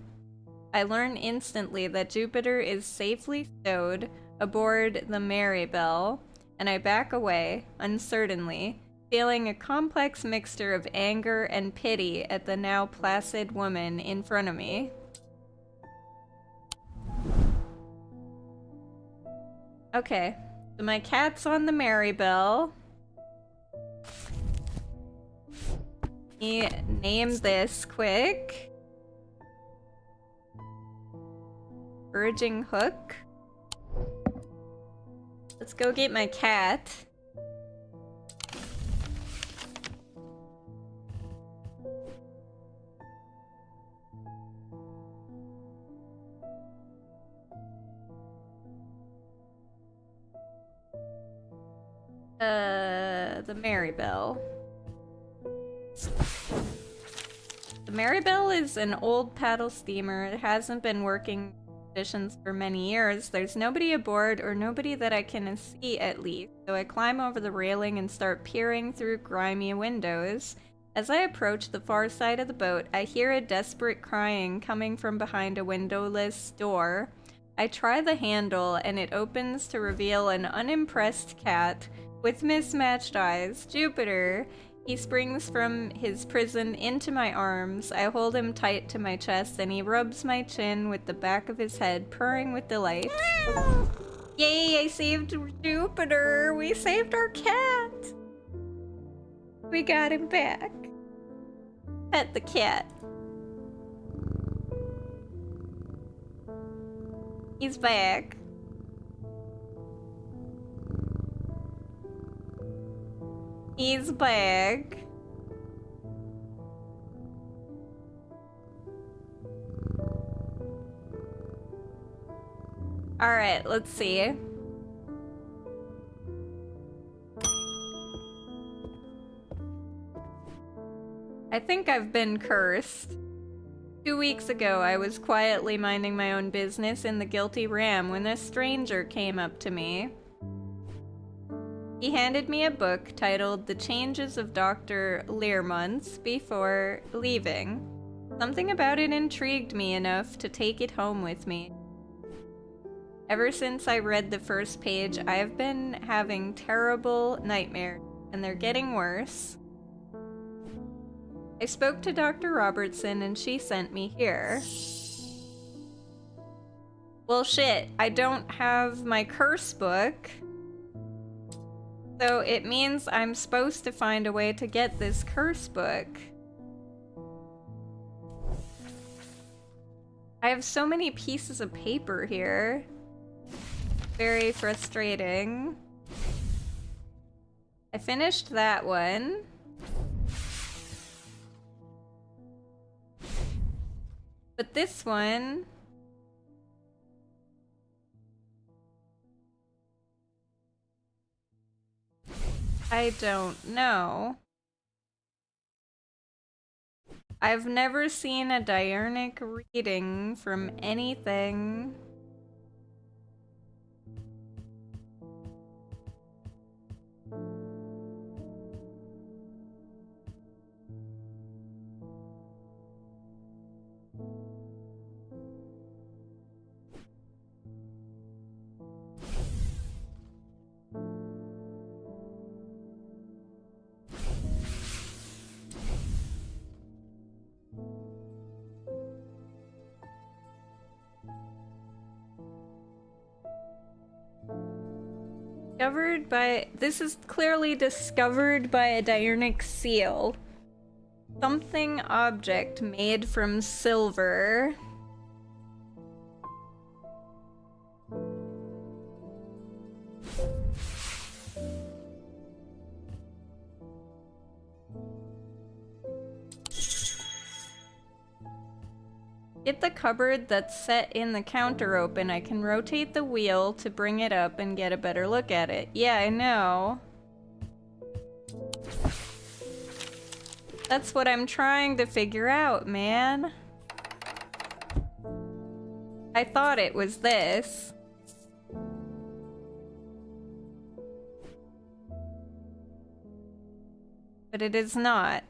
I learn instantly that Jupiter is safely stowed aboard the Maribel, and I back away, uncertainly, feeling a complex mixture of anger and pity at the now placid woman in front of me. Okay, so my cat's on the Maribel. Let me name this quick. Urging hook. Let's go get my cat. The Maribel. The Maribel is an old paddle steamer. It hasn't been working conditions for many years. There's nobody aboard, or nobody that I can see at least, so I climb over the railing and start peering through grimy windows. As I approach the far side of the boat, I hear a desperate crying coming from behind a windowless door. I try the handle, and it opens to reveal an unimpressed cat with mismatched eyes. Jupiter, He springs from his prison into my arms. I hold him tight to my chest, and he rubs my chin with the back of his head, purring with delight. Yay, I saved Jupiter! We saved our cat! We got him back. Pet the cat. He's back. He's back. Alright, let's see. I think I've been cursed. 2 weeks ago, I was quietly minding my own business in the Guilty Ram when a stranger came up to me. He handed me a book titled The Changes of Dr. Learmonth before leaving. Something about it intrigued me enough to take it home with me. Ever since I read the first page, I have been having terrible nightmares, and they're getting worse. I spoke to Dr. Robertson and she sent me here. Well, shit, I don't have my curse book. So it means I'm supposed to find a way to get this curse book. I have so many pieces of paper here. Very frustrating. I finished that one. But this one... I don't know. I've never seen a diurnic reading from anything. This is clearly discovered by a diurnic seal. Something object made from silver. Get the cupboard that's set in the counter open. I can rotate the wheel to bring it up and get a better look at it. Yeah, I know. That's what I'm trying to figure out, man. I thought it was this. But it is not.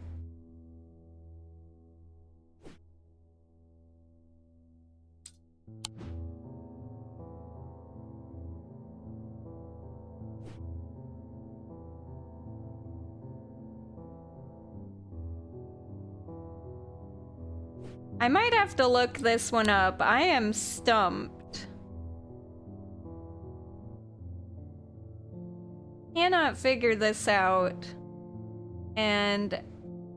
I might have to look this one up. I am stumped. Cannot figure this out. And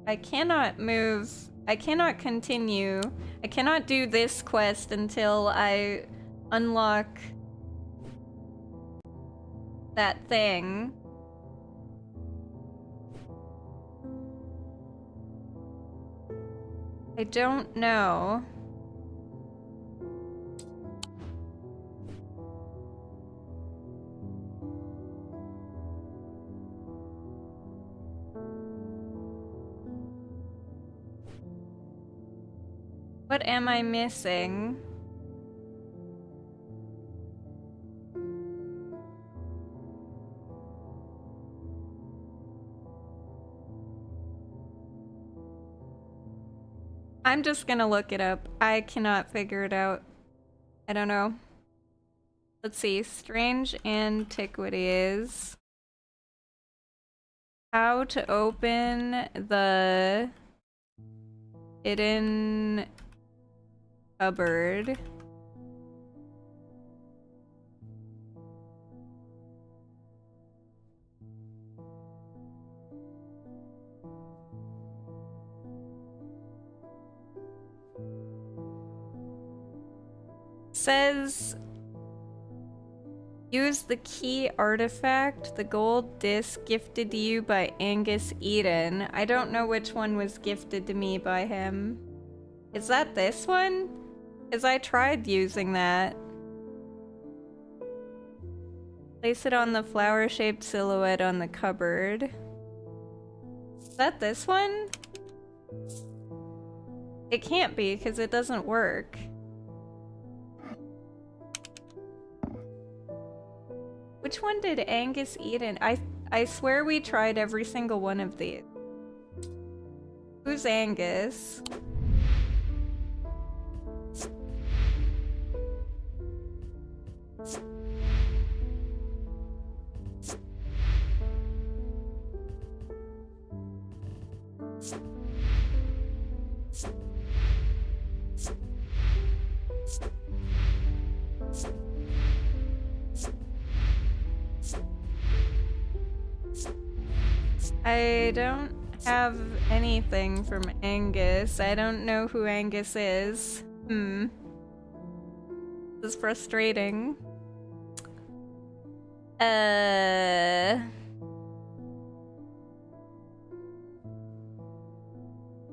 I cannot move. I cannot continue. I cannot do this quest until I unlock that thing. I don't know. What am I missing? I'm just gonna look it up. I cannot figure it out. I don't know. Let's see. Strange antiquities. How to open the hidden cupboard. Says use the key artifact, the gold disc gifted to you by Angus Eden. I don't know which one was gifted to me by him. Is that this one? Because I tried using that. Place it on the flower-shaped silhouette on the cupboard. Is that this one? It can't be because it doesn't work. Which one did Angus Eden? I swear we tried every single one of these. Who's Angus? I don't have anything from Angus. I don't know who Angus is. This is frustrating.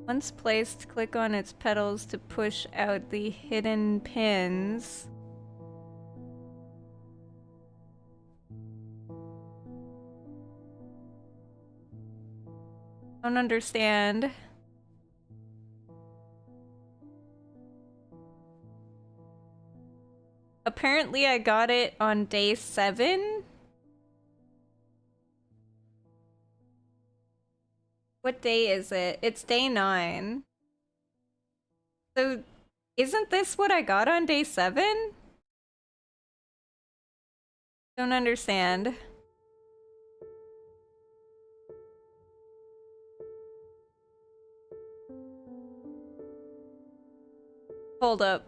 Once placed, click on its petals to push out the hidden pins. Don't understand. Apparently I got it on day 7. What day is it? It's day 9. So, isn't this what I got on day 7? Don't understand. Hold up.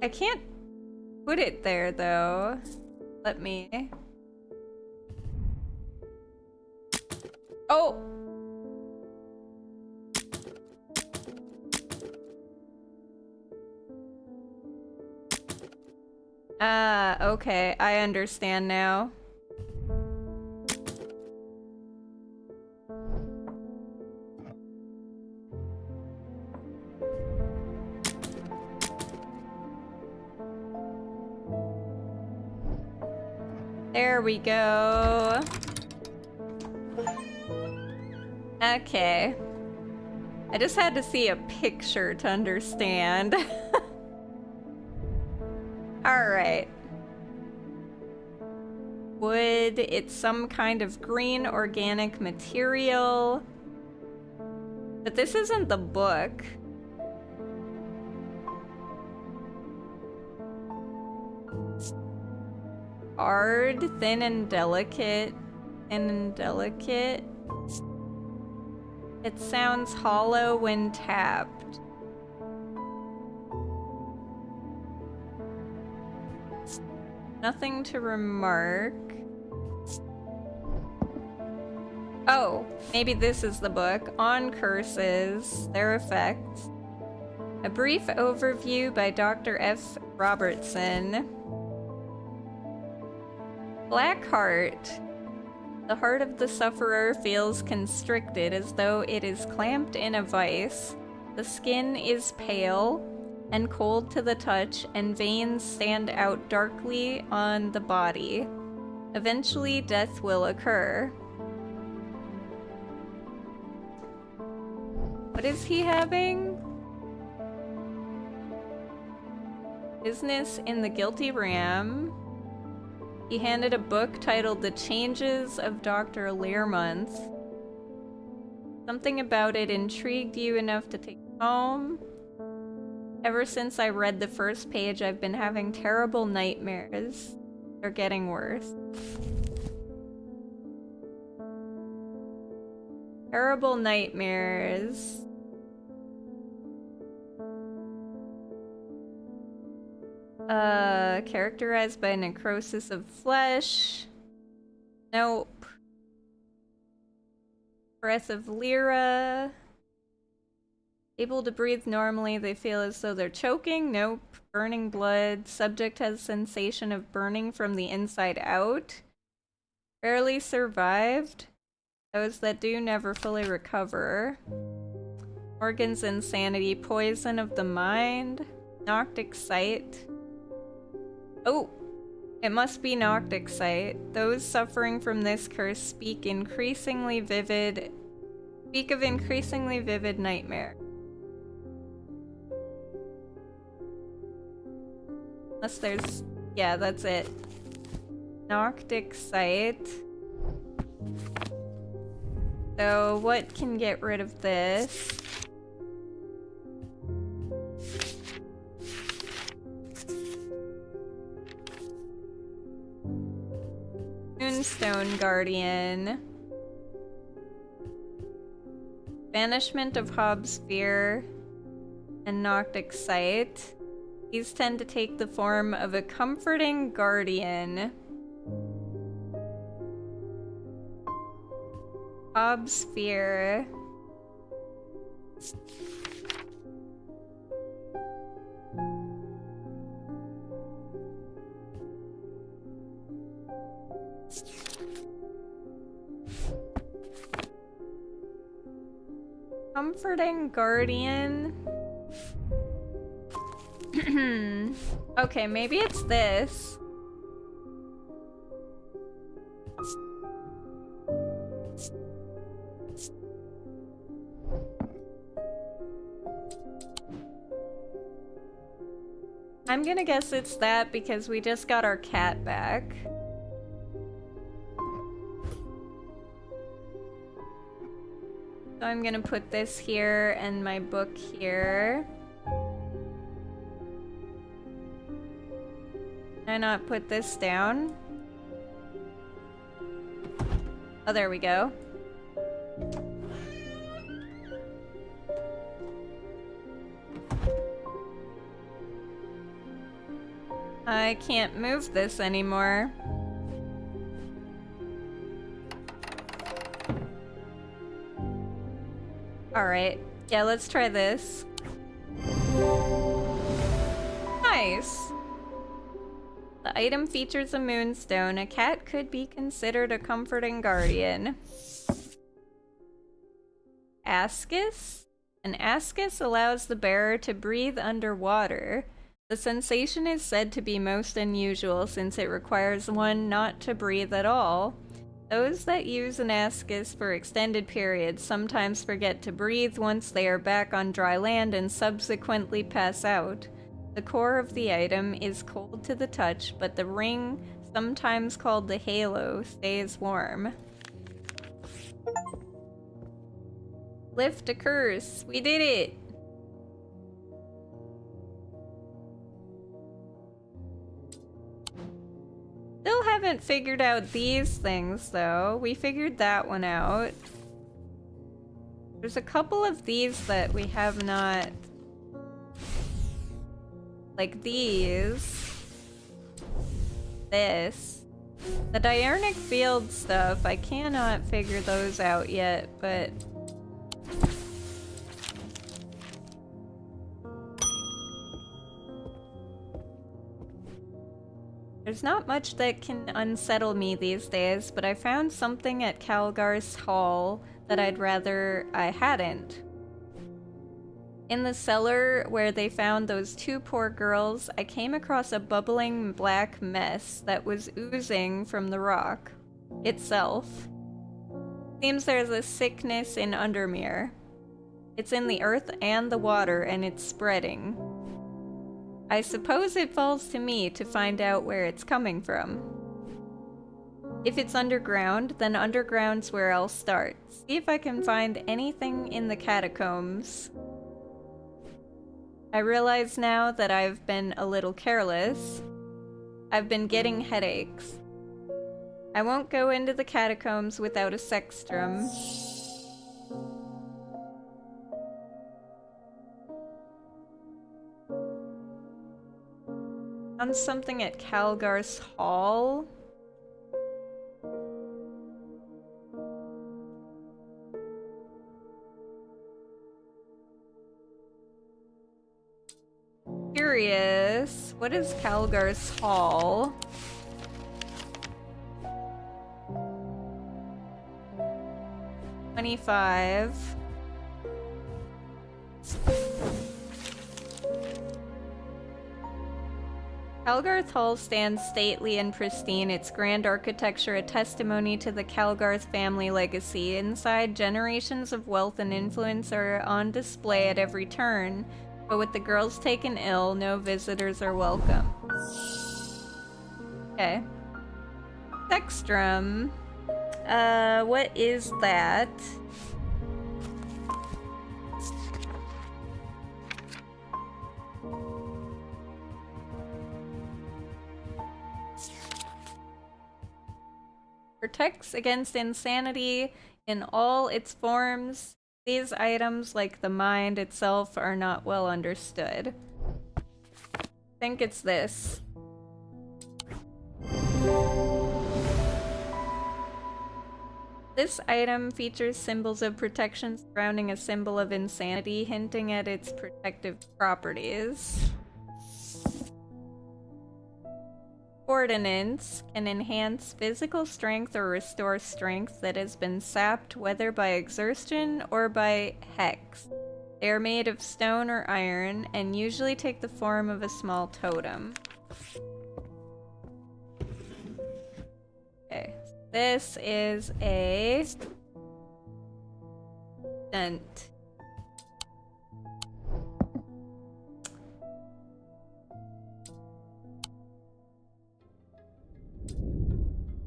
I can't put it there though. Let me. Oh! Ah, okay. I understand now. There we go. Okay. I just had to see a picture to understand. Alright. Wood, it's some kind of green organic material. But this isn't the book. Hard, thin and delicate. It sounds hollow when tapped. Nothing to remark. Oh, maybe this is the book. On curses, their effects. A brief overview by Dr. F. Robertson. Black heart. The heart of the sufferer feels constricted as though it is clamped in a vice. The skin is pale and cold to the touch, and veins stand out darkly on the body. Eventually, death will occur. What is he having? Business in the Guilty Ram. He handed a book titled The Changes of Dr. Learmonth. Something about it intrigued you enough to take it home. Ever since I read the first page, I've been having terrible nightmares. They're getting worse. Terrible nightmares. Characterized by necrosis of flesh. Nope. Breath of Lyra. Able to breathe normally, they feel as though they're choking. Nope. Burning blood. Subject has sensation of burning from the inside out. Barely survived. Those that do never fully recover. Organs insanity. Poison of the mind. Noctic sight. Oh! It must be Noctic sight. Those suffering from this curse speak of increasingly vivid nightmare. Unless there's... yeah, that's it. Noctic sight. So what can get rid of this? Moonstone Guardian. Banishment of Hobbs' Fear and Noctic Sight. These tend to take the form of a comforting guardian. Hobbs' Fear. Comforting guardian. Okay, maybe it's this. I'm gonna guess it's that because we just got our cat back. So I'm gonna put this here and my book here. Can I not put this down? Oh, there we go. I can't move this anymore. Alright. Yeah, let's try this. Nice! The item features a moonstone. A cat could be considered a comforting guardian. Ascus? An ascus allows the bearer to breathe underwater. The sensation is said to be most unusual since it requires one not to breathe at all. Those that use an ascus for extended periods sometimes forget to breathe once they are back on dry land and subsequently pass out. The core of the item is cold to the touch, but the ring, sometimes called the halo, stays warm. Lift a curse! We did it! Still haven't figured out these things, though. We figured that one out. There's a couple of these that we have not... like these. This. The diurnic field stuff, I cannot figure those out yet, but... there's not much that can unsettle me these days, but I found something at Calgar's Hall that I'd rather I hadn't. In the cellar where they found those two poor girls, I came across a bubbling black mess that was oozing from the rock itself. Seems there's a sickness in Undermere. It's in the earth and the water, and it's spreading. I suppose it falls to me to find out where it's coming from. If it's underground, then underground's where I'll start. See if I can find anything in the catacombs. I realize now that I've been a little careless. I've been getting headaches. I won't go into the catacombs without a sextrum. Found something at Calgar's Hall. Curious. What is Calgar's Hall? $25. Calgarth Hall stands stately and pristine, its grand architecture a testimony to the Calgarth family legacy. Inside, generations of wealth and influence are on display at every turn, but with the girls taken ill, no visitors are welcome. Okay. Sextrum. What is that? Protects against insanity in all its forms. These items, like the mind itself, are not well understood. I think it's this. This item features symbols of protection surrounding a symbol of insanity, hinting at its protective properties. Ordnance can enhance physical strength or restore strength that has been sapped, whether by exertion or by hex. They are made of stone or iron and usually take the form of a small totem. Okay, this is a dent.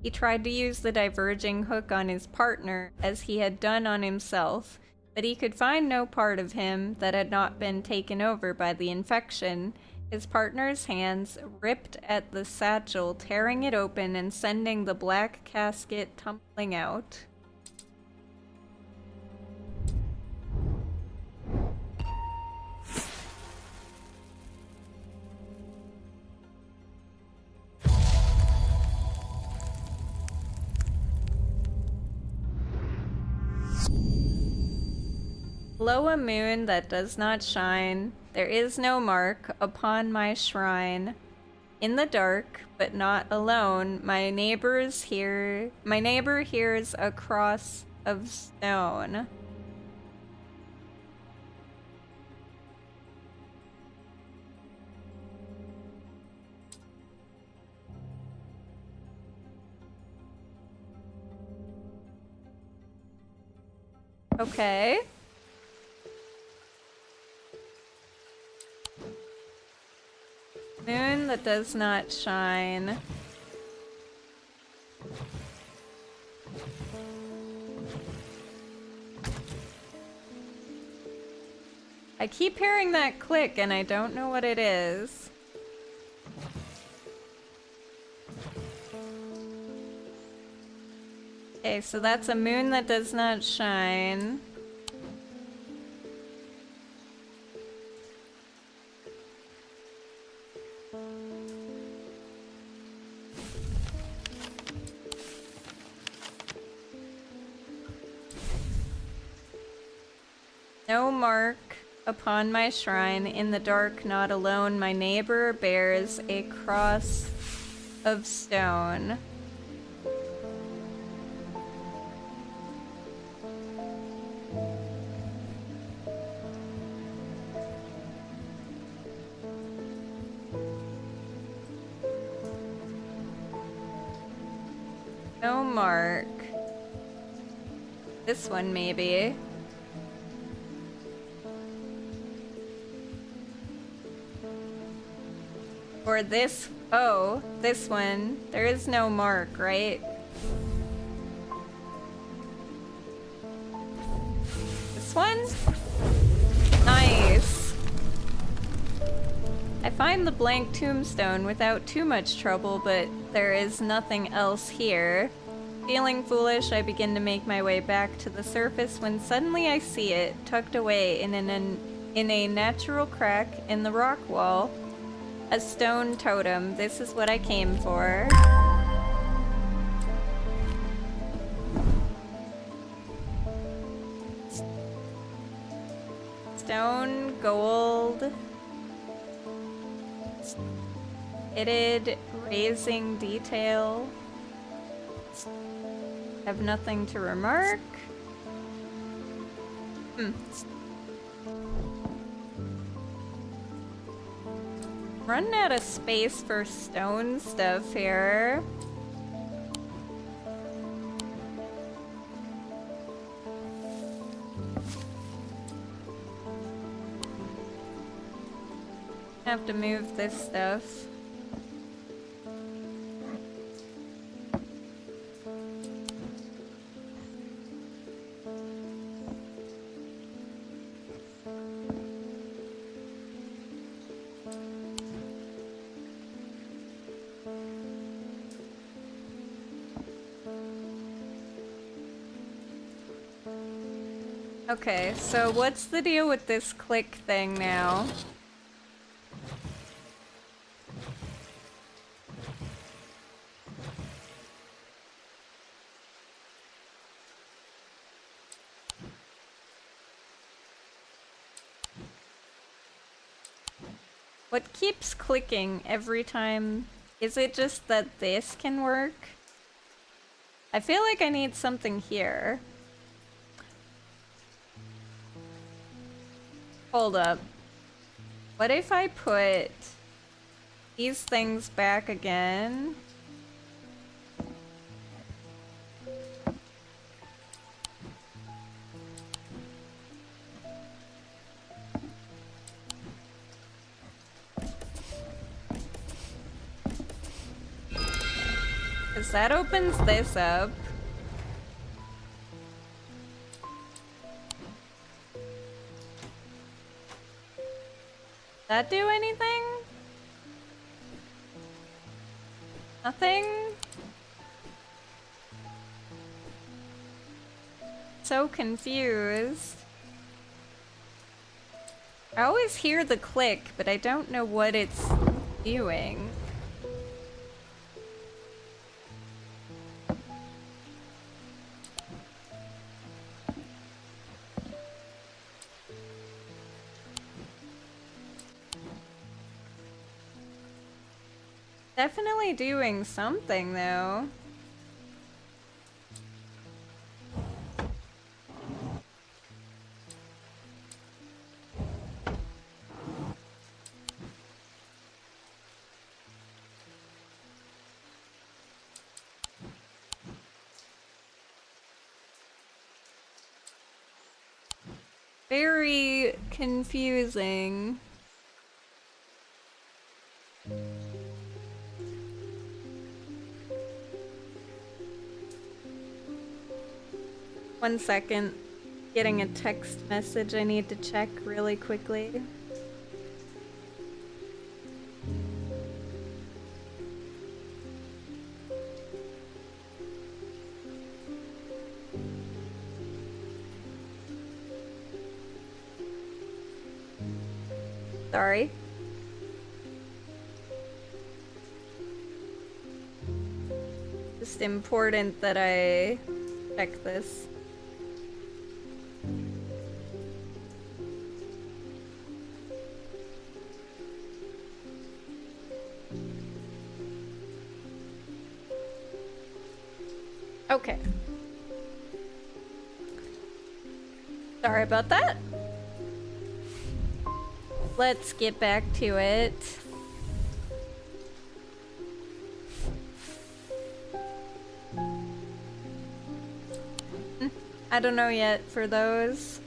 He tried to use the diverging hook on his partner, as he had done on himself, but he could find no part of him that had not been taken over by the infection. His partner's hands ripped at the satchel, tearing it open and sending the black casket tumbling out. Below a moon that does not shine, there is no mark upon my shrine. In the dark, but not alone, my neighbor hears a cross of stone. Okay. Moon that does not shine. I keep hearing that click and I don't know what it is. Okay, so that's a moon that does not shine. No mark upon my shrine, in the dark not alone, my neighbor bears a cross of stone. No mark. This one maybe. Or this, oh, this one. There is no mark, right? This one? Nice. I find the blank tombstone without too much trouble, but there is nothing else here. Feeling foolish, I begin to make my way back to the surface when suddenly I see it, tucked away in a natural crack in the rock wall. A stone totem. This is what I came for. Stone, gold. Pitted, raising detail. Have nothing to remark. Running out of space for stone stuff here. Have to move this stuff. Okay, so what's the deal with this click thing now? What keeps clicking every time? Is it just that this can work? I feel like I need something here. Hold up. What if I put these things back again? Because that opens this up. That do anything? Nothing? So confused. I always hear the click, but I don't know what it's doing. Definitely doing something, though. Very confusing. One second. Getting a text message I need to check really quickly. Sorry. Just important that I check this. Okay. Sorry about that. Let's get back to it. I don't know yet for those.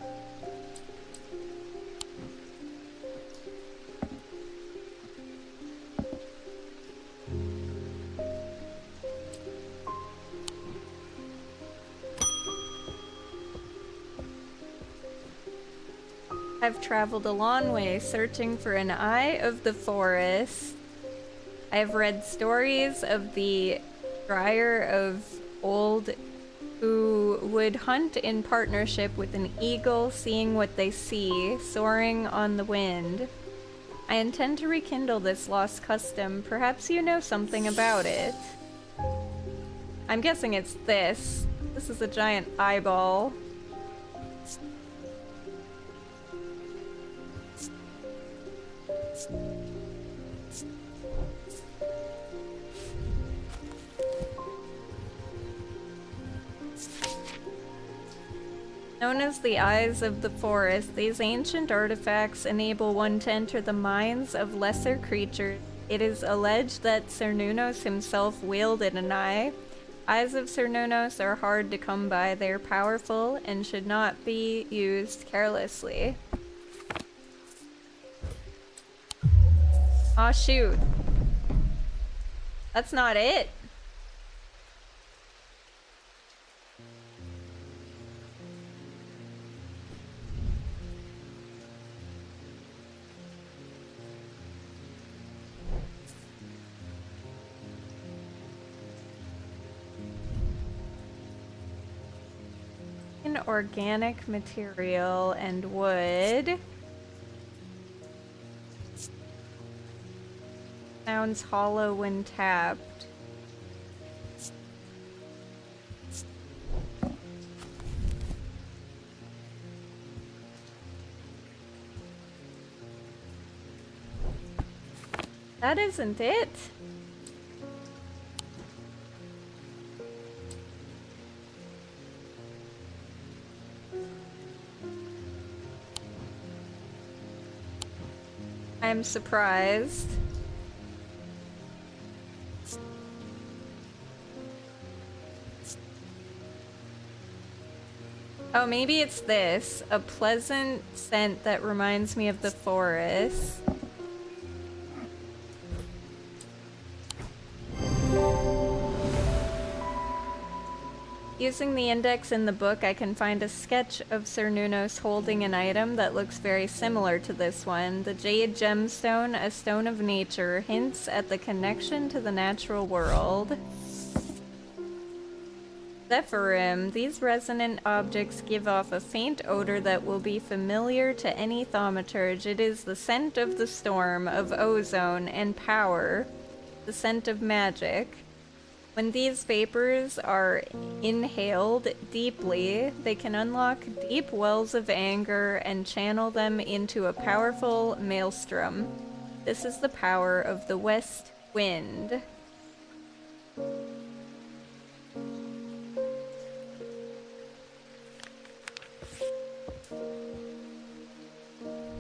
I've traveled a long way searching for an eye of the forest. I have read stories of the Dryer of old who would hunt in partnership with an eagle, seeing what they see, soaring on the wind. I intend to rekindle this lost custom. Perhaps you know something about it. I'm guessing it's this. This is a giant eyeball. Known as the Eyes of the Forest, these ancient artifacts enable one to enter the minds of lesser creatures. It is alleged that Cernunnos himself wielded an eye. Eyes of Cernunnos are hard to come by. They are powerful and should not be used carelessly. Aw, shoot. That's not it. Organic material and wood. Sounds hollow when tapped. That isn't it. I'm surprised. Oh, maybe it's this. A pleasant scent that reminds me of the forest. Using the index in the book, I can find a sketch of Cernunnos holding an item that looks very similar to this one. The jade gemstone, a stone of nature, hints at the connection to the natural world. Zephyrim. These resonant objects give off a faint odor that will be familiar to any thaumaturge. It is the scent of the storm, of ozone, and power. The scent of magic. When these vapors are inhaled deeply, they can unlock deep wells of anger and channel them into a powerful maelstrom. This is the power of the west wind.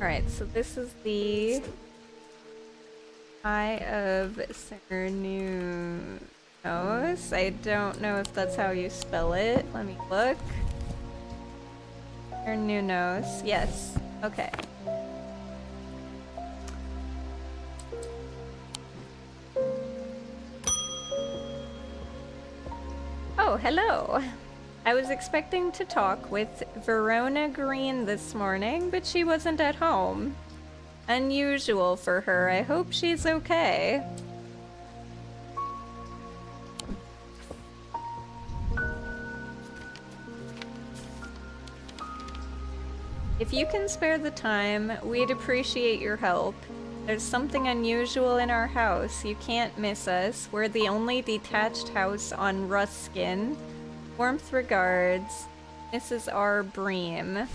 Alright, so this is the Eye of Cernunnos. I don't know if that's how you spell it. Let me look. Cernunnos. Yes. Okay. Oh, hello. I was expecting to talk with Verona Green this morning, but she wasn't at home. Unusual for her. I hope she's okay. If you can spare the time, we'd appreciate your help. There's something unusual in our house. You can't miss us. We're the only detached house on Ruskin. Warmth regards, Mrs. R. Bream.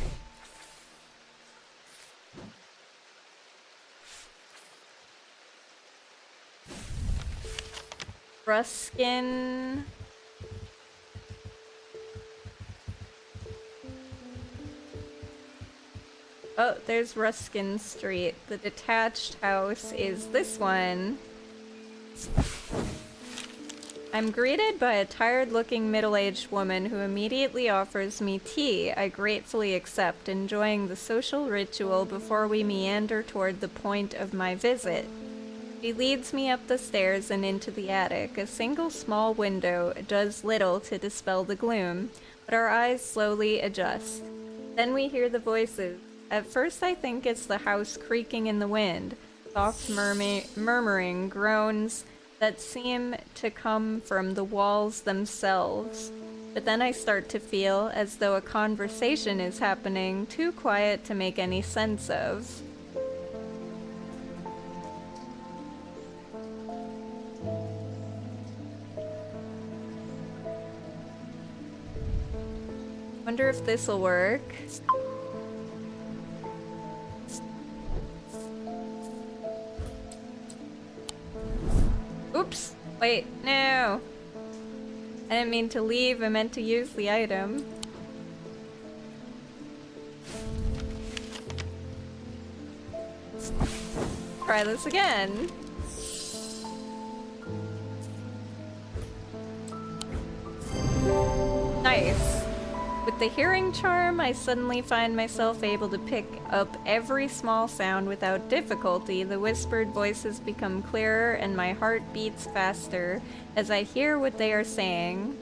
Ruskin. Oh, there's Ruskin Street. The detached house is this one. I'm greeted by a tired-looking middle-aged woman who immediately offers me tea. I gratefully accept, enjoying the social ritual before we meander toward the point of my visit. She leads me up the stairs and into the attic. A single small window does little to dispel the gloom, but our eyes slowly adjust. Then we hear the voices. At first I think it's the house creaking in the wind, soft murmuring groans that seem to come from the walls themselves. But then I start to feel as though a conversation is happening, too quiet to make any sense of. Wonder if this'll work. Oops! Wait, no! I didn't mean to leave, I meant to use the item. Try this again. Nice. With the hearing charm, I suddenly find myself able to pick up every small sound without difficulty. The whispered voices become clearer and my heart beats faster as I hear what they are saying.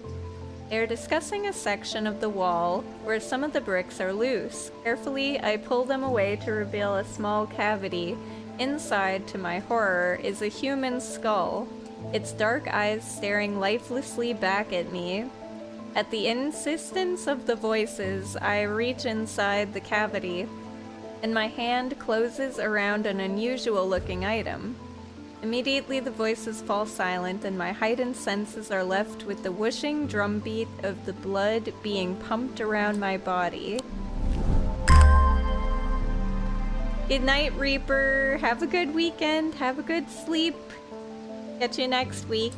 They are discussing a section of the wall where some of the bricks are loose. Carefully, I pull them away to reveal a small cavity. Inside, to my horror, is a human skull, its dark eyes staring lifelessly back at me. At the insistence of the voices, I reach inside the cavity, and my hand closes around an unusual-looking item. Immediately the voices fall silent, and my heightened senses are left with the whooshing drumbeat of the blood being pumped around my body. Good night, Reaper. Have a good weekend. Have a good sleep. Catch you next week.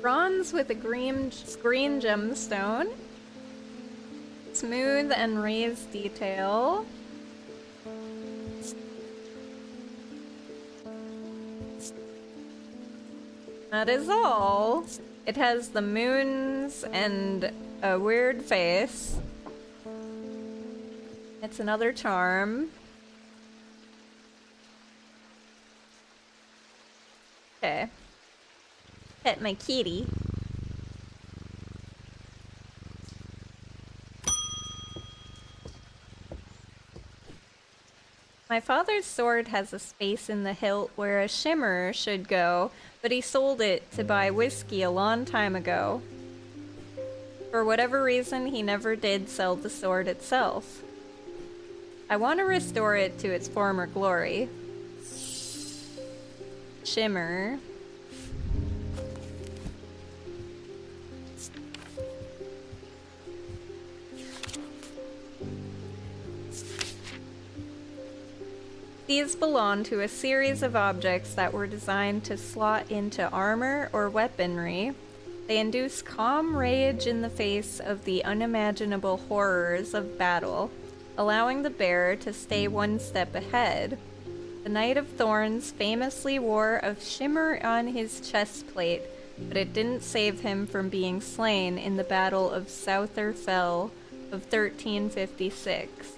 Bronze with a green gemstone. Smooth and raised detail. That is all. It has the moons and a weird face. It's another charm. Okay. Pet my kitty. My father's sword has a space in the hilt where a shimmer should go, but he sold it to buy whiskey a long time ago. For whatever reason, he never did sell the sword itself. I want to restore it to its former glory. Shimmer. These belong to a series of objects that were designed to slot into armor or weaponry. They induce calm rage in the face of the unimaginable horrors of battle, allowing the bearer to stay one step ahead. The Knight of Thorns famously wore a shimmer on his chest plate, but it didn't save him from being slain in the Battle of Souther Fell of 1356.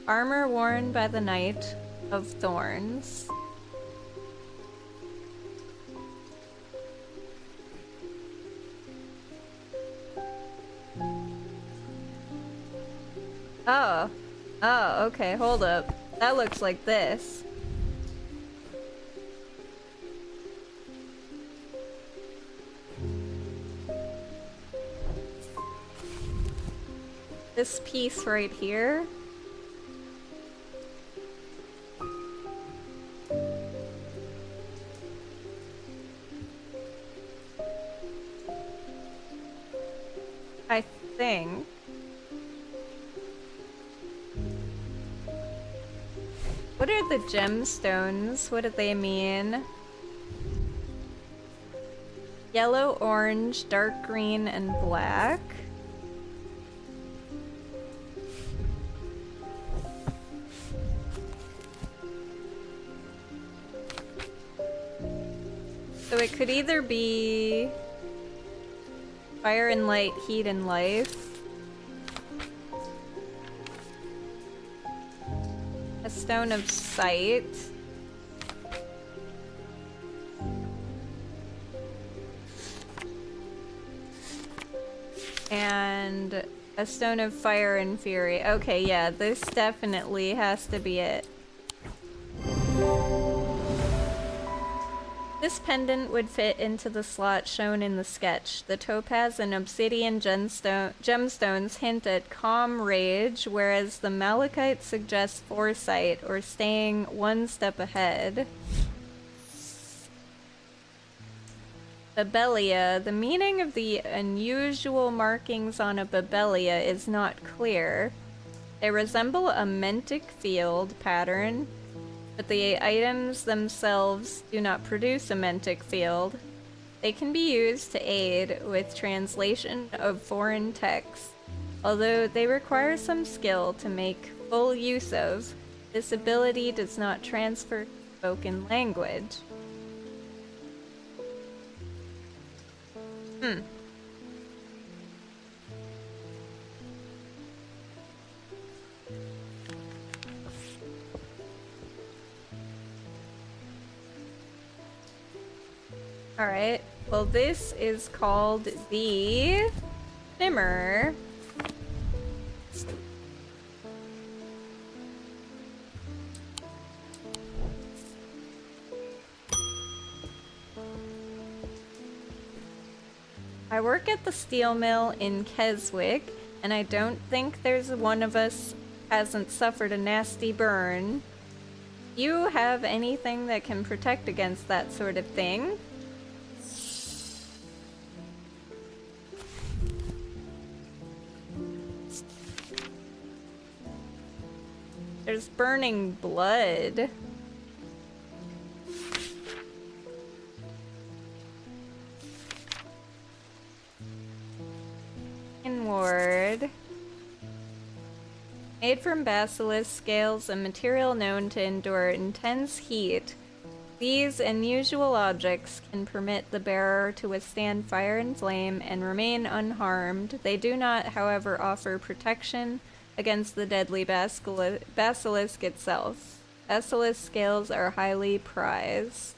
Armor worn by the Knight of Thorns. Oh. Oh, okay, hold up. That looks like this. This piece right here. I think. What are the gemstones? What do they mean? Yellow, orange, dark green, and black. So it could either be fire and light, heat and life. A stone of sight. And a stone of fire and fury. Okay, yeah, this definitely has to be it. This pendant would fit into the slot shown in the sketch. The topaz and obsidian gemstones hint at calm rage, whereas the malachite suggests foresight or staying one step ahead. Babelia. The meaning of the unusual markings on a babelia is not clear. They resemble a mentic field pattern, but the items themselves do not produce a mentic field. They can be used to aid with translation of foreign texts, although they require some skill to make full use of. This ability does not transfer to spoken language. Alright, well this is called the Shimmer. I work at the steel mill in Keswick, and I don't think there's one of us hasn't suffered a nasty burn. Do you have anything that can protect against that sort of thing? There's burning blood. Inward. Made from basilisk scales, a material known to endure intense heat, these unusual objects can permit the bearer to withstand fire and flame and remain unharmed. They do not, however, offer protection against the deadly basilisk itself. Basilisk scales are highly prized.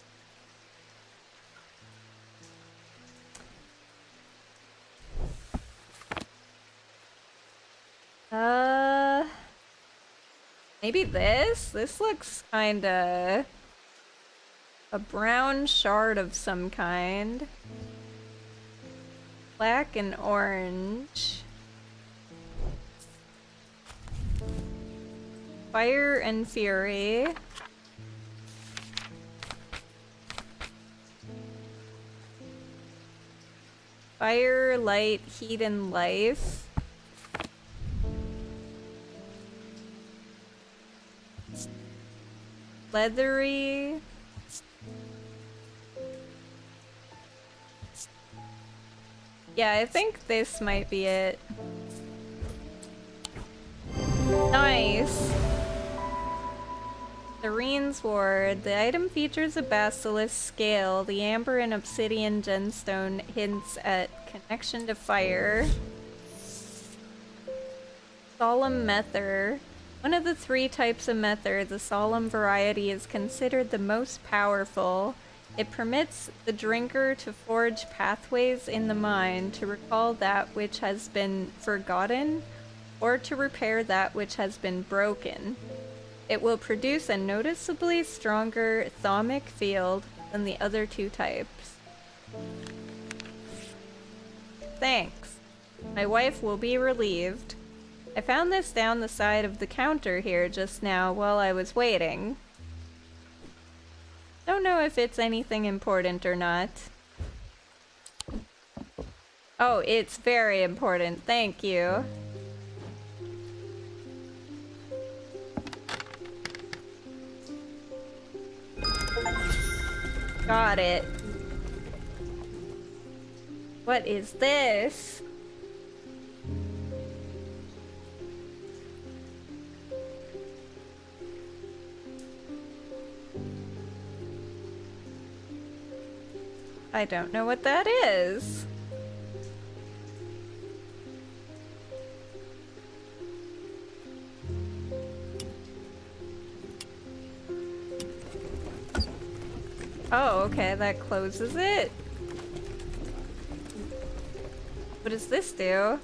Maybe this? This looks kinda a brown shard of some kind. Black and orange. Fire and fury. Fire, light, heat, and life. Leathery. Yeah, I think this might be it. Nice. Serene's Ward. The item features a basilisk scale. The amber and obsidian gemstone hints at connection to fire. Solemn Mether. One of the 3 types of Mether, the solemn variety, is considered the most powerful. It permits the drinker to forge pathways in the mind to recall that which has been forgotten or to repair that which has been broken. It will produce a noticeably stronger thaumic field than the other 2 types. Thanks. My wife will be relieved. I found this down the side of the counter here just now while I was waiting. Don't know if it's anything important or not. Oh, it's very important. Thank you. Got it. What is this? I don't know what that is. Oh, okay, that closes it. But What does this do?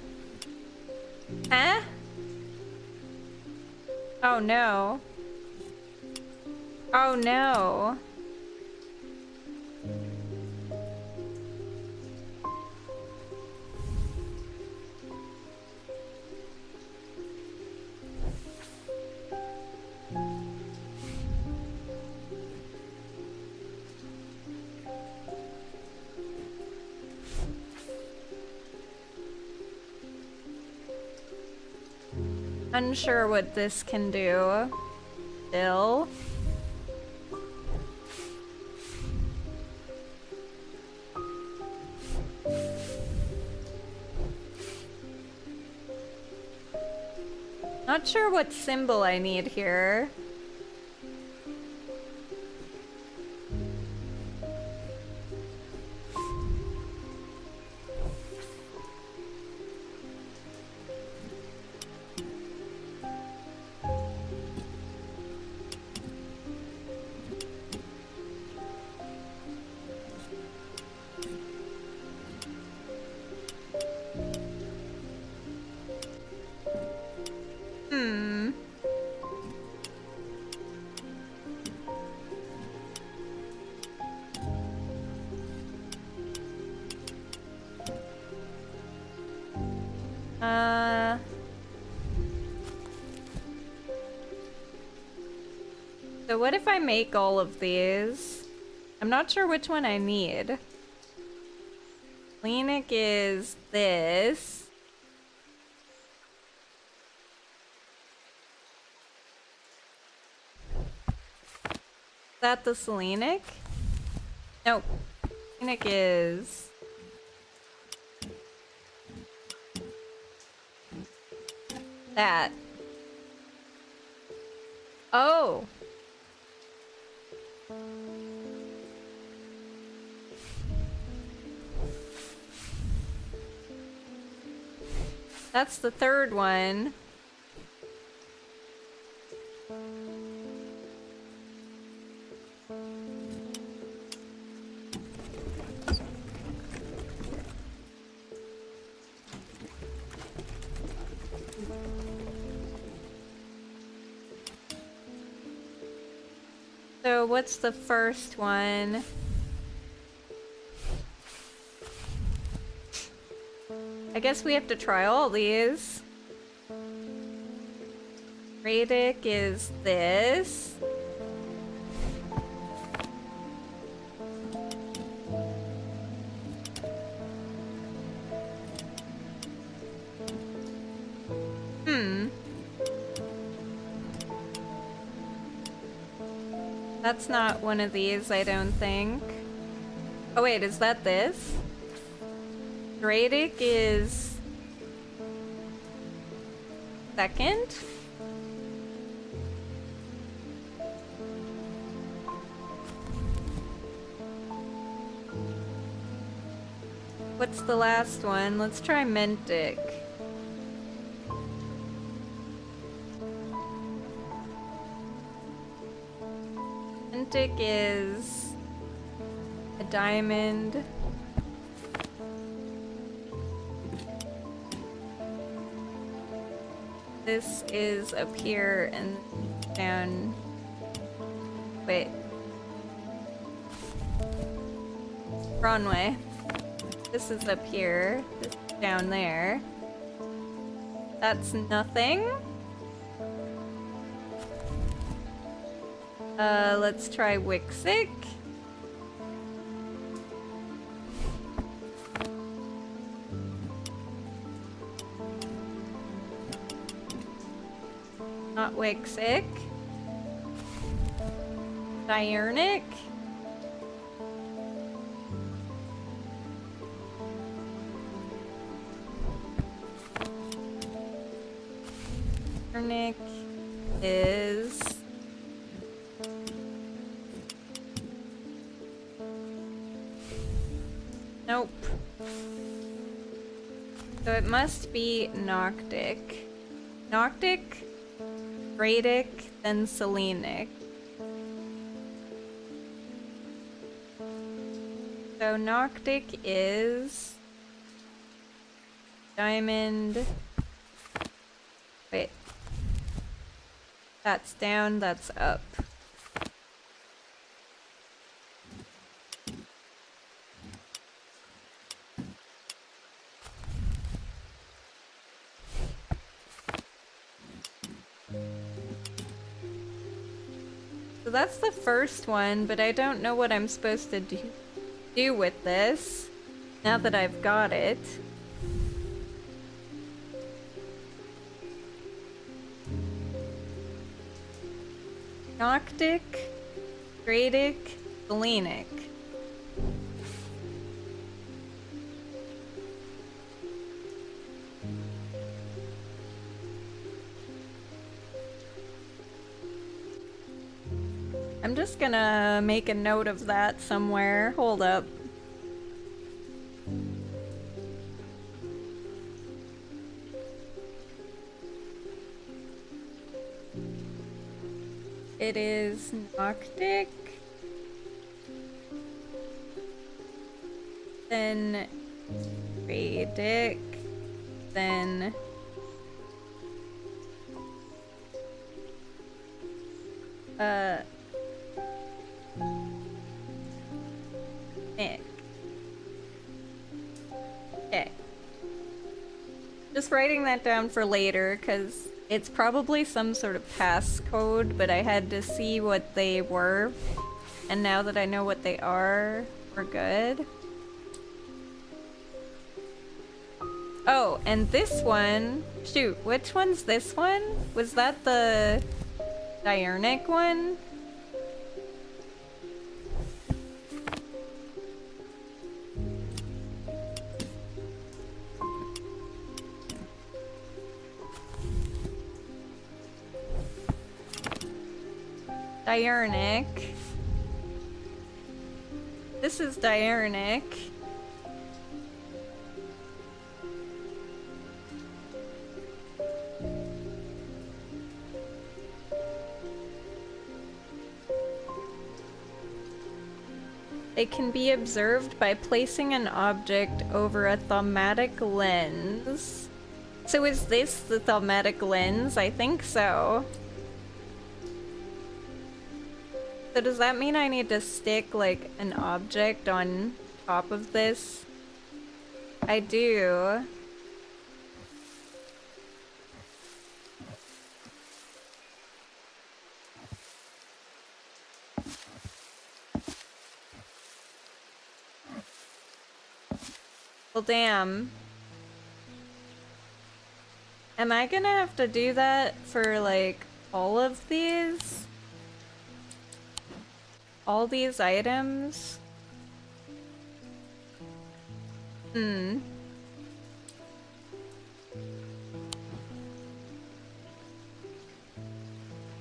Huh? Oh no. Oh no. Unsure what this can do. Still. Not sure what symbol I need here. So what if I make all of these? I'm not sure which one I need. Selenic is this. Is that the Selenic? Nope. Selenic is... that. Oh! That's the third one. So what's the first one? I guess we have to try all these. Radic is this. That's not one of these, I don't think. Oh wait, is that this? Radic is... second? What's the last one? Let's try Mentic. Mentic is a diamond. This is up here and down. Wait. Wrong way. This is up here. This is down there. That's nothing. Let's try Wixic. Not Wixic. Diurnic. Diurnic is... nope. So it must be Noctic. Noctic, Radic, then Selenic. So Noctic is... diamond. Wait. That's down, that's up. So that's the first one, but I don't know what I'm supposed to do with this now that I've got it. Noctic, Gradic, Selenic. I'm just gonna make a note of that somewhere. Hold up. It is Noctic, then Radic, then Nick. Okay. Just writing that down for later, because it's probably some sort of passcode, but I had to see what they were. And now that I know what they are, we're good. Oh, and this one... Shoot, which one's this one? Was that the Diurnic one? Diurnic. This is Diurnic. They can be observed by placing an object over a thaumatic lens. So is this the thaumatic lens? I think so. So does that mean I need to stick, like, an object on top of this? I do. Well, damn. Am I gonna have to do that for, like, all of these? All these items? Hmm.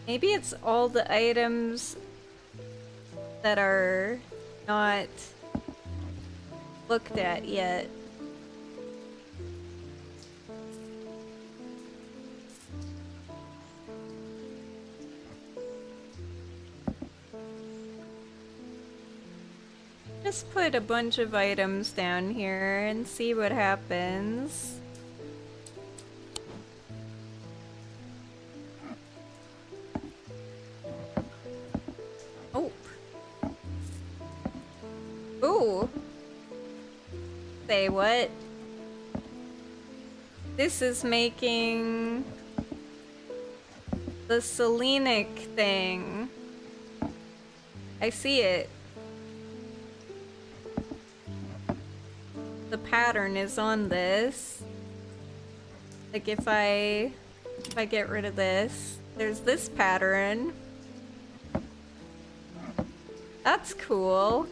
Maybe it's all the items that are not looked at yet. Just put a bunch of items down here and see what happens. Oh. Ooh. Say what? This is making the Selenic thing. I see it. The pattern is on this. Like if I get rid of this, there's this pattern. That's cool.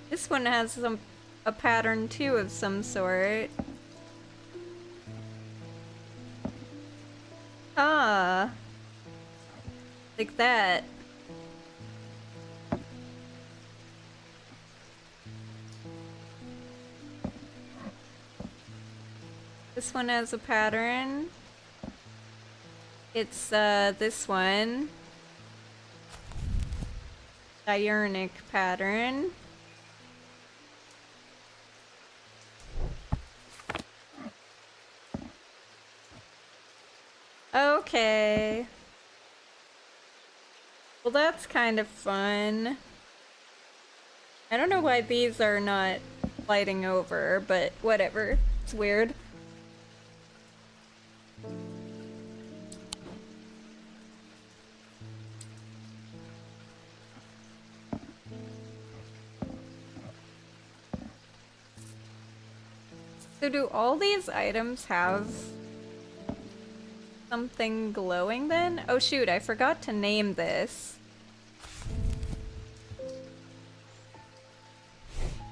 This one has a pattern too of some sort. Ah, like that. This one has a pattern. It's this one. Diurnic pattern. Okay. Well, that's kind of fun. I don't know why these are not lighting over, but whatever. It's weird. So do all these items have something glowing then? Oh shoot, I forgot to name this.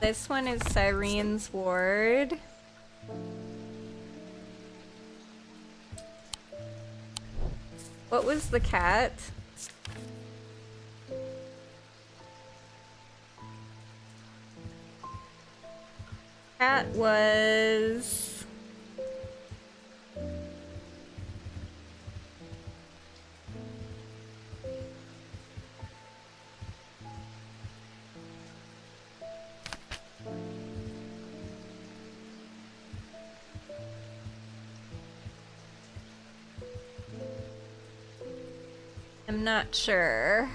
This one is Cyrene's Ward. What was the cat? Cat was... I'm not sure.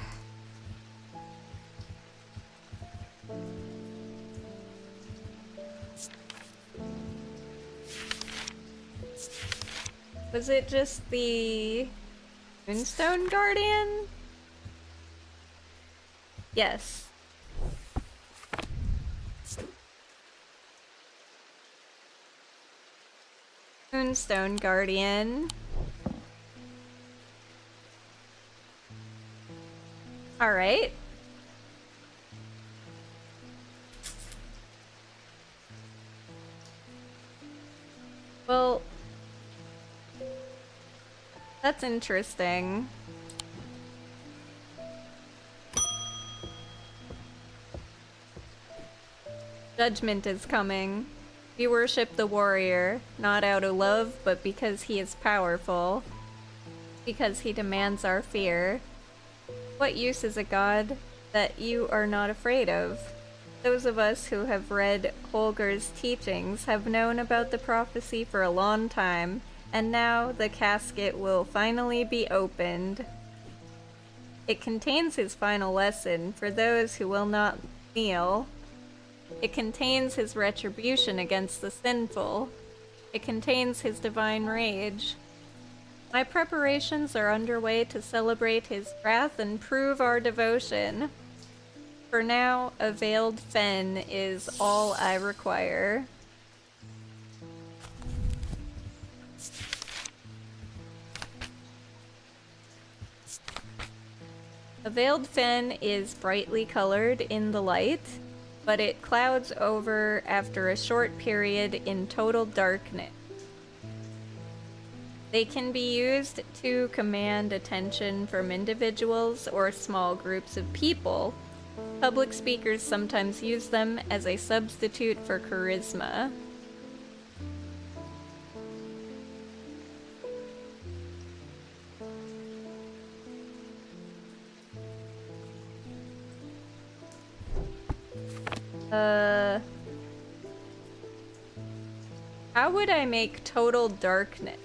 Was it just the Moonstone Guardian? Yes. Moonstone Guardian. Alright. Well, that's interesting. Judgment is coming. We worship the warrior, not out of love, but because he is powerful. Because he demands our fear. What use is a god that you are not afraid of? Those of us who have read Holger's teachings have known about the prophecy for a long time, and now the casket will finally be opened. It contains his final lesson for those who will not kneel. It contains his retribution against the sinful. It contains his divine rage. My preparations are underway to celebrate his wrath and prove our devotion. For now, a veiled fen is all I require. A veiled fen is brightly colored in the light, but it clouds over after a short period in total darkness. They can be used to command attention from individuals or small groups of people. Public speakers sometimes use them as a substitute for charisma. How would I make total darkness?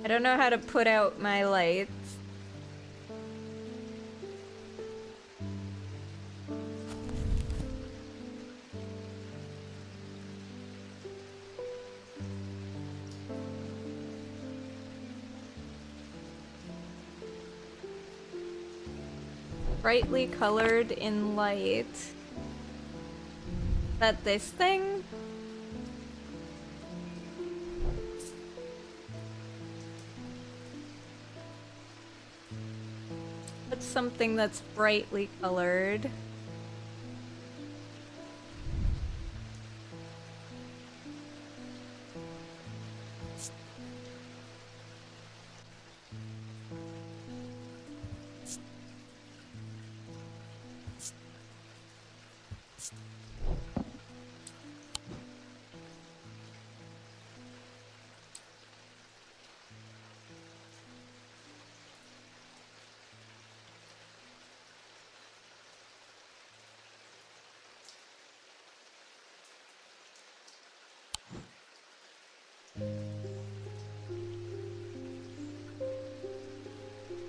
I don't know how to put out my lights. Brightly colored in light. Is that this thing? What's something that's brightly colored?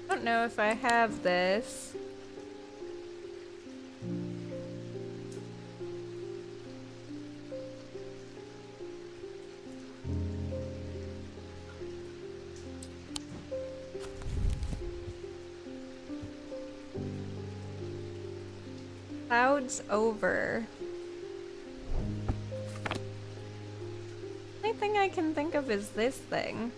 I don't know if I have this. Clouds over. The only thing I can think of is this thing.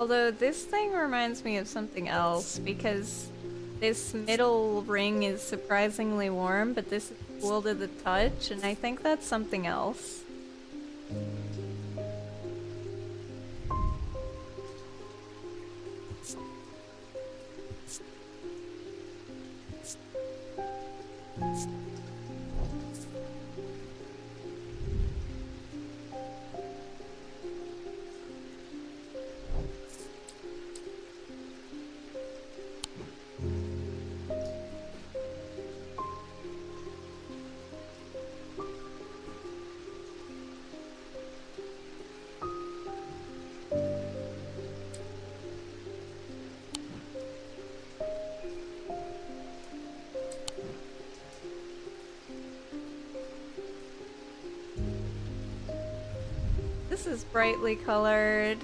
Although this thing reminds me of something else because this middle ring is surprisingly warm, but this is cool to the touch, and I think that's something else. This is brightly colored.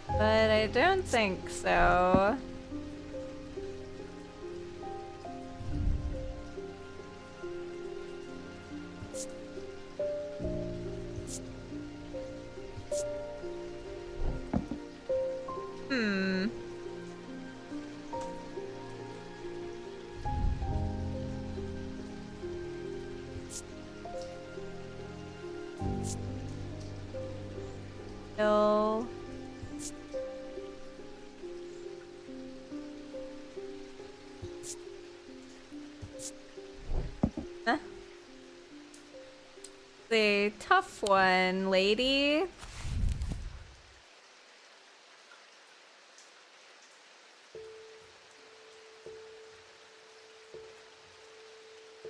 But I don't think so. Still. Huh? The tough one, lady.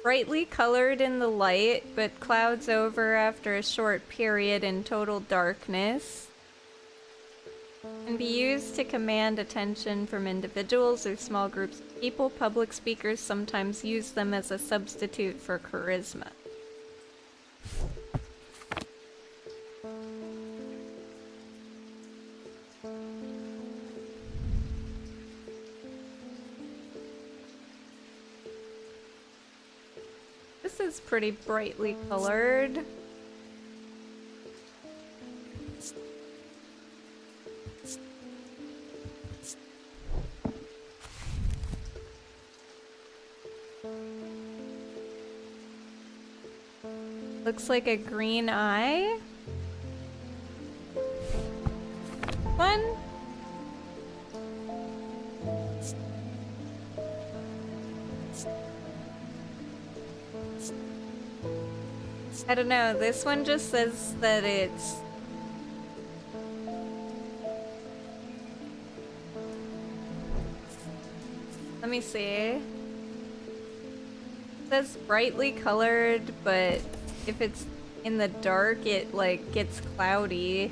Brightly colored in the light, but clouds over after a short period in total darkness. Can be used to command attention from individuals or small groups of people. Public speakers sometimes use them as a substitute for charisma. This is pretty brightly colored. Looks like a green eye. One. I don't know, this one just says that it's... Let me see. It says brightly colored, but if it's in the dark, it like gets cloudy.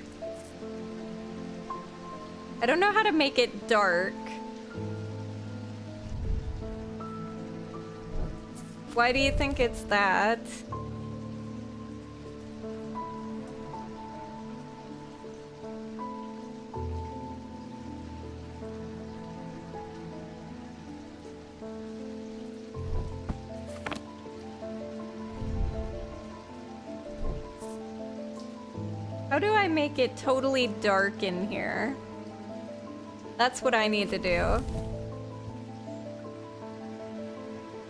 I don't know how to make it dark. Why do you think it's that? How do I make it totally dark in here? That's what I need to do.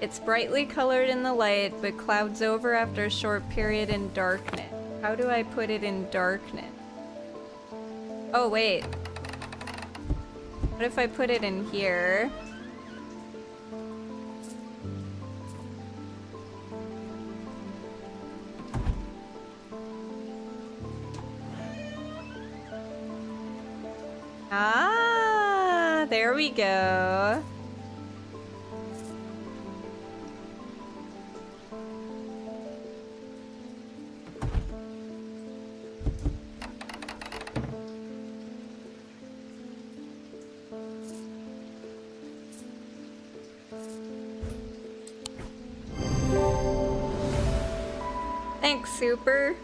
It's brightly colored in the light, but clouds over after a short period in darkness. How do I put it in darkness? Oh, wait. What if I put it in here? Ah, there we go. Thanks, Super.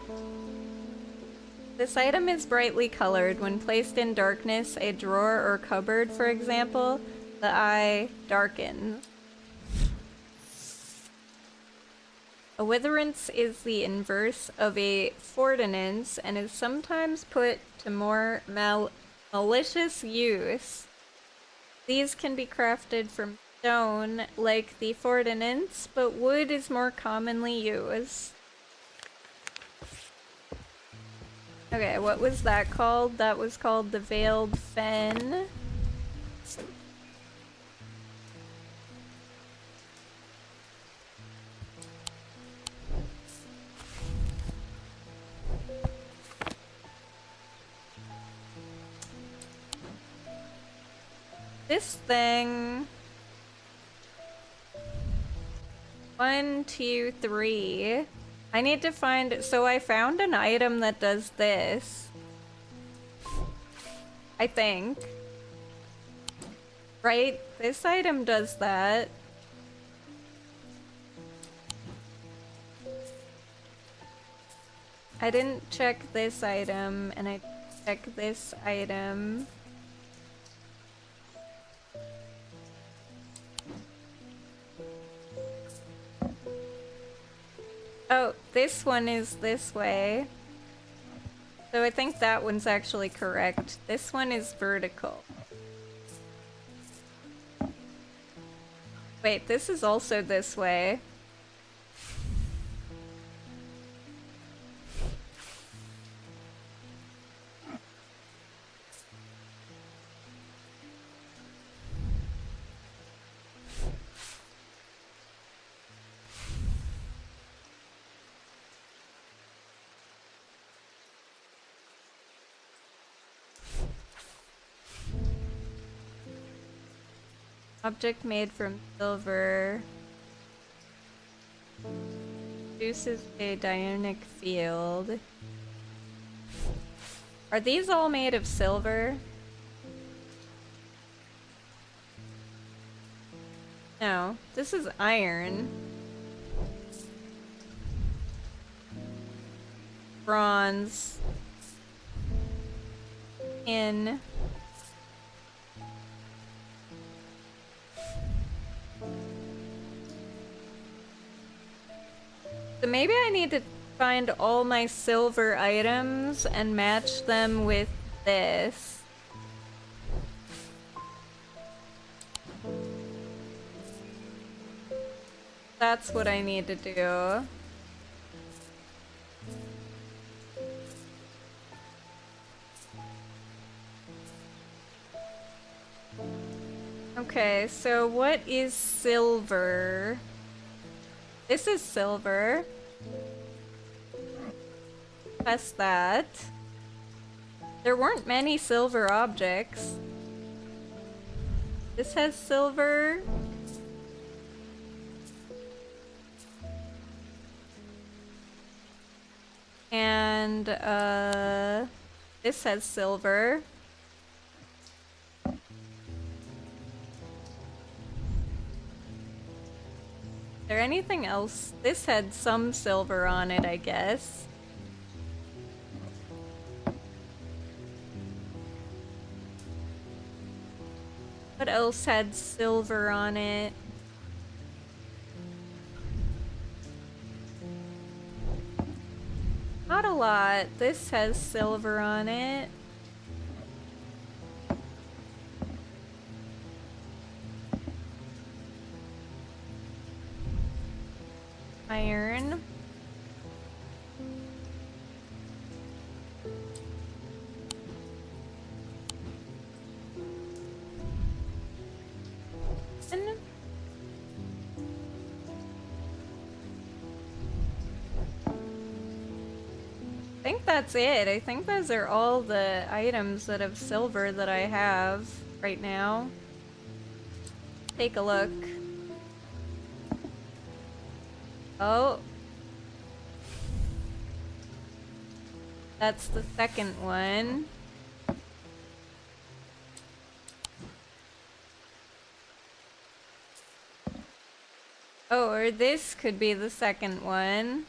This item is brightly colored. When placed in darkness, a drawer or cupboard, for example, the eye darkens. A witherance is the inverse of a fortinance and is sometimes put to more malicious use. These can be crafted from stone, like the fortinance, but wood is more commonly used. Okay, what was that called? That was called the Veiled Fen. This thing... 1, 2, 3... I need to find... So I found an item that does this. I think. Right? This item does that. I didn't check this item, and I checked this item. Oh, this one is this way. So I think that one's actually correct. This one is vertical. Wait, this is also this way. Object made from silver. Produces a dynamic field. Are these all made of silver? No, this is iron. Bronze. Tin. So maybe I need to find all my silver items and match them with this. That's what I need to do. Okay, so what is silver? This is silver. Test that. There weren't many silver objects. This has silver. And, this has silver. Is there anything else? This had some silver on it, I guess. What else had silver on it? Not a lot. This has silver on it. iron. And I think that's it. I think those are all the items that have silver that I have right now. Take a look. Oh. That's the second one. Oh, or this could be the second one.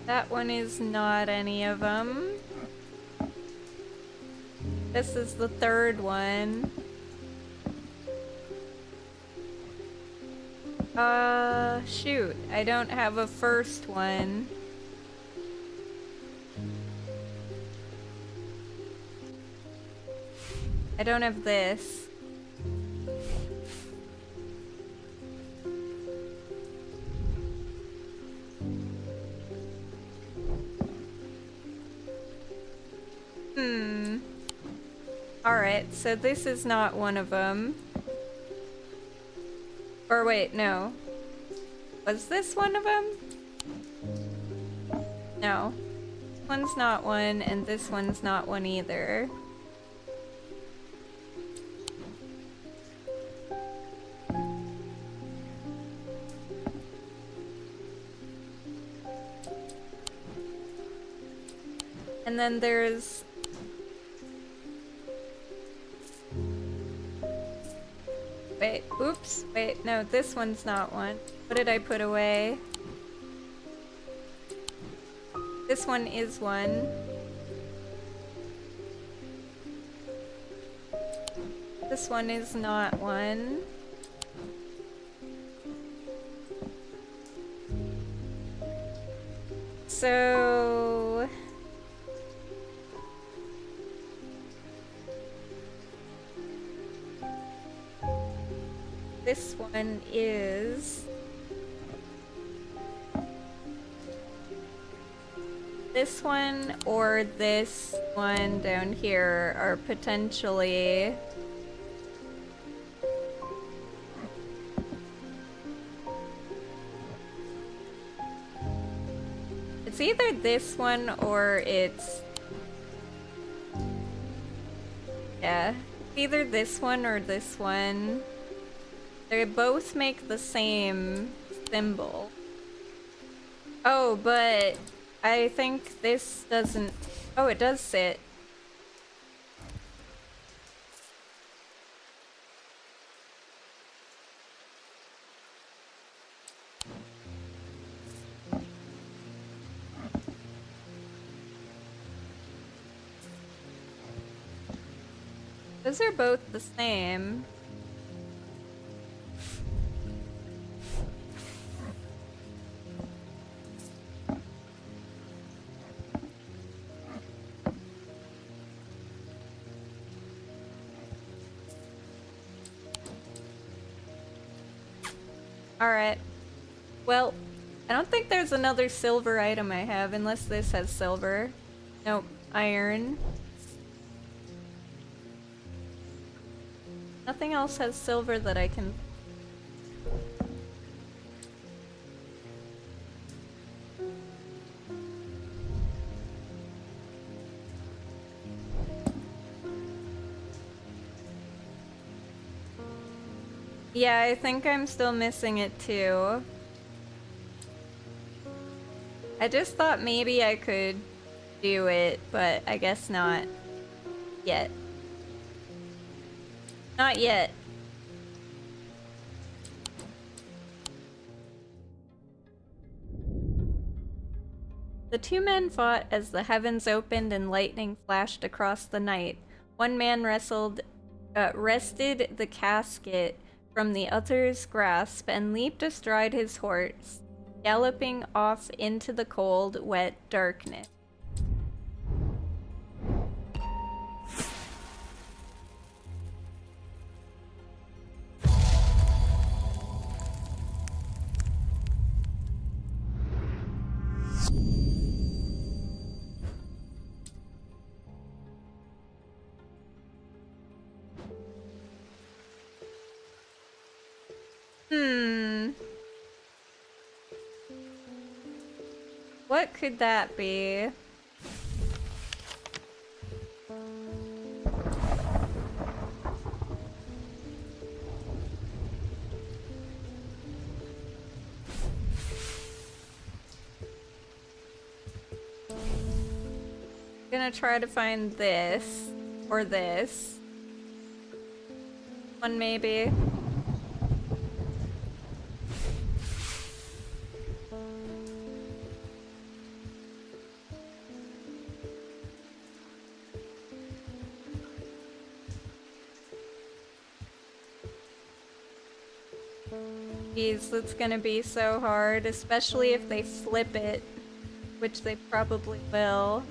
That one is not any of them. This is the third one. Shoot. I don't have a first one. I don't have this. Alright, so this is not one of them. Or wait, no. Was this one of them? No. This one's not one, and this one's not one either. And then there's... Wait, oops, wait, no, this one's not one. What did I put away? This one is one. This one is not one. So... This one is... This one or this one down here are potentially... It's either this one or it's... Yeah, either this one or this one. They both make the same symbol. Oh, but I think this doesn't... Oh, it does sit. Those are both the same. Alright. Well, I don't think there's another silver item I have, unless this has silver. Nope. Iron. Nothing else has silver that I can... Yeah, I think I'm still missing it too. I just thought maybe I could do it, but I guess not yet. Not yet. The two men fought as the heavens opened and lightning flashed across the night. One man wrested the casket from the other's grasp and leaped astride his horse, galloping off into the cold, wet darkness. What could that be? Gonna try to find this or this one, maybe. Jeez, that's gonna be so hard, especially if they flip it, which they probably will.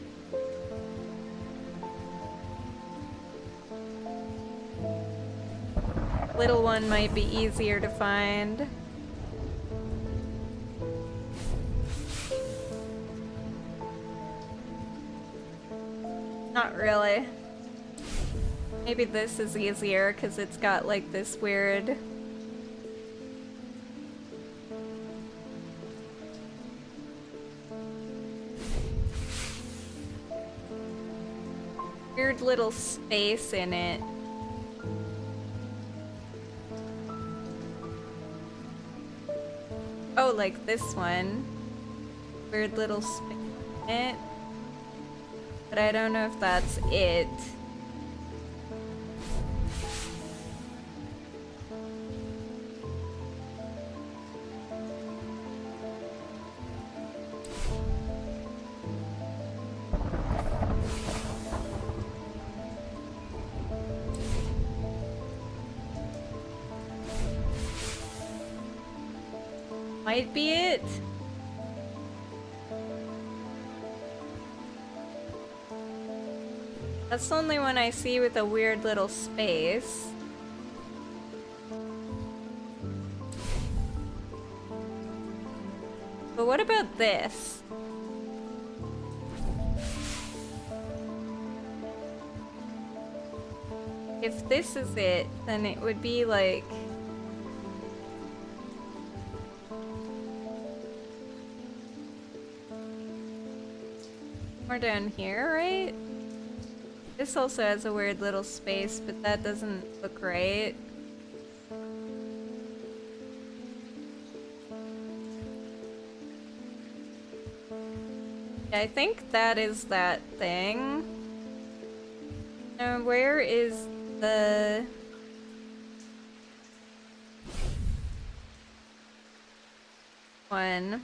Little one might be easier to find. Not really. Maybe this is easier because it's got like this weird... weird little space in it. Oh, like this one. Weird little space in it. But I don't know if that's it. Might be it. That's the only one I see with a weird little space. But what about this? If this is it, then it would be like... we're down here, right? This also has a weird little space, but that doesn't look right. Yeah, I think that is that thing. Now, where is the... one?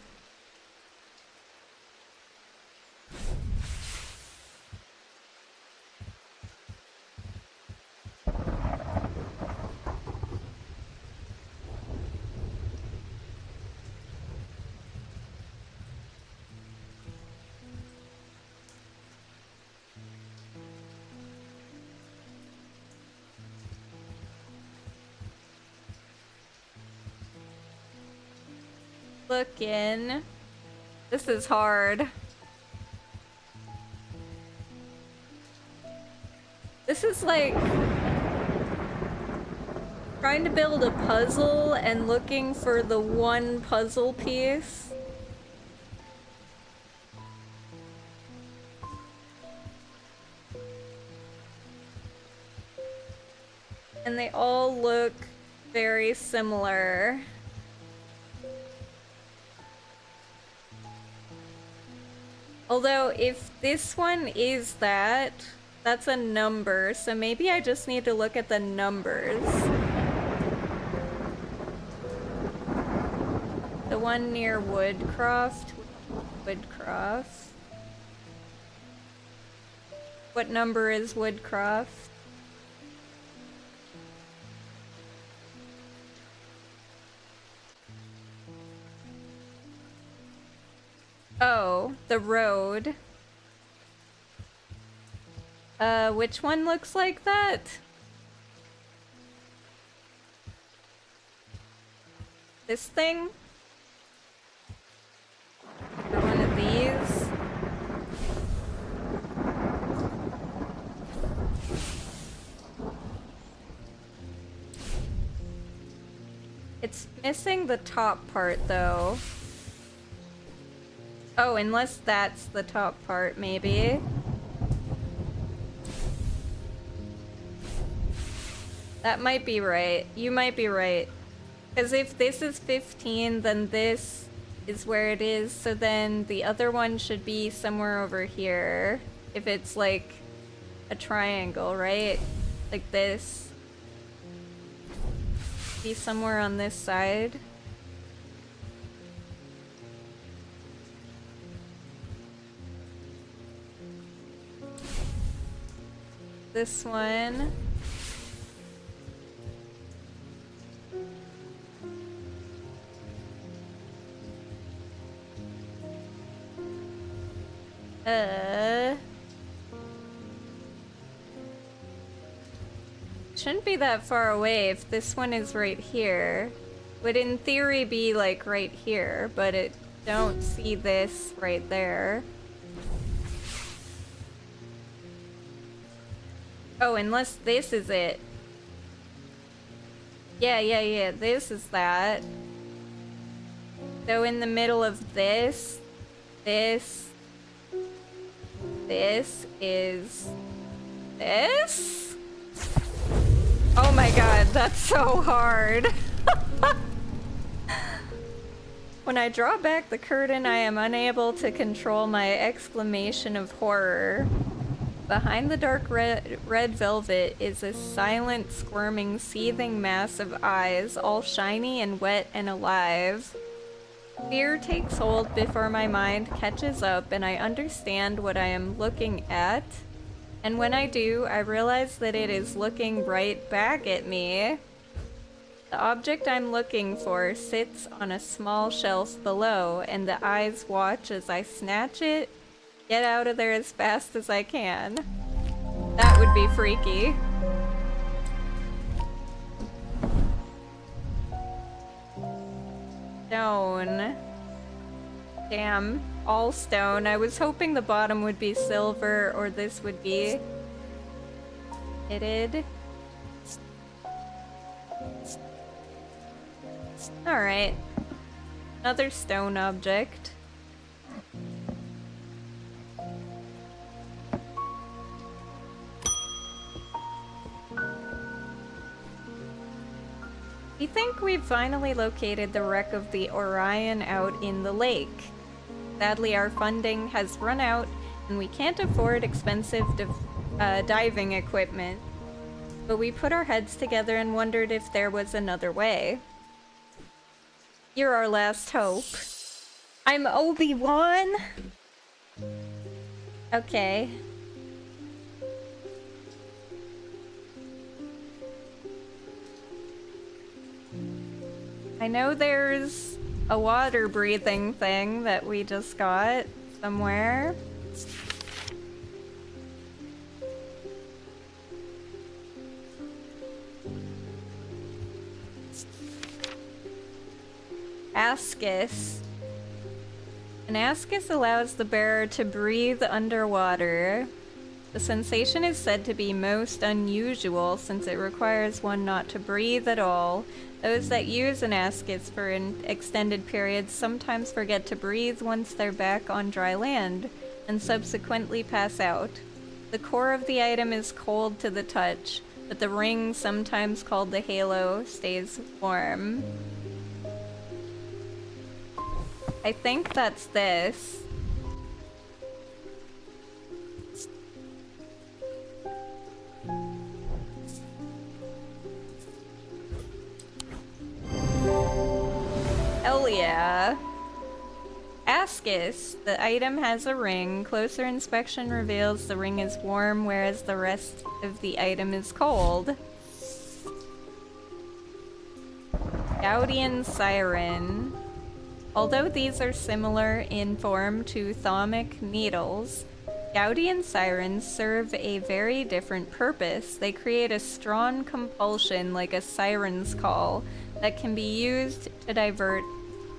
Looking. This is hard. This is like trying to build a puzzle and looking for the one puzzle piece. And they all look very similar. Although, if this one is that, that's a number, so maybe I just need to look at the numbers. The one near Woodcroft. Woodcroft. What number is Woodcroft? Oh, the road. Which one looks like that? This thing? Or one of these? It's missing the top part, though. Oh, unless that's the top part, maybe. That might be right. You might be right. Because if this is 15, then this is where it is, so then the other one should be somewhere over here. If it's like a triangle, right? Like this. Be somewhere on this side. This one. Shouldn't be that far away if this one is right here. Would in theory be like right here, but it don't see this right there. Oh, unless this is it. Yeah, this is that. So in the middle of this is this? Oh my god, that's so hard. When I draw back the curtain, I am unable to control my exclamation of horror. Behind the dark red velvet is a silent, squirming, seething mass of eyes, all shiny and wet and alive. Fear takes hold before my mind catches up and I understand what I am looking at. And when I do, I realize that it is looking right back at me. The object I'm looking for sits on a small shelf below, and the eyes watch as I snatch it, get out of there as fast as I can. That would be freaky. Stone. Damn, all stone. I was hoping the bottom would be silver or this would be knitted. Alright. Another stone object. We think we've finally located the wreck of the Orion out in the lake. Sadly, our funding has run out, and we can't afford expensive diving equipment. But we put our heads together and wondered if there was another way. You're our last hope. I'm Obi-Wan? Okay. I know there's a water breathing thing that we just got somewhere. Ascus. An ascus allows the bearer to breathe underwater. The sensation is said to be most unusual since it requires one not to breathe at all. Those that use an ascus for an extended period sometimes forget to breathe once they're back on dry land, and subsequently pass out. The core of the item is cold to the touch, but the ring, sometimes called the halo, stays warm. I think that's this. Hell yeah. Ascus. The item has a ring. Closer inspection reveals the ring is warm, whereas the rest of the item is cold. Gaudian Siren. Although these are similar in form to thaumic needles, Gaudian sirens serve a very different purpose. They create a strong compulsion like a siren's call that can be used to divert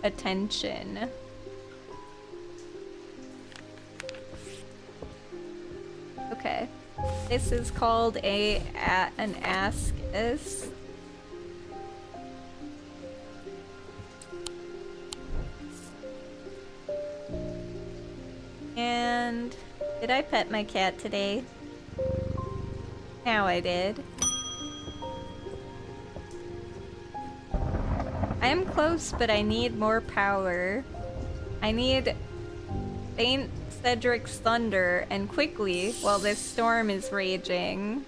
attention. Okay. This is called an ascus. And did I pet my cat today? Now I did. I am close, but I need more power. I need Saint Cedric's thunder, and quickly, while this storm is raging.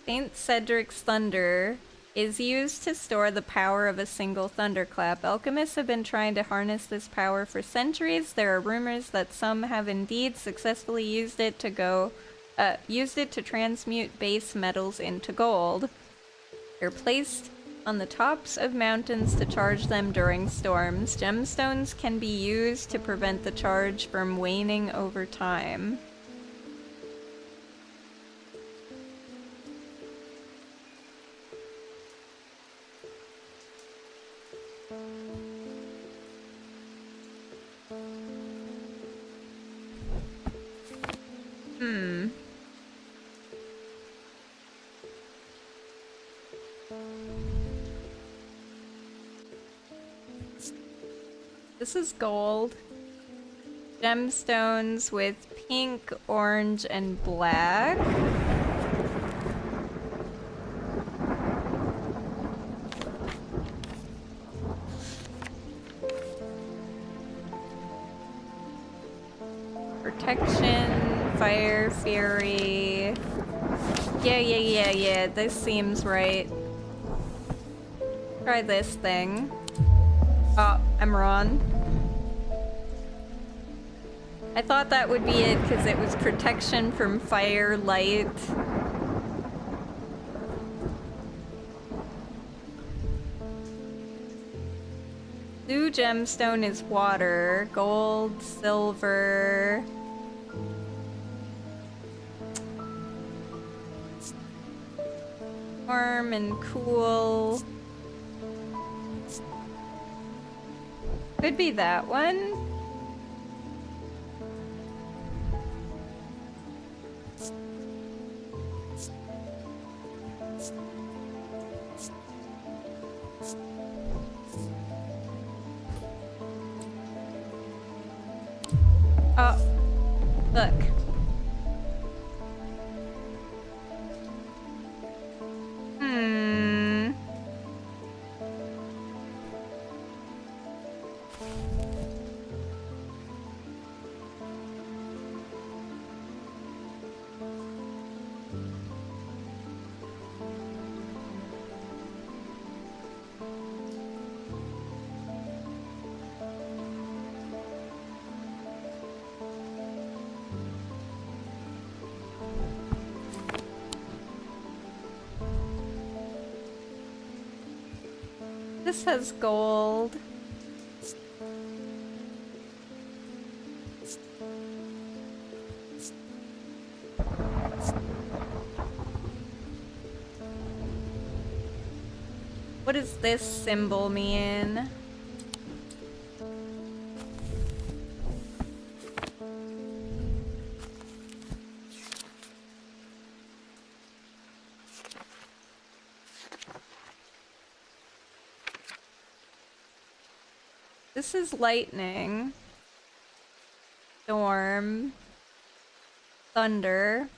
Saint Cedric's thunder is used to store the power of a single thunderclap. Alchemists have been trying to harness this power for centuries. There are rumors that some have indeed successfully used it to transmute base metals into gold. They're placed on the tops of mountains to charge them during storms. Gemstones can be used to prevent the charge from waning over time. This is gold. Gemstones with pink, orange, and black. Protection, fire, fury. Yeah. This seems right. Try this thing. Oh, I'm wrong. I thought that would be it because it was protection from fire, light. Blue gemstone is water, gold, silver. Warm and cool. Could be that one. Oh, look. This has gold. What does this symbol mean? This is lightning, storm, thunder.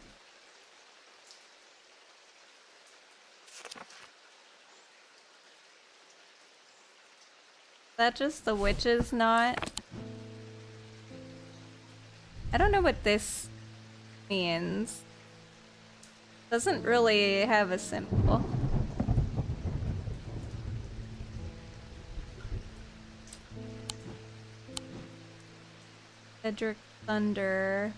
Is that just the witch's knot? I don't know what this means. Doesn't really have a symbol. Cedric Thunder.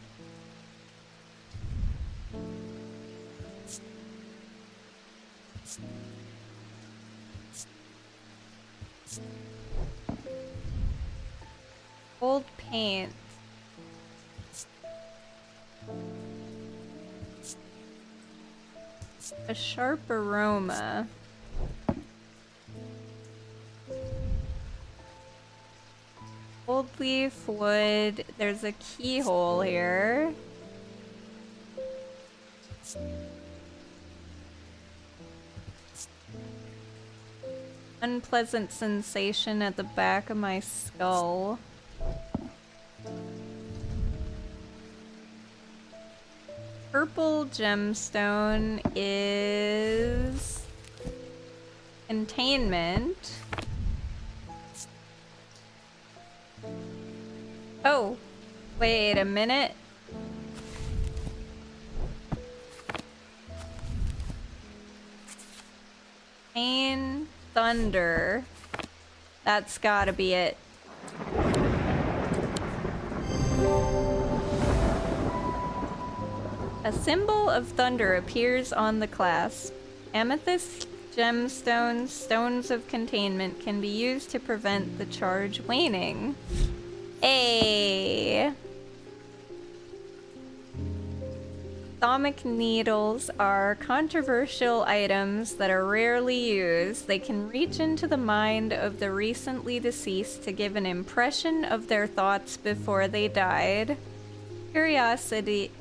Old paint. A sharp aroma. Old leaf, wood. There's a keyhole here. Unpleasant sensation at the back of my skull. Purple gemstone is containment. Oh, wait a minute. Pain, thunder. That's gotta be it. A symbol of thunder appears on the clasp. Amethyst gemstones, stones of containment, can be used to prevent the charge waning. A. Stomach needles are controversial items that are rarely used. They can reach into the mind of the recently deceased to give an impression of their thoughts before they died. Curiously,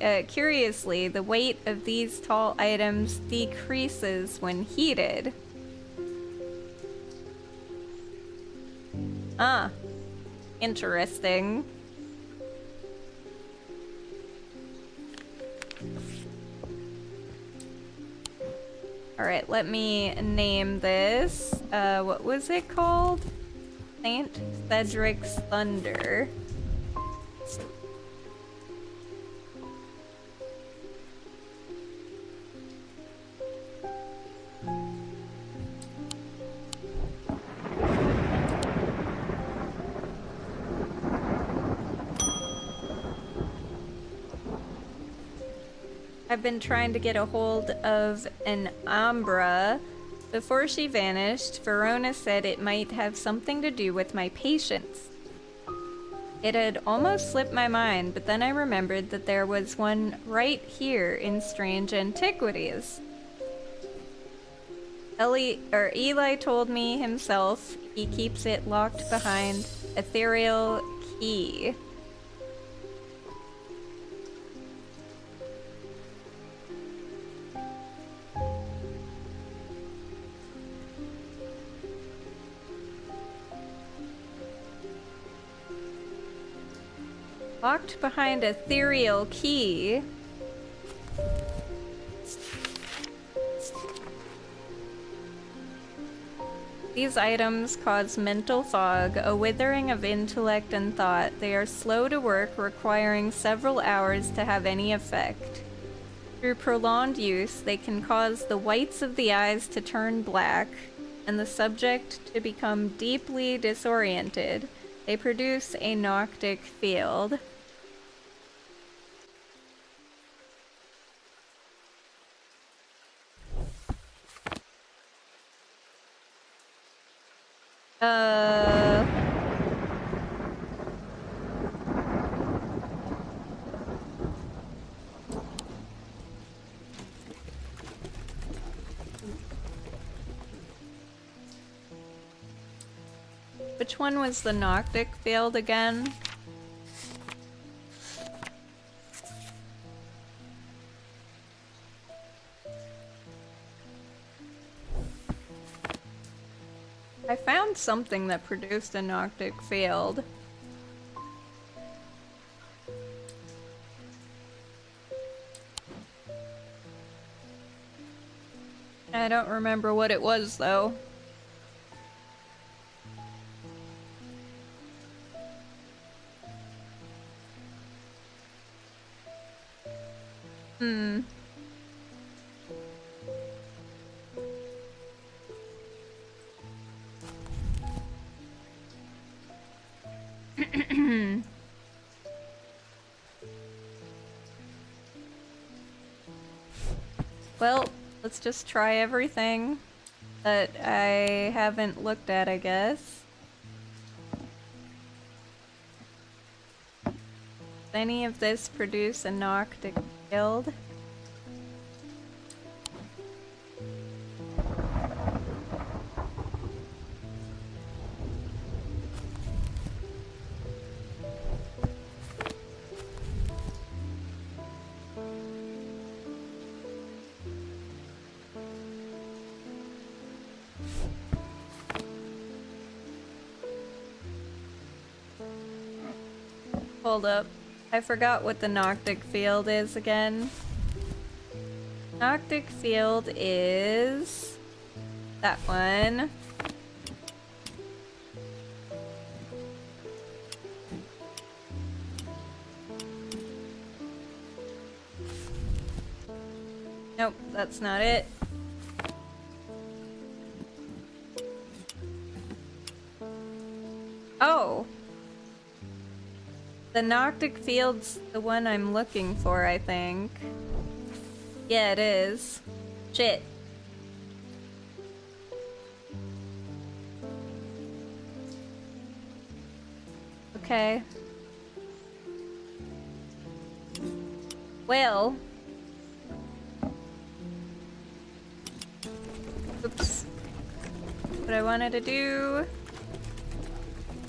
the weight of these tall items decreases when heated. Ah, interesting. Alright, let me name this. What was it called? Saint Cedric's Thunder. I've been trying to get a hold of an Umbra. Before she vanished, Verona said it might have something to do with my patience. It had almost slipped my mind, but then I remembered that there was one right here in Strange Antiquities. Eli told me himself he keeps it locked behind ethereal key. Locked behind ethereal key. These items cause mental fog, a withering of intellect and thought. They are slow to work, requiring several hours to have any effect. Through prolonged use, they can cause the whites of the eyes to turn black, and the subject to become deeply disoriented. They produce a noctic field. Which one was the noctic field again? I found something that produced a noctic field. I don't remember what it was though. Well, let's just try everything that I haven't looked at, I guess. Does any of this produce a noctic field? Hold up. I forgot what the Noctic field is again. Noctic field is that one. Nope, that's not it. Oh! The Noctic field's the one I'm looking for, I think. Yeah, it is. Shit. Okay. Well. Oops. What I wanted to do...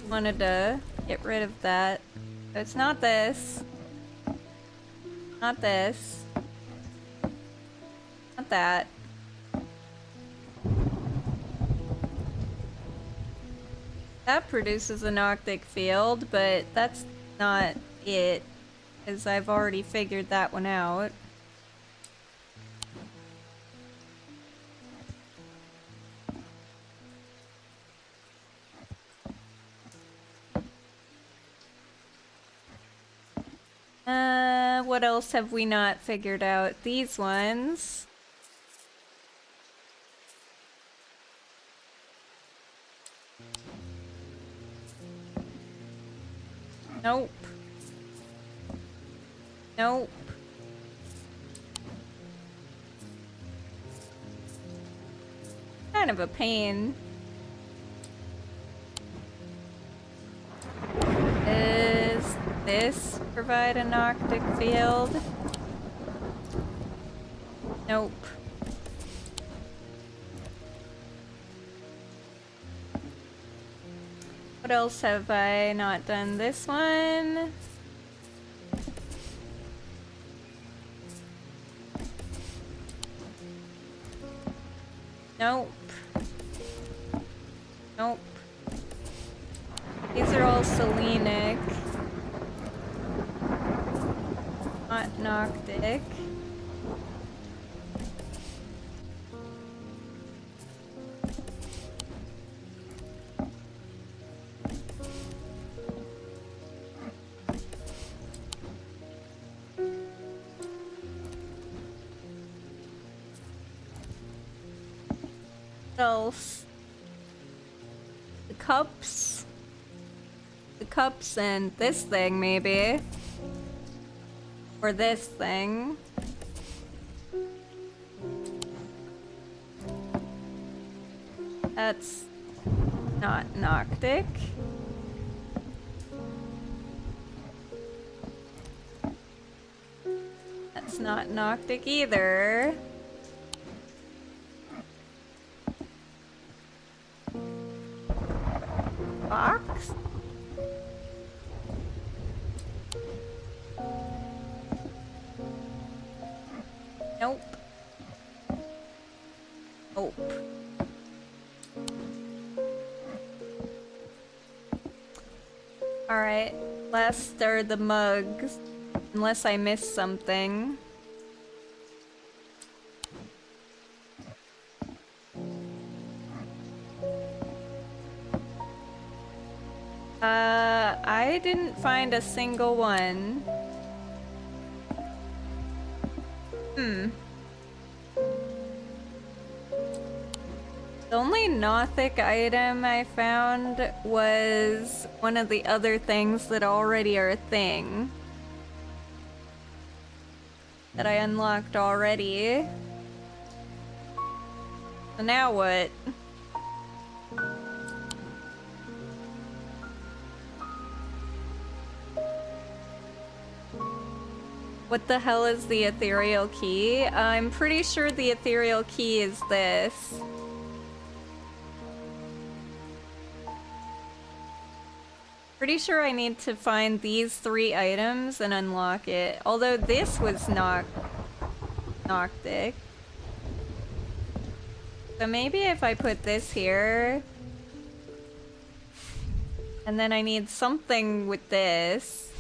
wanted to get rid of that. It's not this. Not this. Not that. That produces a Noctic field, but that's not it, because I've already figured that one out. What else have we not figured out? These ones. Nope. Nope. Kind of a pain. Does this provide a Noctic field? Nope. What else have I not done? This one? Nope. Nope. These are all selenic. Not Noctic. What else? The cups. The cups and this thing, maybe. Or this thing. That's not Noctic. That's not Noctic either. Box? Nope. Nope. Alright, last are the mugs. Unless I missed something. I didn't find a single one. The only Nothic item I found was one of the other things that already are a thing. That I unlocked already. So now what? What the hell is the ethereal key? I'm pretty sure the ethereal key is this. Pretty sure I need to find these 3 items and unlock it. Although this was Noctic. So maybe if I put this here... And then I need something with this.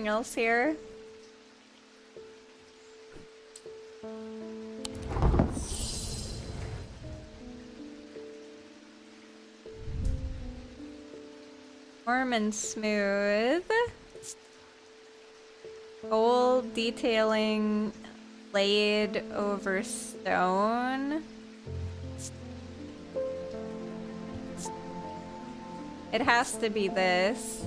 Anything else here? Warm and smooth. Gold detailing laid over stone. It has to be this.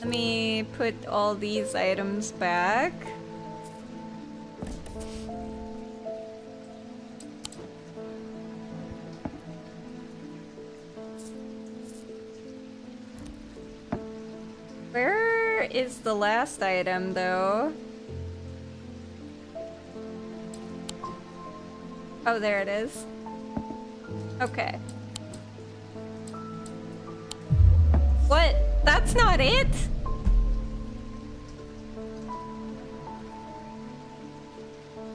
Let me put all these items back. Where is the last item, though? Oh, there it is. Okay. What? That's not it?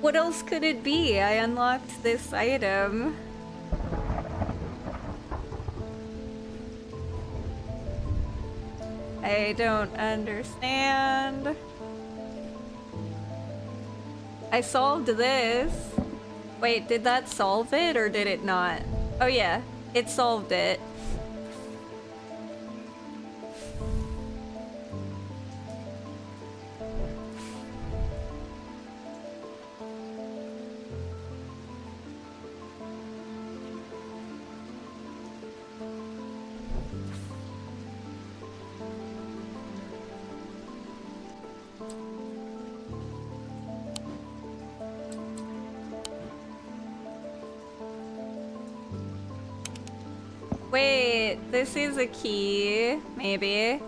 What else could it be? I unlocked this item. I don't understand. I solved this. Wait, did that solve it or did it not? Oh yeah, it solved it. Wait, this is a key, maybe.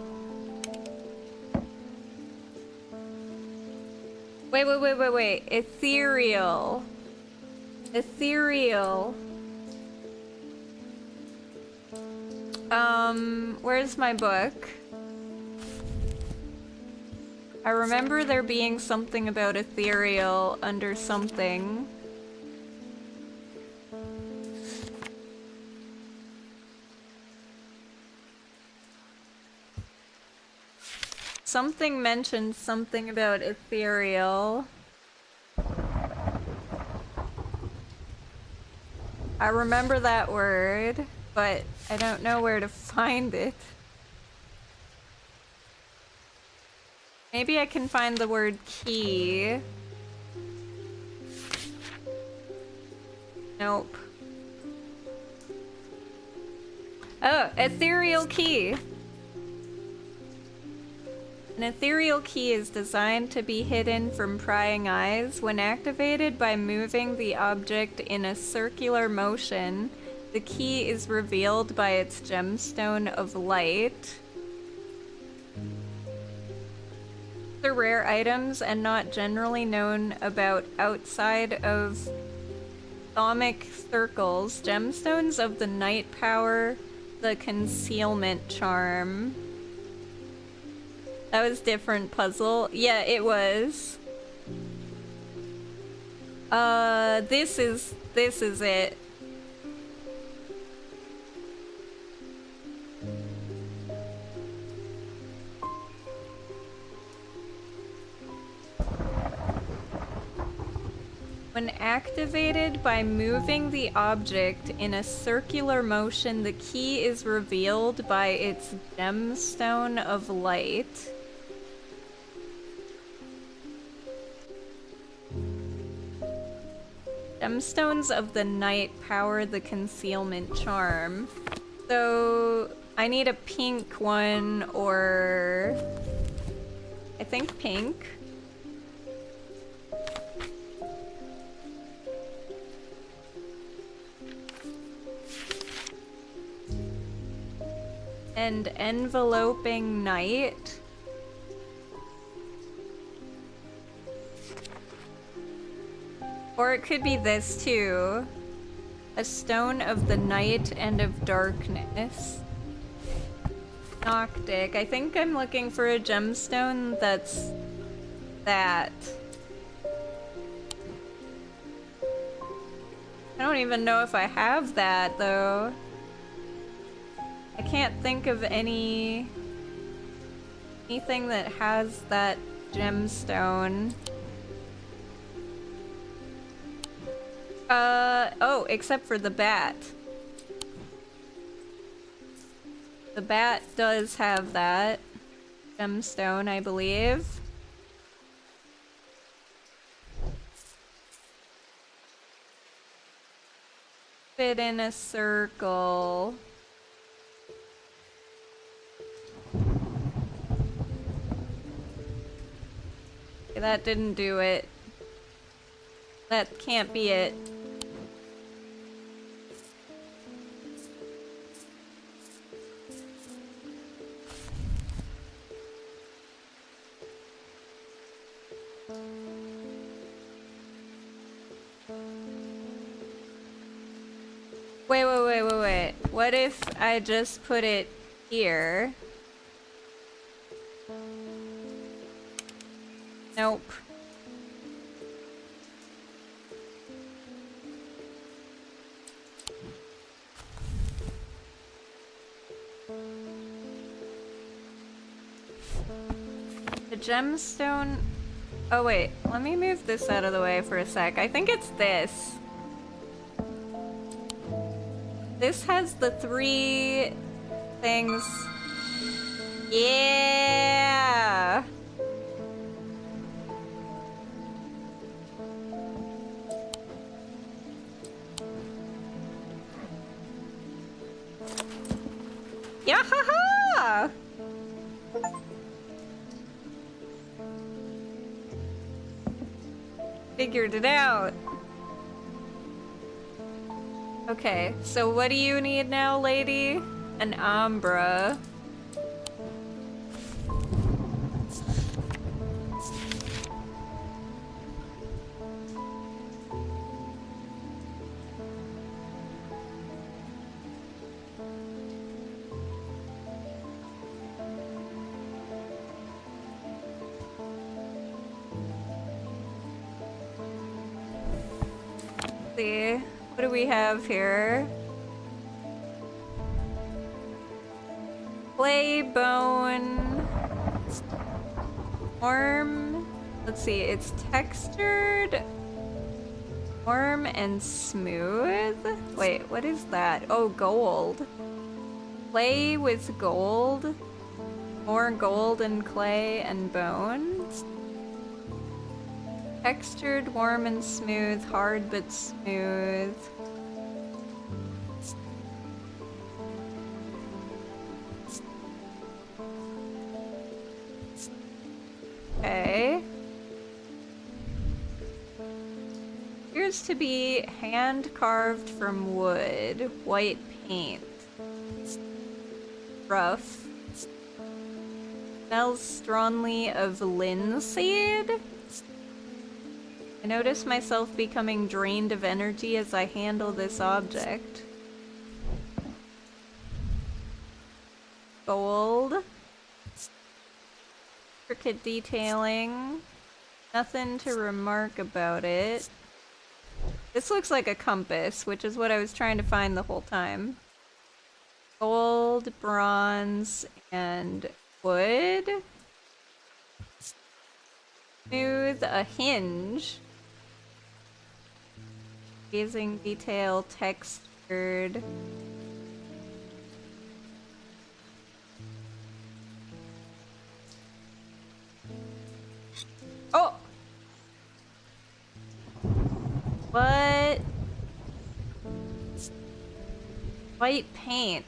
Wait. Ethereal. Ethereal. Where's my book? I remember there being something about ethereal under something. Something mentioned something about ethereal. I remember that word, but I don't know where to find it. Maybe I can find the word key. Nope. Oh, ethereal key. An ethereal key is designed to be hidden from prying eyes. When activated by moving the object in a circular motion, the key is revealed by its gemstone of light. They're rare items and not generally known about outside of Thaumic circles. Gemstones of the night power, the concealment charm. That was different puzzle. Yeah, it was. This is it. When activated by moving the object in a circular motion, the key is revealed by its gemstone of light. Gemstones of the night power the concealment charm. So I need a pink one, or I think pink. And enveloping night. Or it could be this too. A stone of the night and of darkness. Noctic. I think I'm looking for a gemstone that's that. I don't even know if I have that though. I can't think of anything that has that gemstone. Oh, except for the bat. The bat does have that gemstone, I believe. Fit in a circle. Okay, that didn't do it. That can't be it. Wait. What if I just put it here? Nope. The gemstone... Oh wait, let me move this out of the way for a sec. I think it's this. This has the 3 things. Yeah! Yahaha! Figured it out. Okay, so what do you need now, lady? An Umbra. See, what do we have here? Clay, bone, worm. Let's see, it's textured, warm and smooth. Wait, what is that? Oh, gold. Clay with gold. More gold and clay and bones. Textured, warm and smooth, hard but smooth. Okay. Appears to be hand carved from wood, white paint. Rough. Smells strongly of linseed. I notice myself becoming drained of energy as I handle this object. Gold. Intricate detailing. Nothing to remark about it. This looks like a compass, which is what I was trying to find the whole time. Gold, bronze, and wood. Smooth, a hinge. Amazing detail, textured. Oh! What? White paint.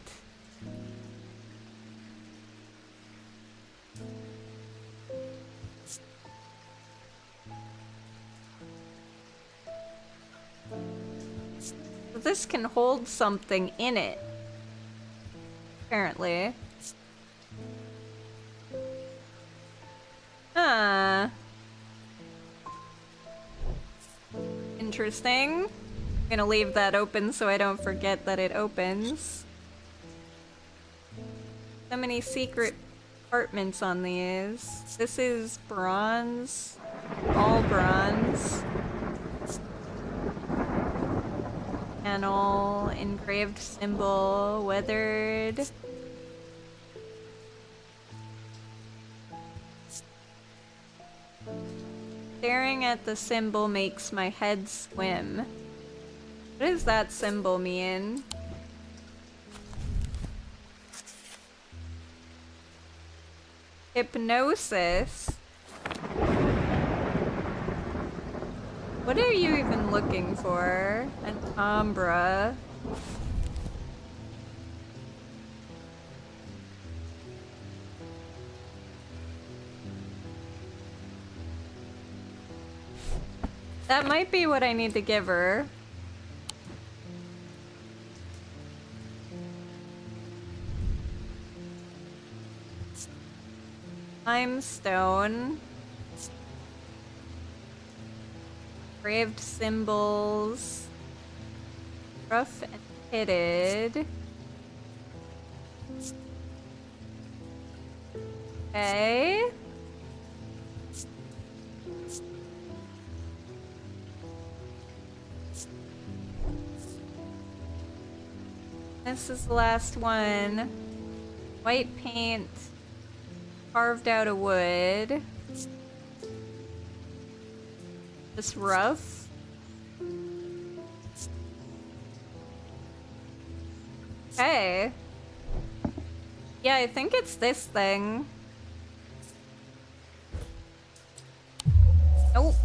This can hold something in it. Apparently. Huh. Interesting. I'm gonna leave that open so I don't forget that it opens. So many secret compartments on these. This is bronze. All bronze. Panel, engraved symbol, weathered. Staring at the symbol makes my head swim. What does that symbol mean? Hypnosis? What are you even looking for? An Umbra. That might be what I need to give her. Limestone. Engraved symbols. Rough and pitted. Okay. This is the last one. White paint. Carved out of wood. Just rough. Okay. Yeah, I think it's this thing. Nope.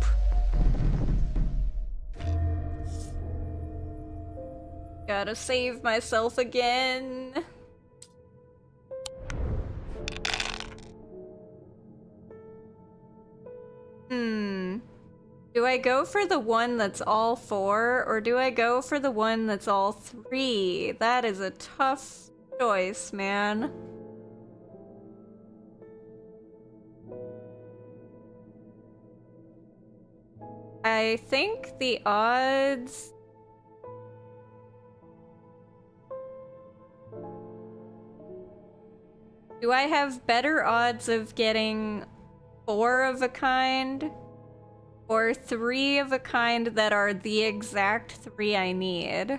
Gotta save myself again. Do I go for the one that's all 4, or do I go for the one that's all 3? That is a tough choice, man. I think the odds... Do I have better odds of getting 4 of a kind? Or 3 of a kind that are the exact 3 I need?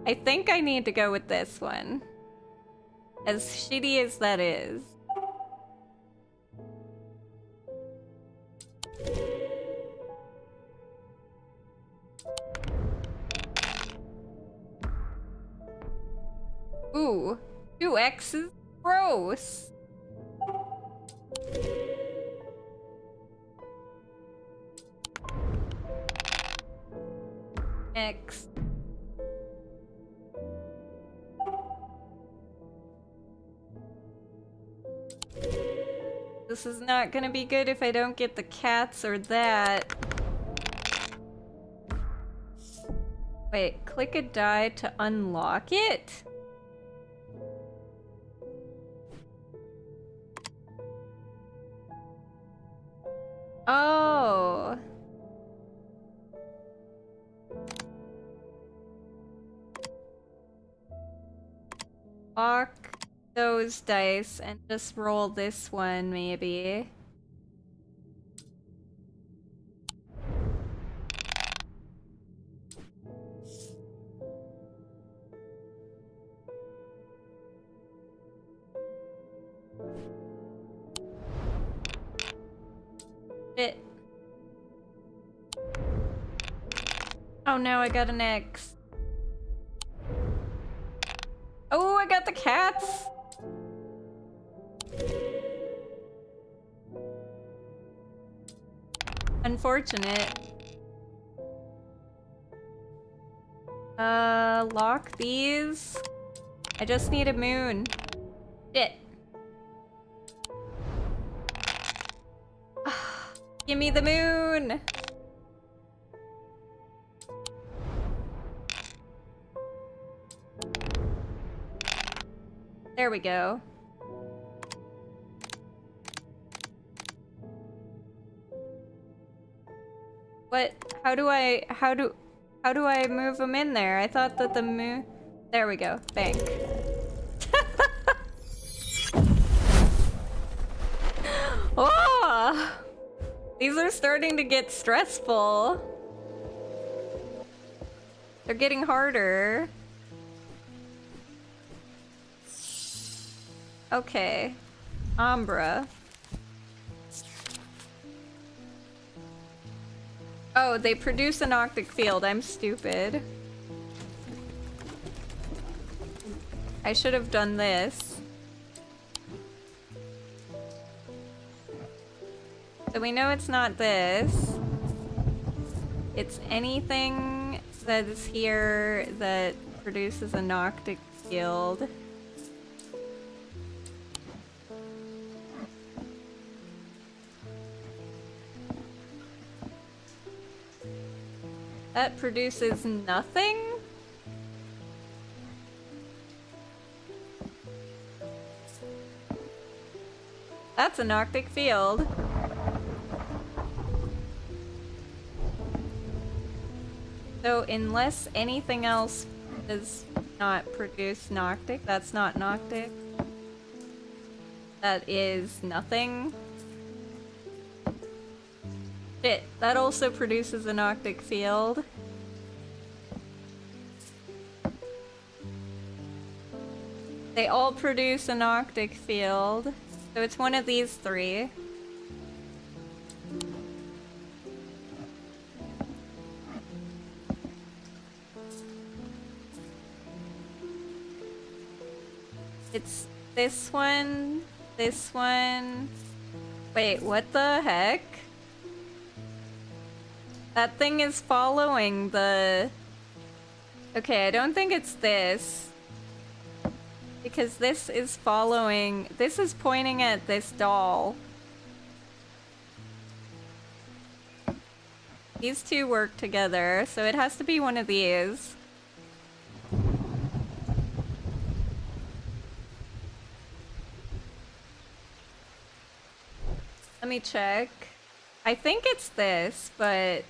I think I need to go with this one. As shitty as that is. Ooh, 2 X's? Gross! X. This is not gonna be good if I don't get the cats or that. Wait, click a die to unlock it? Oh. Lock those dice and just roll this one, maybe. Shit. Oh no, I got an X. Oh, I got the cats! Unfortunate. Lock these. I just need a moon. Shit. Give me the moon! There we go. What? How do I move them in there? I thought that the moon... There we go. Bank. Oh! These are starting to get stressful. They're getting harder. Okay. Umbra. Oh, they produce an octic field. I'm stupid. I should have done this. So we know it's not this. It's anything that is here that produces an octic field. That produces nothing? That's an octic field. So unless anything else does not produce Noctic, that's not Noctic. That is nothing. Shit, that also produces a Noctic field. They all produce a Noctic field. So it's one of these three. It's this one, this one. Wait, what the heck? That thing is following the... Okay, I don't think it's this. Because this is following... This is pointing at this doll. These two work together, so it has to be one of these. Let me check. I think it's this, but...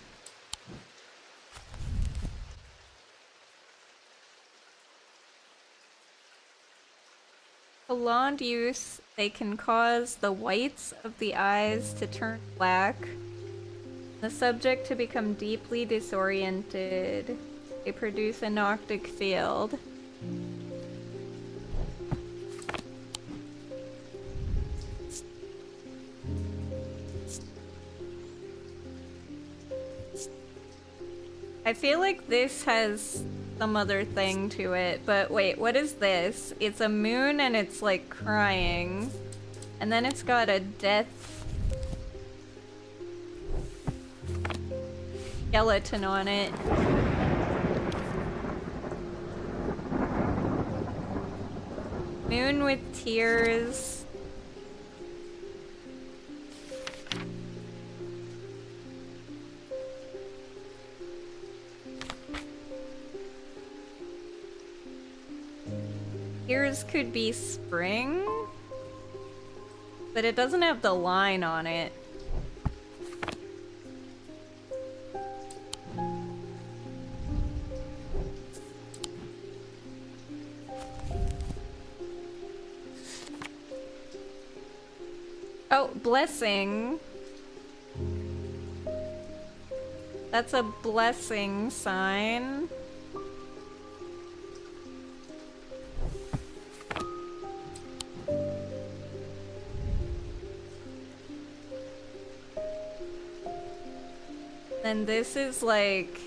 Prolonged use, they can cause the whites of the eyes to turn black, the subject to become deeply disoriented. They produce an octic field. I feel like this has some other thing to it, but wait, what is this? It's a moon and it's like crying. And then it's got a death skeleton on it. Moon with tears. Tears could be spring, but it doesn't have the line on it. Oh, blessing. That's a blessing sign. And this is like...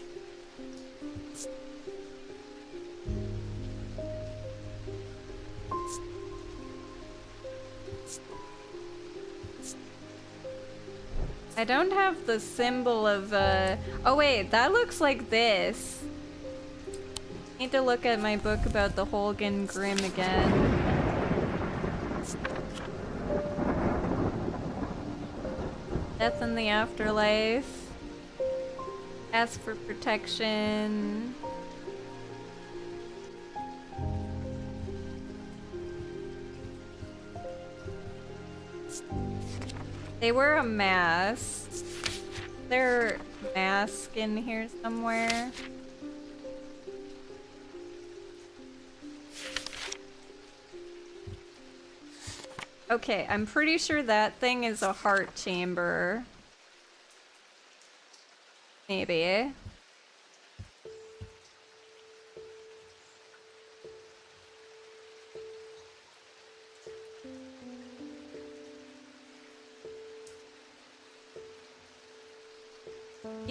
I don't have the symbol of oh wait, that looks like this. Need to look at my book about the Holgen Grimm again. Death in the afterlife. Ask for protection. They wear a mask. Their mask in here somewhere. Okay, I'm pretty sure that thing is a heart chamber. Maybe.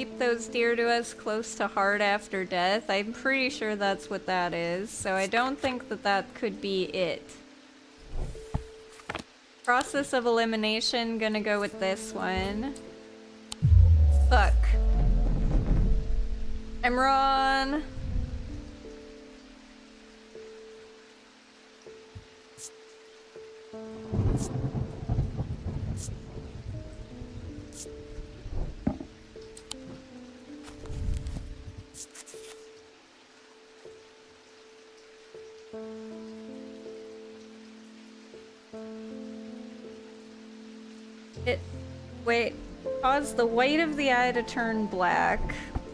Keep those dear to us close to heart after death. I'm pretty sure that's what that is, so I don't think that that could be it. Process of elimination, gonna go with this one. Fuck. I'm wrong. Wait, cause the white of the eye to turn black.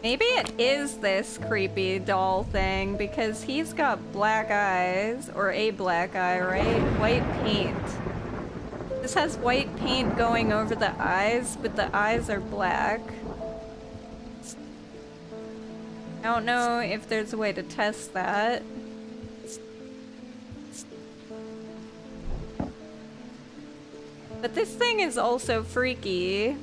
Maybe it is this creepy doll thing because he's got black eyes, or a black eye, right? White paint. This has white paint going over the eyes, but the eyes are black. I don't know if there's a way to test that. But this thing is also freaky.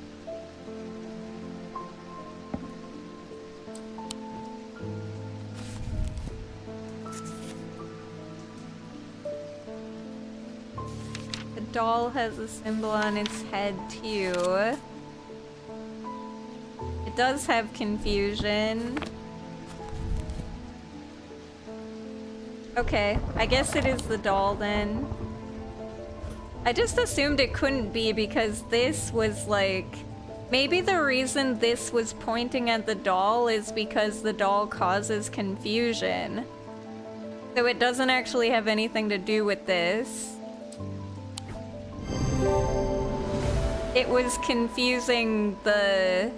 The doll has a symbol on its head too. It does have confusion. Okay, I guess it is the doll then. I just assumed it couldn't be because this was like... Maybe the reason this was pointing at the doll is because the doll causes confusion. So it doesn't actually have anything to do with this. It was confusing the...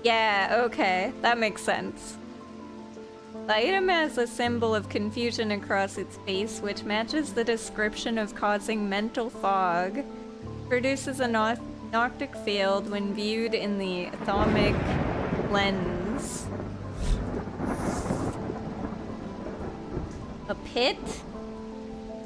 Yeah, okay, that makes sense. The item has a symbol of confusion across its face, which matches the description of causing mental fog. Produces a noctic field when viewed in the thermic lens. A pit?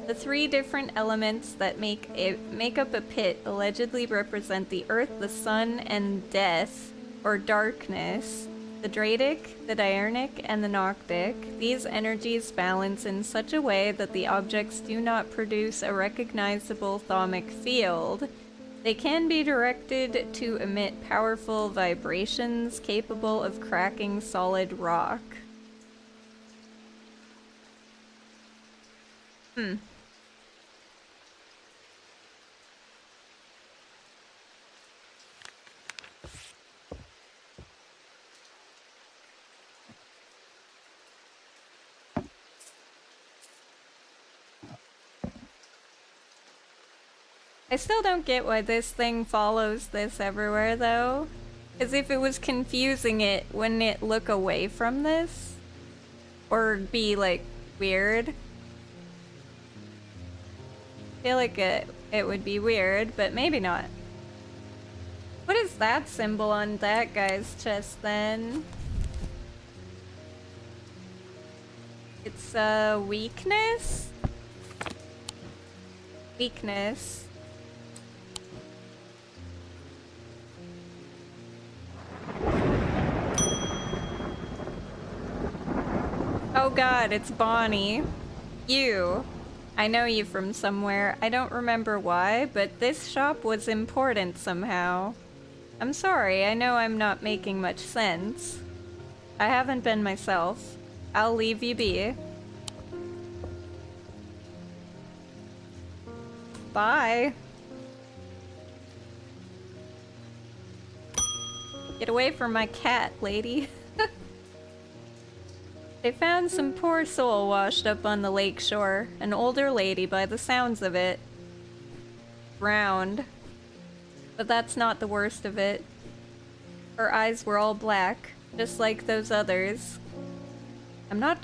The three different elements that make up a pit allegedly represent the earth, the sun, and death, or darkness. The Dradic, the Diurnic, and the Noctic. These energies balance in such a way that the objects do not produce a recognizable thermic field. They can be directed to emit powerful vibrations capable of cracking solid rock. I still don't get why this thing follows this everywhere, though. Because if it was confusing it, wouldn't it look away from this? Or be, like, weird? I feel like it would be weird, but maybe not. What is that symbol on that guy's chest, then? It's, weakness? Weakness. Oh god, it's Bonnie. You. I know you from somewhere. I don't remember why, but this shop was important somehow. I'm sorry, I know I'm not making much sense. I haven't been myself. I'll leave you be. Bye. Get away from my cat, lady. They found some poor soul washed up on the lake shore. An older lady by the sounds of it. Drowned. But that's not the worst of it. Her eyes were all black, just like those others. I'm not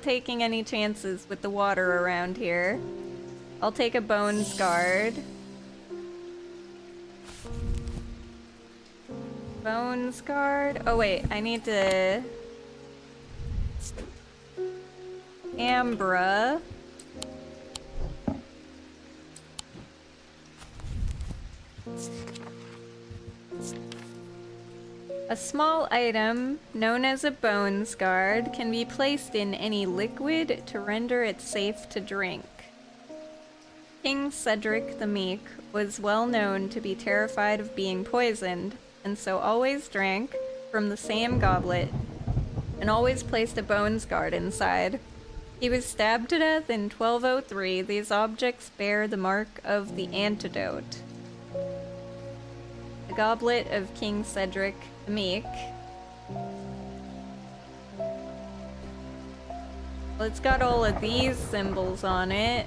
taking any chances with the water around here. I'll take a bones guard. Bones guard? Oh wait, I need to... Ambra. A small item, known as a bones guard, can be placed in any liquid to render it safe to drink. King Cedric the Meek was well known to be terrified of being poisoned, and so always drank from the same goblet, and always placed a bones guard inside. He was stabbed to death in 1203. These objects bear the mark of the antidote. The goblet of King Cedric the Meek. Well, it's got all of these symbols on it.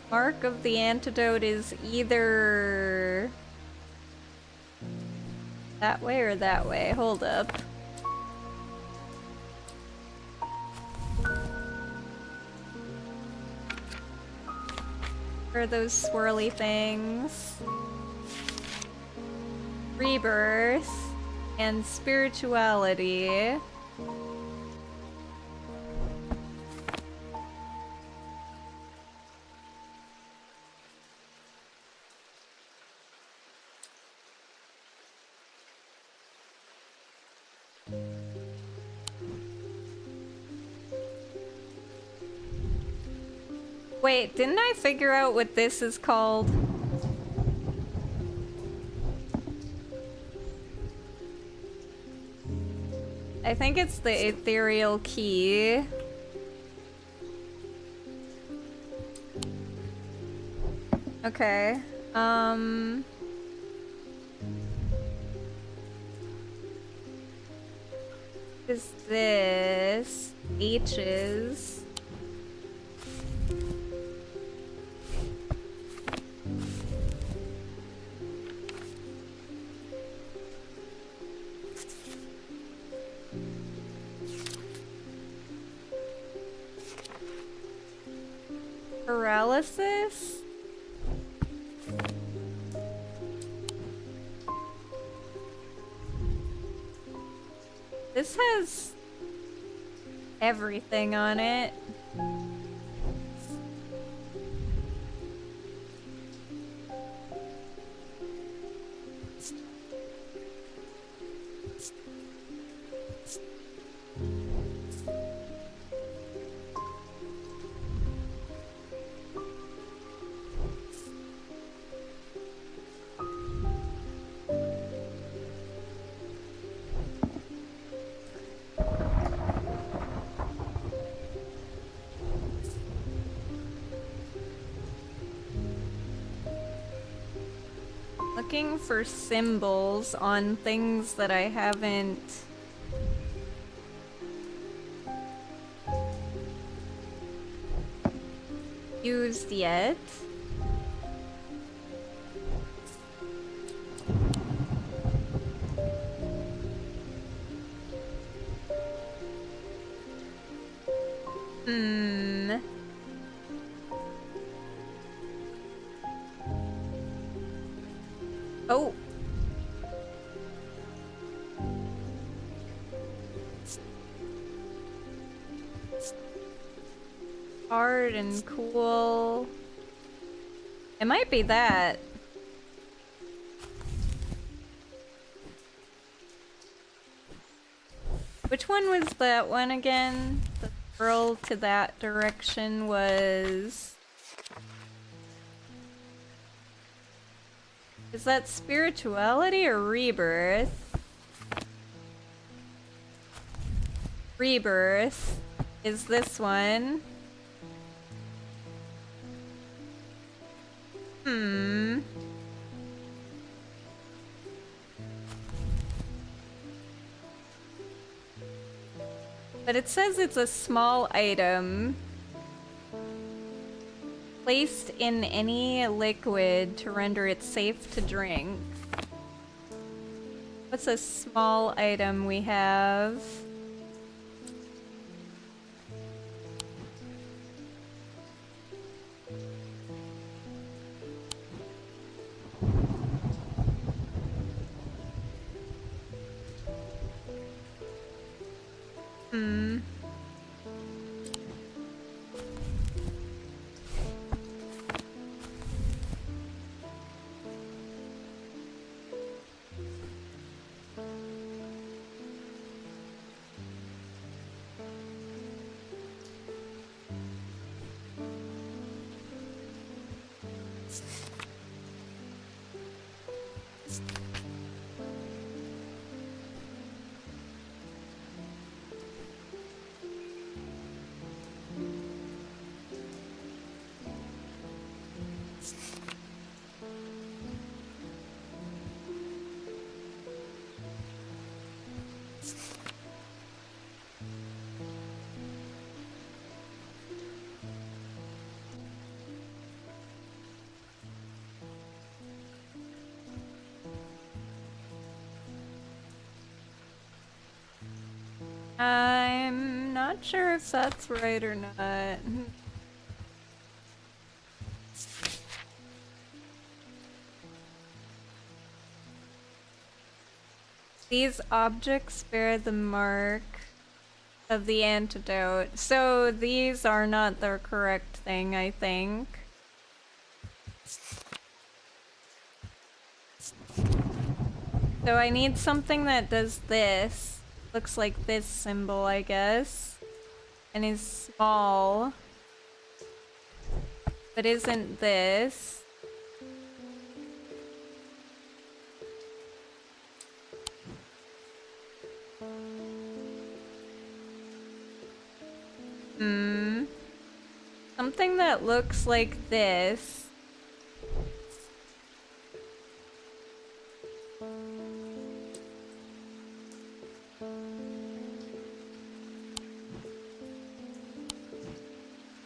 Mark of the antidote is either that way or that way. Hold up. Where are those swirly things? Rebirth and spirituality. Wait, didn't I figure out what this is called? I think it's the ethereal key. Okay. Is this H's? Paralysis? This has everything on it. Looking for symbols on things that I haven't used yet. Oh. Hard and cool. It might be that. Which one was that one again? The girl to that direction was... Is that spirituality or rebirth? Rebirth is this one. But it says it's a small item. Placed in any liquid to render it safe to drink. What's a small item we have? I'm not sure if that's right or not. These objects bear the mark of the antidote. So these are not the correct thing, I think. So I need something that does this. Looks like this symbol, I guess. And is small. But isn't this. Something that looks like this.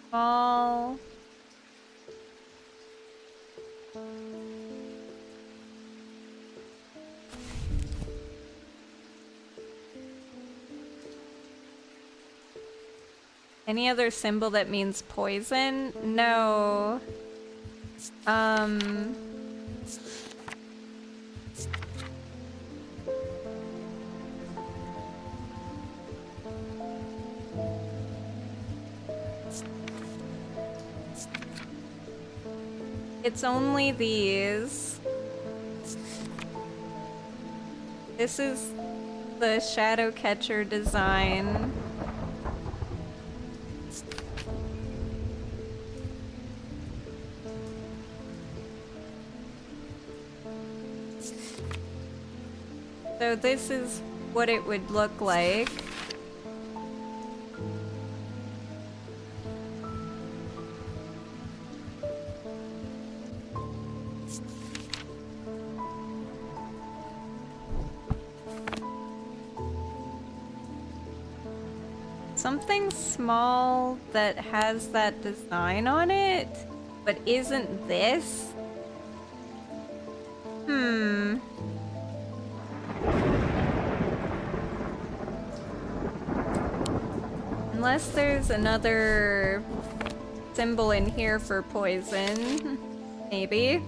Small. Any other symbol that means poison? No. It's only these. This is the shadow catcher design. So this is what it would look like. Something small that has that design on it, but isn't this? Unless there's another symbol in here for poison, maybe.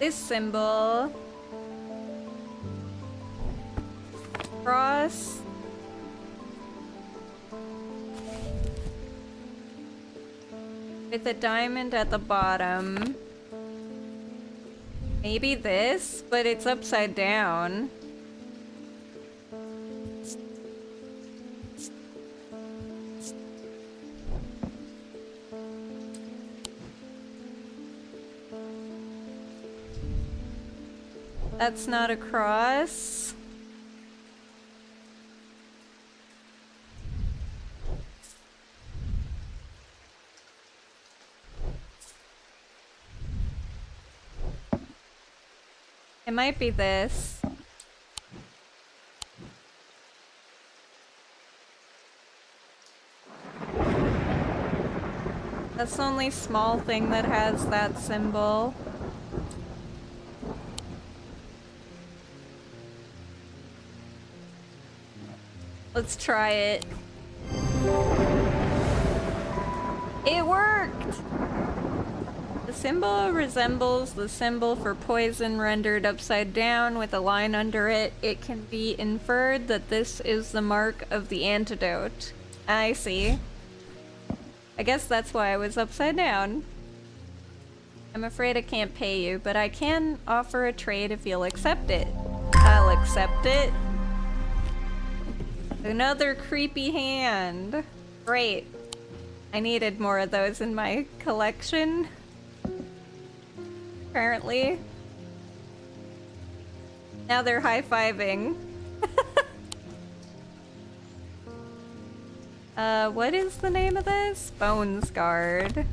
This symbol. Cross. With a diamond at the bottom. Maybe this, but it's upside down. That's not a cross. It might be this. That's the only small thing that has that symbol. Let's try it. It worked! The symbol resembles the symbol for poison rendered upside down with a line under it. It can be inferred that this is the mark of the antidote. I see. I guess that's why I was upside down. I'm afraid I can't pay you, but I can offer a trade if you'll accept it. I'll accept it. Another creepy hand. Great. I needed more of those in my collection. Apparently. Now they're high-fiving. What is the name of this? Bones Guard.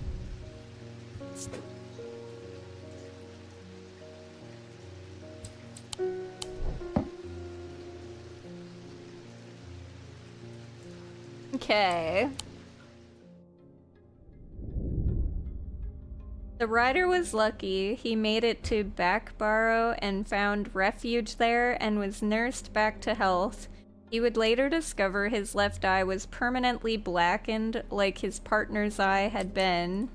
Okay. The rider was lucky. He made it to Backbarrow and found refuge there and was nursed back to health. He would later discover his left eye was permanently blackened like his partner's eye had been.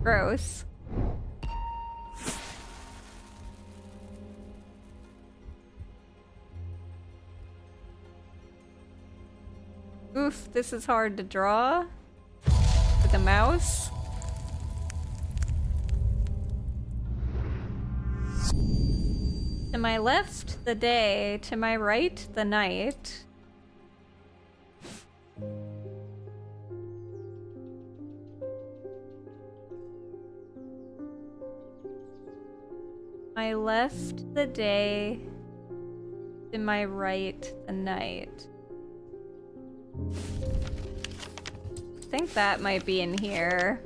Gross. Oof, this is hard to draw with a mouse. To my left, the day. To my right, the night. My left, the day. To my right, the night. I think that might be in here.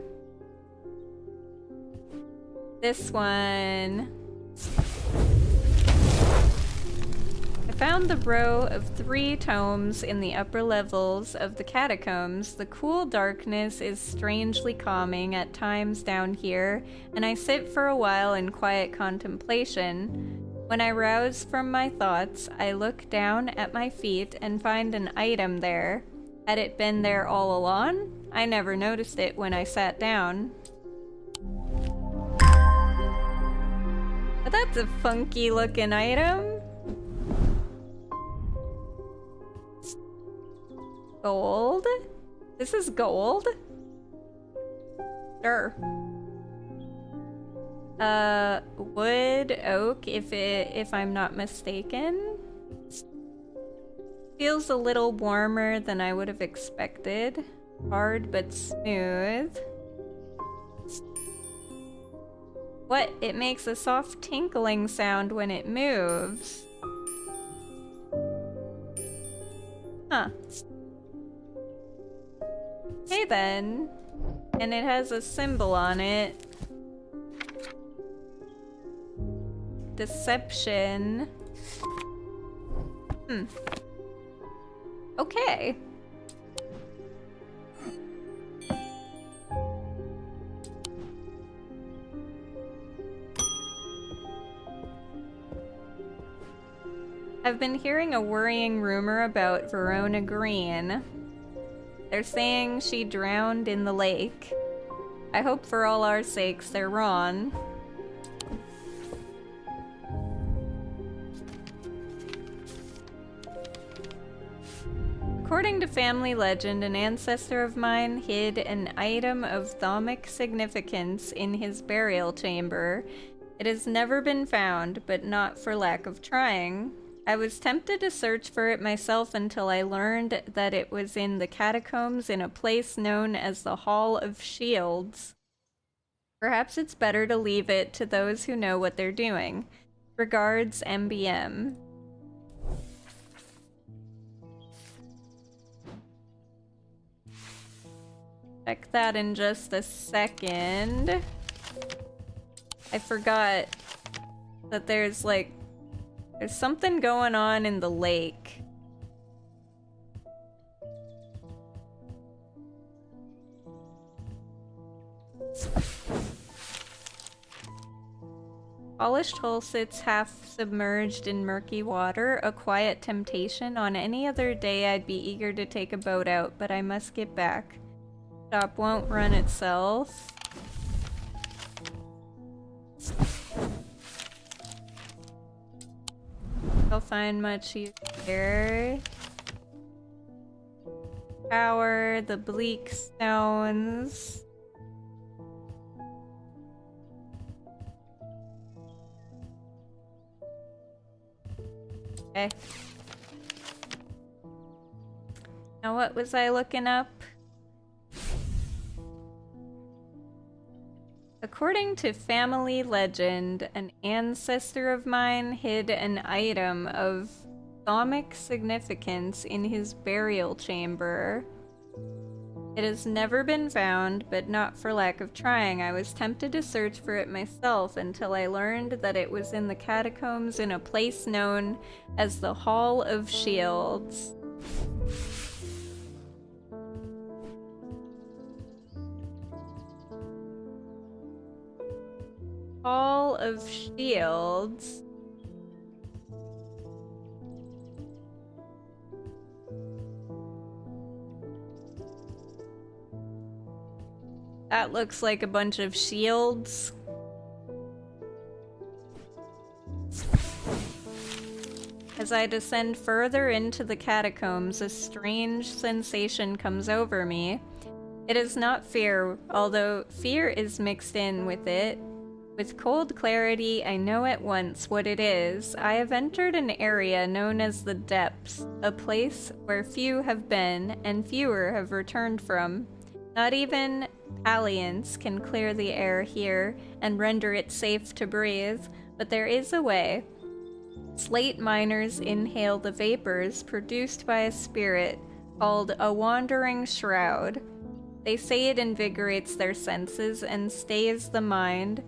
This one. I found the row of 3 tomes in the upper levels of the catacombs. The cool darkness is strangely calming at times down here, and I sit for a while in quiet contemplation. When I rouse from my thoughts, I look down at my feet and find an item there. Had it been there all along? I never noticed it when I sat down. But that's a funky looking item. Gold? This is gold? Sure. Wood, oak, if I'm not mistaken. Feels a little warmer than I would have expected. Hard but smooth. What? It makes a soft tinkling sound when it moves. Huh. Okay then. And it has a symbol on it. Deception. Okay. I've been hearing a worrying rumor about Verona Green. They're saying she drowned in the lake. I hope for all our sakes they're wrong. According to family legend, an ancestor of mine hid an item of thaumic significance in his burial chamber. It has never been found, but not for lack of trying. I was tempted to search for it myself until I learned that it was in the catacombs in a place known as the Hall of Shields. Perhaps it's better to leave it to those who know what they're doing. Regards, MBM. Check that in just a second. I forgot that there's something going on in the lake. Polished hull sits half submerged in murky water, a quiet temptation. On any other day I'd be eager to take a boat out, but I must get back. Shop won't run itself. I'll find much use here. Power, the bleak stones. Okay. Now what was I looking up? According to family legend, an ancestor of mine hid an item of thaumic significance in his burial chamber. It has never been found, but not for lack of trying. I was tempted to search for it myself until I learned that it was in the catacombs in a place known as the Hall of Shields. Hall of Shields. That looks like a bunch of shields. As I descend further into the catacombs, a strange sensation comes over me. It is not fear, although fear is mixed in with it. With cold clarity, I know at once what it is. I have entered an area known as the Depths, a place where few have been and fewer have returned from. Not even Alliance can clear the air here and render it safe to breathe, but there is a way. Slate miners inhale the vapors produced by a spirit called a wandering shroud. They say it invigorates their senses and stays the mind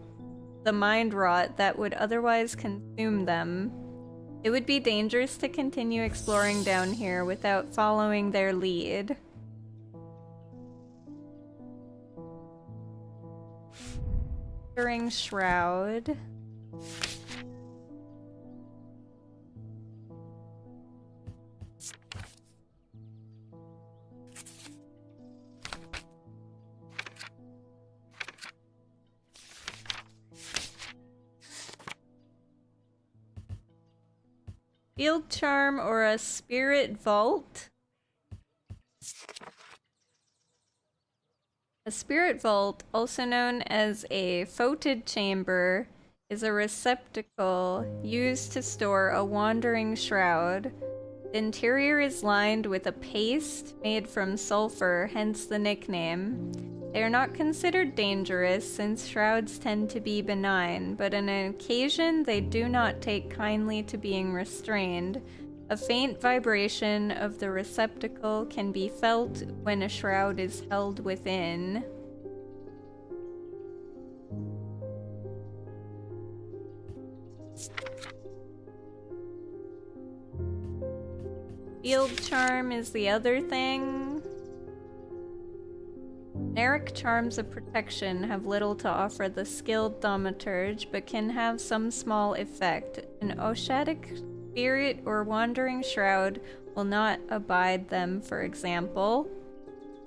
rot that would otherwise consume them. It would be dangerous to continue exploring down here without following their lead. Wandering shroud. Field charm or a spirit vault? A spirit vault, also known as a foetid chamber, is a receptacle used to store a wandering shroud. The interior is lined with a paste made from sulfur, hence the nickname. They are not considered dangerous since shrouds tend to be benign, but on an occasion they do not take kindly to being restrained. A faint vibration of the receptacle can be felt when a shroud is held within. Field charm is the other thing. Generic charms of protection have little to offer the skilled thaumaturge, but can have some small effect. An Oshadic spirit or wandering shroud will not abide them, for example.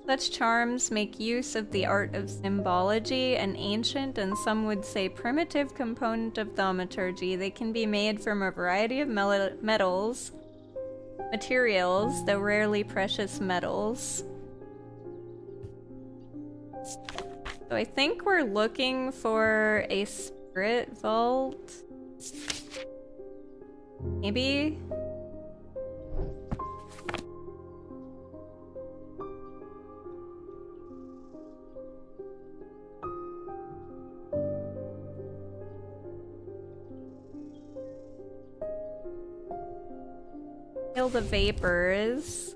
Such charms make use of the art of symbology, an ancient and some would say primitive component of thaumaturgy. They can be made from a variety of materials, though rarely precious metals. So I think we're looking for a spirit vault. Maybe? Kill the vapors.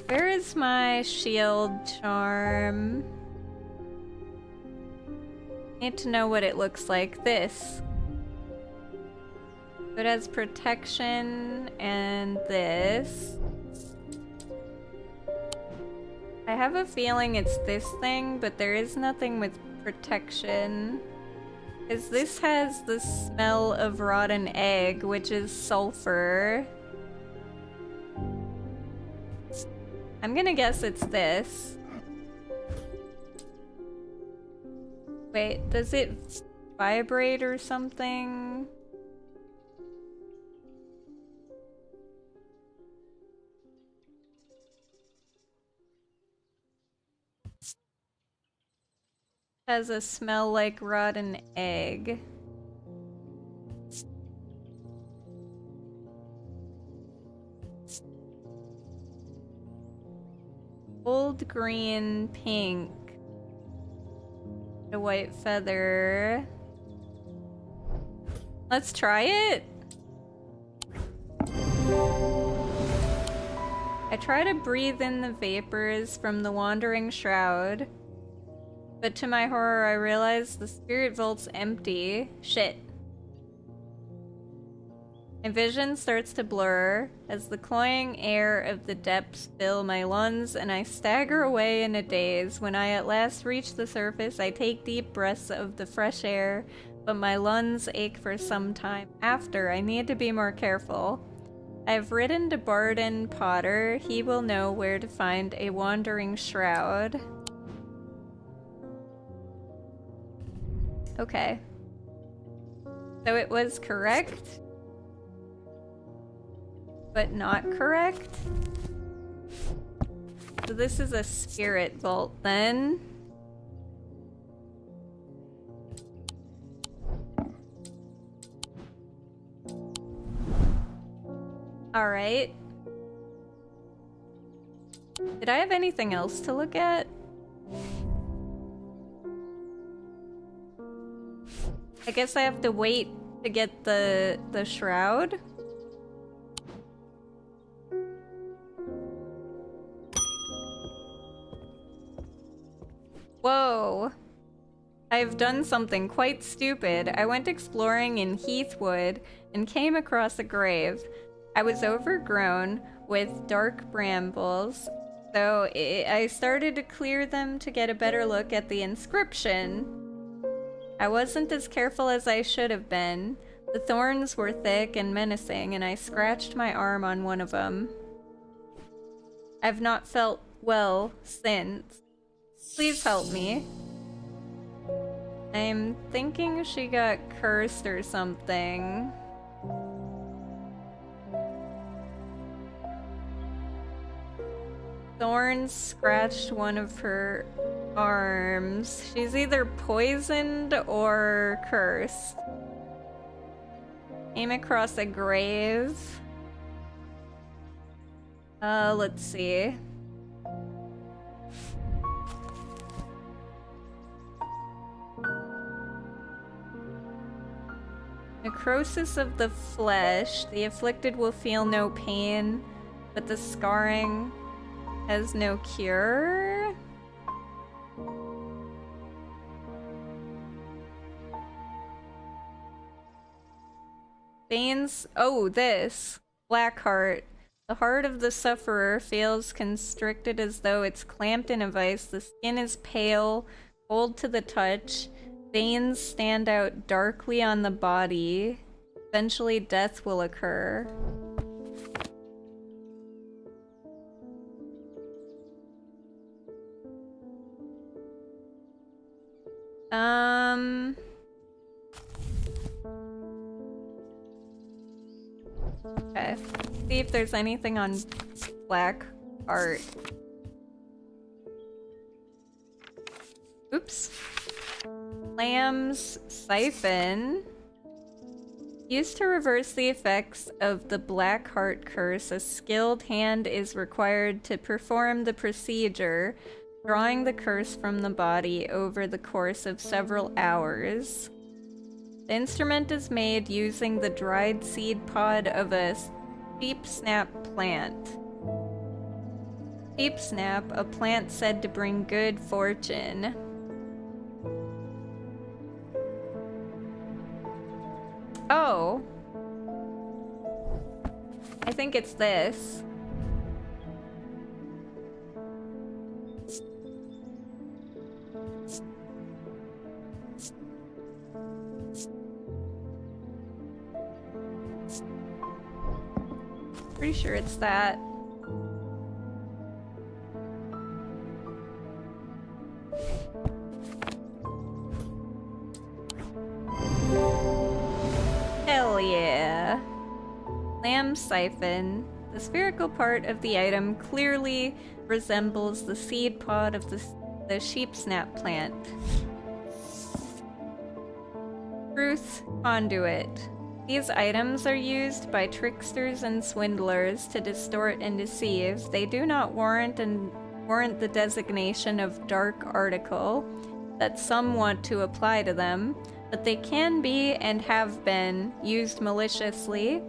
Where is my shield charm? Need to know what it looks like. This. It has protection and this. I have a feeling it's this thing, but there is nothing with protection. Because this has the smell of rotten egg, which is sulfur. I'm gonna guess it's this. Wait, does it vibrate or something? Has a smell like rotten egg. Gold, green, pink. A white feather. Let's try it. I try to breathe in the vapors from the wandering shroud, but to my horror I realize the spirit vault's empty. Shit. My vision starts to blur as the cloying air of the depths fill my lungs and I stagger away in a daze. When I at last reach the surface, I take deep breaths of the fresh air, but my lungs ache for some time after. I need to be more careful. I've written to Barden Potter. He will know where to find a wandering shroud. Okay. So it was correct, but not correct. So this is a spirit vault then. All right. Did I have anything else to look at? I guess I have to wait to get the shroud. Whoa. I've done something quite stupid. I went exploring in Heathwood and came across a grave. I was overgrown with dark brambles, so I started to clear them to get a better look at the inscription. I wasn't as careful as I should have been. The thorns were thick and menacing, and I scratched my arm on one of them. I've not felt well since. Please help me. I'm thinking she got cursed or something. Thorns scratched one of her arms. She's either poisoned or cursed. Came across a grave. Let's see. Necrosis of the flesh. The afflicted will feel no pain, but the scarring has no cure. Veins. Oh, this. Black heart. The heart of the sufferer feels constricted as though it's clamped in a vice. The skin is pale, cold to the touch. Veins stand out darkly on the body. Eventually, death will occur. Okay. See if there's anything on black art. Oops. Lamb's siphon. Used to reverse the effects of the Black Heart curse, a skilled hand is required to perform the procedure, drawing the curse from the body over the course of several hours. The instrument is made using the dried seed pod of a sheepsnap plant. Sheepsnap, a plant said to bring good fortune. Oh. I think it's this. Pretty sure it's that. Hell yeah. Lamb siphon. The spherical part of the item clearly resembles the seed pod of the sheepsnap plant. Truth conduit. These items are used by tricksters and swindlers to distort and deceive. They do not warrant the designation of dark article that some want to apply to them, but they can be and have been used maliciously.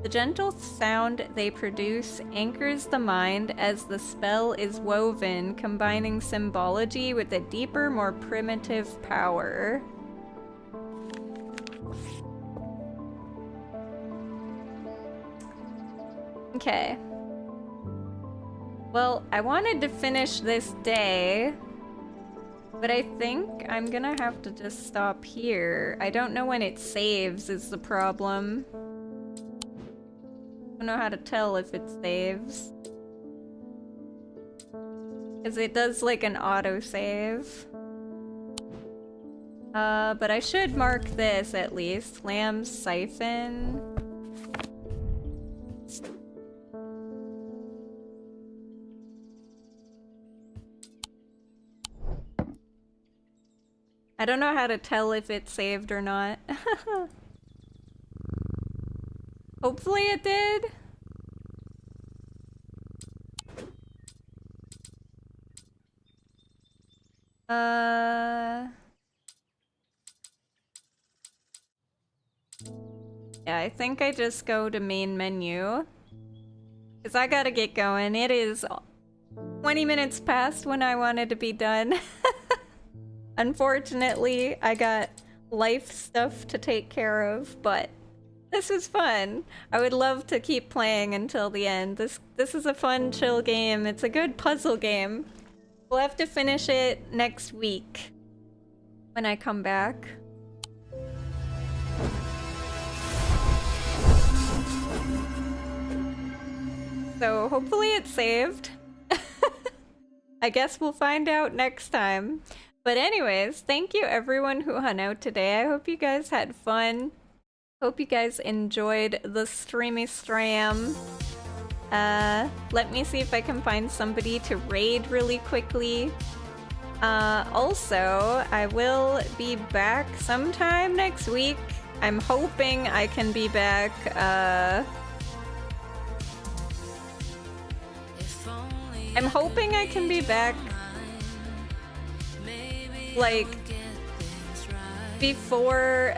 The gentle sound they produce anchors the mind as the spell is woven, combining symbology with a deeper, more primitive power. Okay. Well, I wanted to finish this day, but I think I'm gonna have to just stop here. I don't know when it saves is the problem. I don't know how to tell if it saves. Because it does like an autosave. But I should mark this at least. Lamb siphon. I don't know how to tell if it's saved or not. Hopefully it did. Yeah, I think I just go to main menu. Because I gotta get going. It is 20 minutes past when I wanted to be done. Unfortunately, I got life stuff to take care of, but this is fun. I would love to keep playing until the end. This is a fun, chill game. It's a good puzzle game. We'll have to finish it next week when I come back. So hopefully it's saved. I guess we'll find out next time. But anyways, thank you everyone who hung out today. I hope you guys had fun. Hope you guys enjoyed the streamy stram. Let me see if I can find somebody to raid really quickly. Also, I will be back sometime next week. I'm hoping I can be back, I'm hoping I can be back, like, before,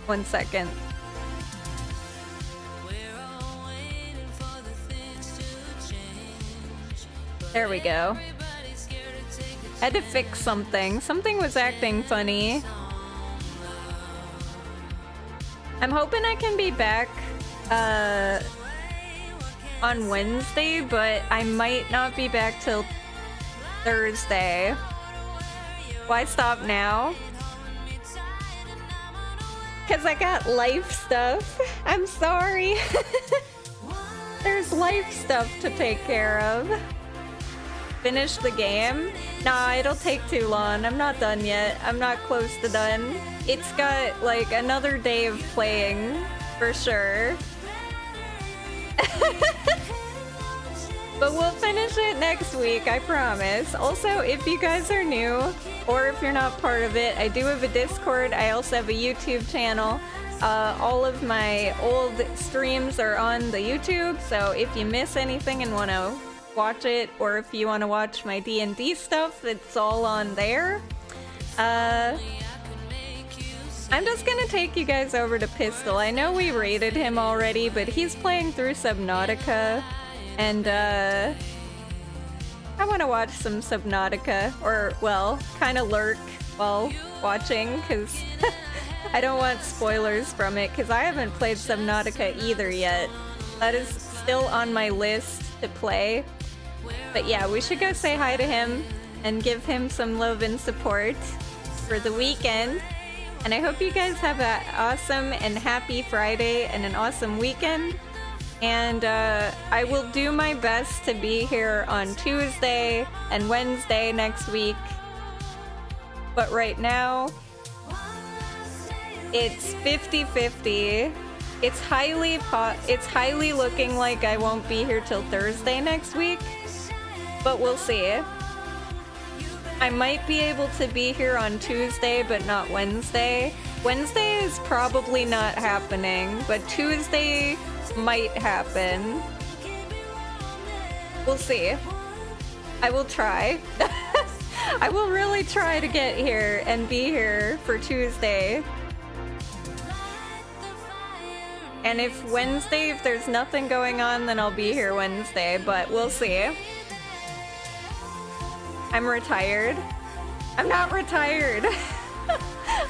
1 second. There we go. I had to fix something. Something was acting funny. I'm hoping I can be back on Wednesday, but I might not be back till Thursday. Why stop now? Because I got life stuff. I'm sorry. There's life stuff to take care of. Finish the game? Nah, it'll take too long. I'm not done yet. I'm not close to done. It's got like another day of playing for sure. But we'll finish it next week, I promise. Also, if you guys are new, or if you're not part of it, I do have a Discord. I also have a YouTube channel. All of my old streams are on the YouTube, so if you miss anything and want to watch it, or if you want to watch my D&D stuff, it's all on there. I'm just gonna take you guys over to Pistol. I know we rated him already, but he's playing through Subnautica, and I want to watch some Subnautica, or, well, kind of lurk while watching, because I don't want spoilers from it, because I haven't played Subnautica either yet. That is still on my list to play. But yeah, we should go say hi to him and give him some love and support for the weekend. And I hope you guys have an awesome and happy Friday and an awesome weekend. And I will do my best to be here on Tuesday and Wednesday next week. But right now, it's 50-50. It's highly looking like I won't be here till Thursday next week. But we'll see. I might be able to be here on Tuesday, but not Wednesday. Wednesday is probably not happening, but Tuesday might happen. We'll see. I will try. I will really try to get here and be here for Tuesday. And if there's nothing going on, then I'll be here Wednesday, but we'll see. I'm retired. I'm not retired.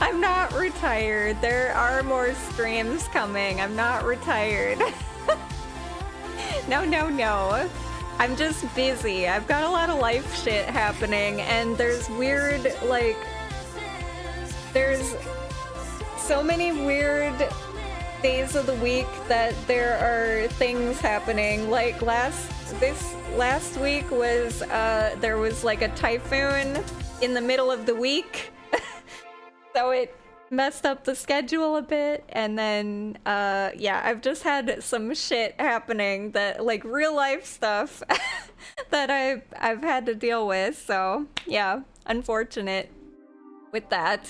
I'm not retired. There are more streams coming. I'm not retired. No, no, no. I'm just busy. I've got a lot of life shit happening, and there's weird, like, there's so many weird days of the week that there are things happening. Like last week was there was like a typhoon in the middle of the week. So it messed up the schedule a bit, and then yeah, I've just had some shit happening, that like real life stuff that I've had to deal with. So yeah, unfortunate with that.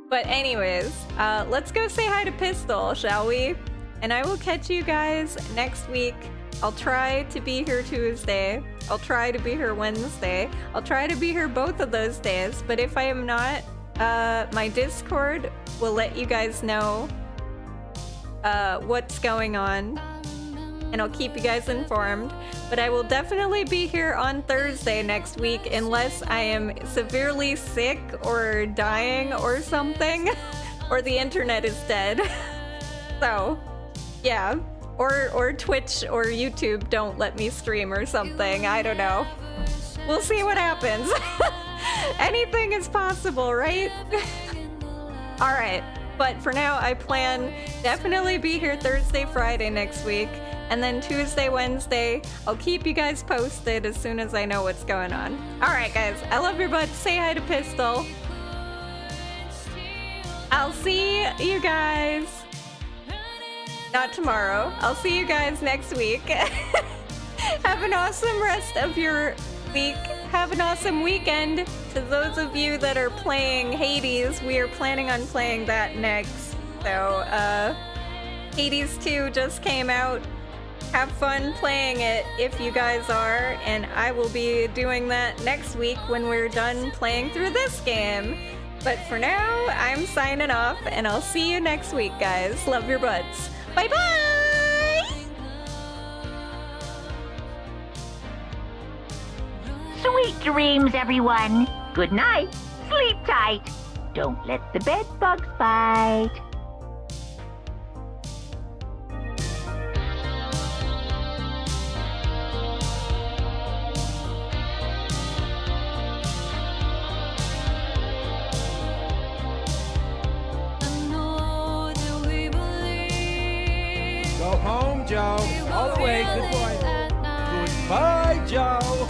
But anyways, let's go say hi to Pistol, shall we? And I will catch you guys next week. I'll try to be here Tuesday. I'll try to be here Wednesday. I'll try to be here both of those days. But if I am not, my Discord will let you guys know what's going on, and I'll keep you guys informed. But I will definitely be here on Thursday next week unless I am severely sick or dying or something, or the internet is dead. So, yeah. Or Twitch or YouTube don't let me stream or something. I don't know. We'll see what happens. Anything is possible, right? Alright, but for now I plan definitely be here Thursday, Friday next week, and then Tuesday, Wednesday, I'll keep you guys posted as soon as I know what's going on. Alright guys, I love your butts. Say hi to Pistol. I'll see you guys, not tomorrow, I'll see you guys next week. Have an awesome rest of your week. Have an awesome weekend. To those of you that are playing Hades, we are planning on playing that next. So, Hades 2 just came out. Have fun playing it if you guys are, and I will be doing that next week when we're done playing through this game. But for now, I'm signing off, and I'll see you next week, guys. Love your butts. Bye-bye! Sweet dreams, everyone. Good night. Sleep tight. Don't let the bed bugs bite. Go home, Joe. All the way. Good boy. Goodbye, Joe.